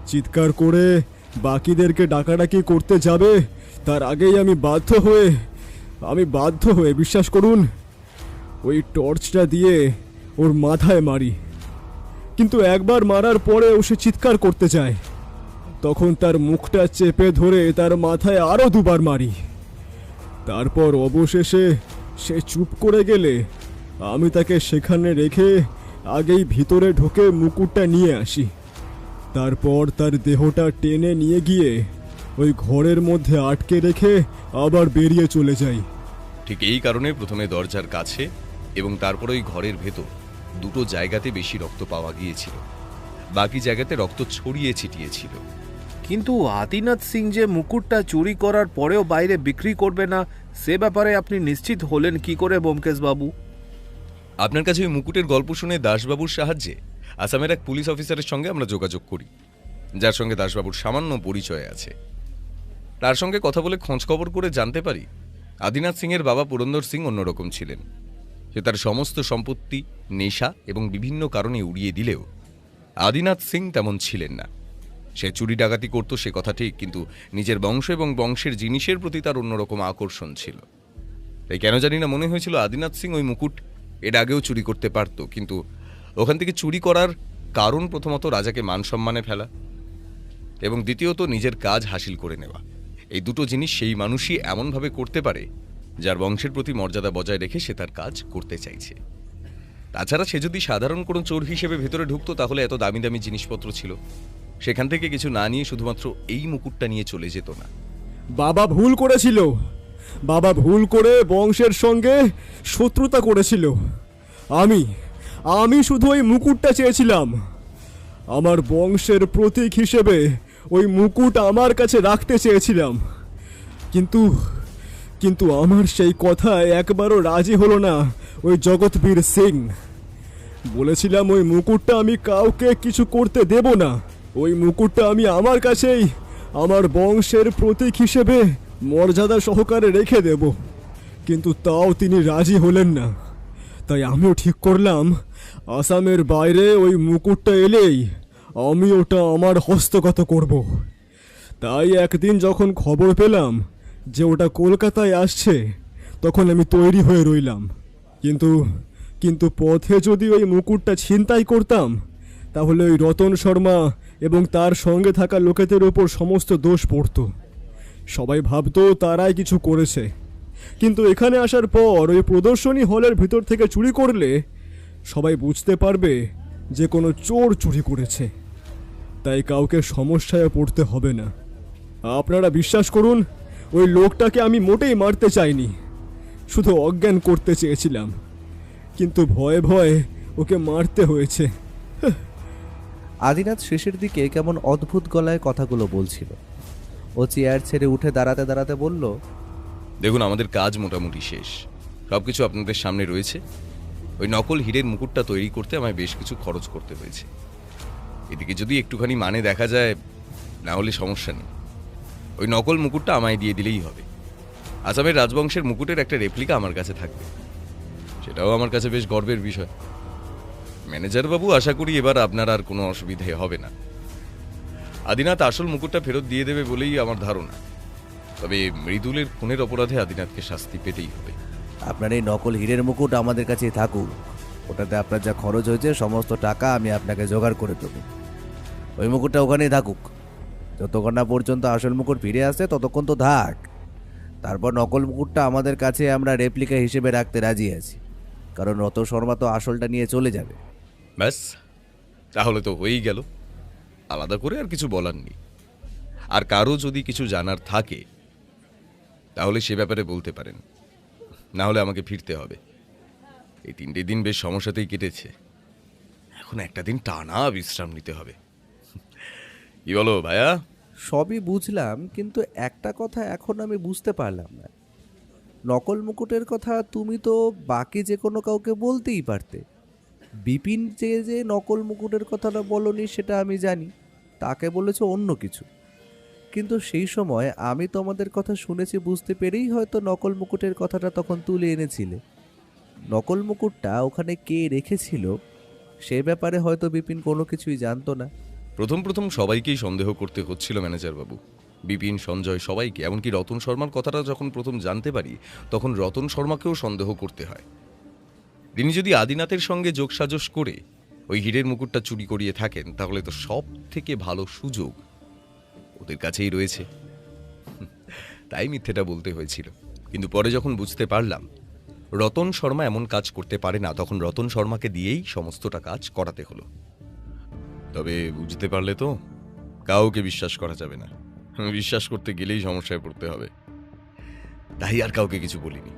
চিৎকার করে বাকিদেরকে ডাকাডাকি করতে যাবে, তার আগেই আমি বাধ্য হয়ে বিশ্বাস করুন ওই টর্চটা দিয়ে ওর মাথায় মারি। কিন্তু একবার মারার পরেও সে চিৎকার করতে যায়। তখন তার মুখটা চেপে ধরে তার মাথায় আরও 2বার মারি। তারপর অবশেষে সে চুপ করে গেলে আমি তাকে সেখানে রেখে আগেই ভিতরে ঢোকে মুকুটটা নিয়ে আসি। তারপর তার দেহটা টেনে নিয়ে গিয়ে ওই ঘরের মধ্যে আটকে রেখে আবার বেরিয়ে চলে যাই। ঠিক এই কারণে প্রথমে দরজার কাছে এবং তারপর ওই ঘরের ভেতর 2টো জায়গাতে বেশি রক্ত পাওয়া গিয়েছিল, বাকি জায়গাতে রক্ত ছড়িয়ে ছিটিয়েছিল। কিন্তু আদিনাথ সিং যে মুকুটটা চুরি করার পরেও বাইরে বিক্রি করবে না, সে ব্যাপারে আপনি নিশ্চিত হলেন কি করে ব্যোমকেশ বাবু? আপনার কাছে ওই মুকুটের গল্প শুনে দাসবাবুর সাহায্যে আসামের এক পুলিশ অফিসারের সঙ্গে আমরা যোগাযোগ করি, যার সঙ্গে দাসবাবুর সামান্য পরিচয় আছে। তার সঙ্গে কথা বলে খোঁজ খবর করে জানতে পারি আদিনাথ সিং এর বাবা পুরন্দর সিং অন্যরকম ছিলেন। সে তার সমস্ত সম্পত্তি, নেশা এবং বিভিন্ন কারণে উড়িয়ে দিলেও আদিনাথ সিং তেমন ছিলেন না। সে চুরি ডাকাতি করত সে কথা ঠিক, কিন্তু নিজের বংশ এবং বংশের জিনিসের প্রতি তার অন্যরকম আকর্ষণ ছিল। তাই কেন জানি না মনে হয়েছিল আদিনাথ সিং ওই মুকুট এর আগেও চুরি করতে পারত, কিন্তু ওখান থেকে চুরি করার কারণ প্রথমত রাজাকে মান সম্মানে ফেলা এবং দ্বিতীয়ত নিজের কাজ হাসিল করে নেওয়া। এই 2টো জিনিস সেই মানুষই এমনভাবে করতে পারে যার বংশের প্রতি মর্যাদা বজায় রেখে সে তার কাজ করতে চাইছে। তাছাড়া সে যদি সাধারণ কোনো চোর হিসেবে ভেতরে ঢুকতো তাহলে এত দামি দামি জিনিসপত্র ছিল, সেখান থেকে কিছু না নিয়ে শুধুমাত্র এই মুকুটটা নিয়ে চলে যেত না। বাবা ভুল করেছিল। বাবা ভুল করে বংশের সঙ্গে শত্রুতা করেছিল। আমি আমি শুধু ওই মুকুটটা চেয়েছিলাম। আমার বংশের প্রতীক হিসেবে ওই মুকুট আমার কাছে রাখতে চেয়েছিলাম, কিন্তু কিন্তু আমার সেই কথায় একবারও রাজি হলো না ওই জগৎবীর সিং। বলেছিলাম ওই মুকুটটা আমি কাউকে কিছু করতে দেব না। ওই মুকুটটা আমি আমার কাছেই আমার বংশের প্রতীক হিসেবে মর্যাদা সহকারে রেখে দেব, কিন্তু তাও তিনি রাজি হলেন না। তাই আমিও ঠিক করলাম আসামের বাইরে ওই মুকুটটা এলেই আমি ওটা আমার হস্তগত করব। তাই একদিন যখন খবর পেলাম যে ওটা কলকাতায় আসছে, তখন আমি তৈরি হয়ে রইলাম। কিন্তু কিন্তু পথে যদি ওই মুকুটটা ছিনতাই করতাম, তাহলে ওই রতন শর্মা এবং তার সঙ্গে থাকা লোকেদের ওপর সমস্ত দোষ পড়তো। সবাই ভাবতো তারাই কিছু করেছে। কিন্তু এখানে আসার পর ওই প্রদর্শনী হলের ভিতর থেকে চুরি করলে সবাই বুঝতে পারবে যে কোনো চোর চুরি করেছে। তাই কাউকে সমস্যায় পড়তে হবে না। আপনারা বিশ্বাস করুন, ওই লোকটাকে আমি মোটেই মারতে চাইনি, শুধু অজ্ঞান করতে চেয়েছিলাম, কিন্তু ভয়ে ভয়ে ওকে মারতে হয়েছে। আদিনাথ শেষের দিকে কেমন অদ্ভুত গলায় কথাগুলো বলছিল। ও চেয়ার ছেড়ে উঠে দাঁড়াতে দাঁড়াতে বলল, দেখুন, আমাদের কাজ মোটামুটি শেষ, সবকিছু আপনাদের সামনে রয়েছে। ওই নকল হীরের মুকুটটা তৈরি করতে আমায় বেশ কিছু খরচ করতে হয়েছে। এদিকে যদি একটুখানি মানে দেখা যায়, না হলে সমস্যা নেই, ওই নকল মুকুটটা আমায় দিয়ে দিলেই হবে। আসামের রাজবংশের মুকুটের একটা রেপ্লিকা আমার কাছে থাকবে, সেটাও আমার কাছে বেশ গর্বের বিষয়। ম্যানেজার বাবু, আশা করি এবার আপনার আর কোনো অসুবিধে হবে না। আদিনাথ আসল মুকুটটা ফেরত দিয়ে দেবে বলেই আমার ধারণা। তবে মৃদুলের খুনের অপরাধে আদিনাথকে শাস্তি পেতেই হবে। আপনার এই নকল হীরের মুকুট আমাদের কাছেই থাকুক। ওটাতে আপনার যা খরচ হয়েছে সমস্ত টাকা আমি আপনাকে জোগাড় করে দেবো। ওই মুকুটটা ওখানেই থাকুক, যতক্ষণ না পর্যন্ত আসল মুকুট ফিরে আসে ততক্ষণ তো থাক। তারপর নকল মুকুটটা আমাদের কাছে আমরা রেপ্লিকা হিসেবে রাখতে রাজি আছি, কারণ রতন শর্মা তো আসলটা নিয়ে চলে যাবে। ব্যাস, তাহলে তো হয়েই গেল। আলাদা করে আর কিছু বলার নেই। আর কারো যদি কিছু জানার থাকে তাহলে সে ব্যাপারে বলতে পারেন, না হলে আমাকে ফিরতে হবে। এই 3টে দিন বেশ সমস্যাতেই কেটেছে, এখন একটা দিন টানা বিশ্রাম নিতে হবে। কি বলো ভাইয়া? সবই বুঝলাম, কিন্তু একটা কথা এখন আমি বুঝতে পারলাম না। নকল মুকুটের কথা তুমি তো বাকি যে কোনো কাউকে বলতেই পারতে। বিপিন যে নকল মুকুটের কথাটা বলনি সেটা আমি জানি, তাকে বলেছো অন্য কিছু। কিন্তু সেই সময় আমি তোমাদের কথা শুনেছি বুঝতে পেরেই হয়তো নকল মুকুটের কথাটা তখন তুলে এনেছিলে। নকল মুকুটটা ওখানে কে রেখেছিল সে ব্যাপারে হয়তো বিপিন কোনো কিছুই জানতো না। প্রথম প্রথম সবাইকেই সন্দেহ করতে হচ্ছিল ম্যানেজার বাবু, বিপিন, সঞ্জয়, সবাইকে। এমনকি রতন শর্মার কথাটা যখন প্রথম জানতে পারি তখন রতন শর্মাকেও সন্দেহ করতে হয়। তিনি যদি আদিনাথের সঙ্গে যোগসাজশ করে ওই হীরের মুকুটটা চুরি করিয়ে থাকেন, তাহলে তো সব থেকে ভালো সুযোগ ওদের কাছেই রয়েছে। তাই মিথ্যেটা বলতে হয়েছিল। কিন্তু পরে যখন বুঝতে পারলাম রতন শর্মা এমন কাজ করতে পারে না, তখন রতন শর্মাকে দিয়েই সমস্তটা কাজ করাতে হলো। তবে বুঝতে পারলে তো কাউকে বিশ্বাস করা যাবে না, বিশ্বাস করতে গেলেই সমস্যায় পড়তে হবে। তাই আর কাউকে কিছু বলিনি।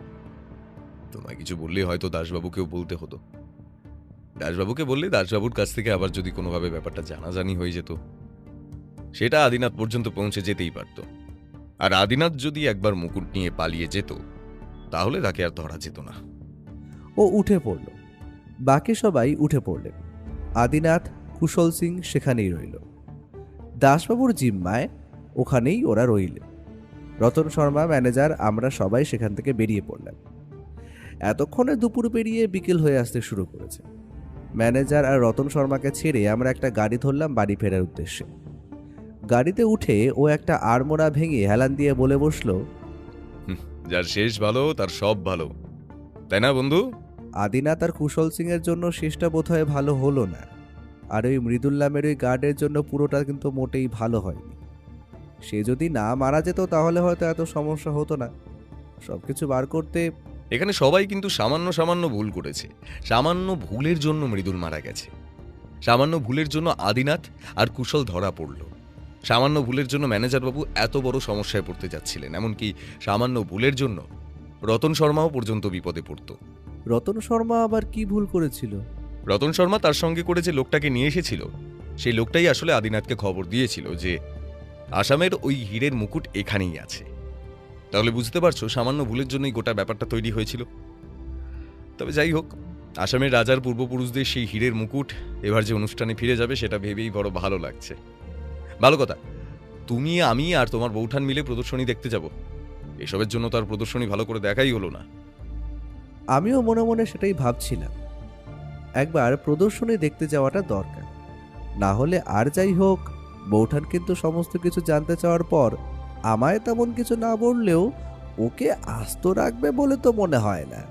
তোমায় কিছু বললে হয়তো দাসবাবুকেও বলতে হতো। দাসবাবুকে বললে দাসবাবুর কাছ থেকে আবার যদি কোনোভাবে ব্যাপারটা জানাজানি হয়ে যেত, সেটা আদিনাথ পর্যন্ত পৌঁছে যেতেই পারত। আর আদিনাথ যদি একবার মুকুট নিয়ে পালিয়ে যেত তাহলে তাকে আর ধরা যেত না। ও উঠে পড়ল, বাকি সবাই উঠে পড়লেন। আদিনাথ, কুশল সিং সেখানেই রইল। দাসবাবুর জিম্মায় ওখানেই ওরা রইল। রতন শর্মা, ম্যানেজার, আমরা সবাই সেখান থেকে বেরিয়ে পড়লাম। এতক্ষণে দুপুর পেরিয়ে বিকেল হয়ে আসতে শুরু করেছে। ম্যানেজার আর রতন শর্মাকে ছেড়ে আমরা একটা গাড়ি ধরলাম বাড়ি ফেরার উদ্দেশ্যে। গাড়িতে উঠে ও একটা আড়মোড়া ভেঙে হেলান দিয়ে বলে বসলো, যার শেষ ভালো তার সব ভালো, তাই না বন্ধু? আদিনাথ আর কুশল সিং এর জন্য শেষটা বোধহয় ভালো হলো না, আর ওই মৃদুল নামের ওই গার্ডের জন্য পুরোটা কিন্তু মোটেই ভালো হয়নি। সে যদি না মারা যেত তাহলে হয়তো এত সমস্যা হতো না। সবকিছু বার করতে এখানে সবাই কিন্তু সামান্য সামান্য ভুল করেছে। সামান্য ভুলের জন্য মৃদুল মারা গেছে। সামান্য ভুলের জন্য আদিনাথ আর কুশল ধরা পড়ল। সামান্য ভুলের জন্য ম্যানেজারবাবু এত বড় সমস্যায় পড়তে যাচ্ছিলেন। এমনকি সামান্য ভুলের জন্য রতন শর্মাও পর্যন্ত বিপদে পড়ত। রতন শর্মা আবার কি ভুল করেছিল? রতন শর্মা তার সঙ্গে করে যে লোকটাকে নিয়ে এসেছিল, সেই লোকটাই আসলে আদিনাথকে খবর দিয়েছিল যে আসামের ওই হীরের মুকুট এখানেই আছে। তাহলে বুঝতে পারছো সামান্য ভুলের জন্যই গোটা ব্যাপারটা তৈরি হয়েছিল। তবে যাই হোক, আসামের রাজার পূর্বপুরুষদের সেই হীরের মুকুট এবার যে অনুষ্ঠানে ফিরে যাবে সেটা ভেবেই বড় ভালো লাগছে। ভালো কথা, তুমি, আমি আর তোমার বৌঠান মিলে প্রদর্শনী দেখতে যাব। এসবের জন্য তো আর প্রদর্শনী ভালো করে দেখাই হলো না। আমিও মনে মনে সেটাই ভাবছিলাম, একবার প্রদর্শনী দেখতে যাওয়াটা দরকার। না হলে আর যাই হোক, বৌঠান কিন্তু সমস্ত কিছু জানতে চাওয়ার পর আমায় তেমন কিছু না বললেও ওকে আস্ত রাখবে বলে তো মনে হয় না।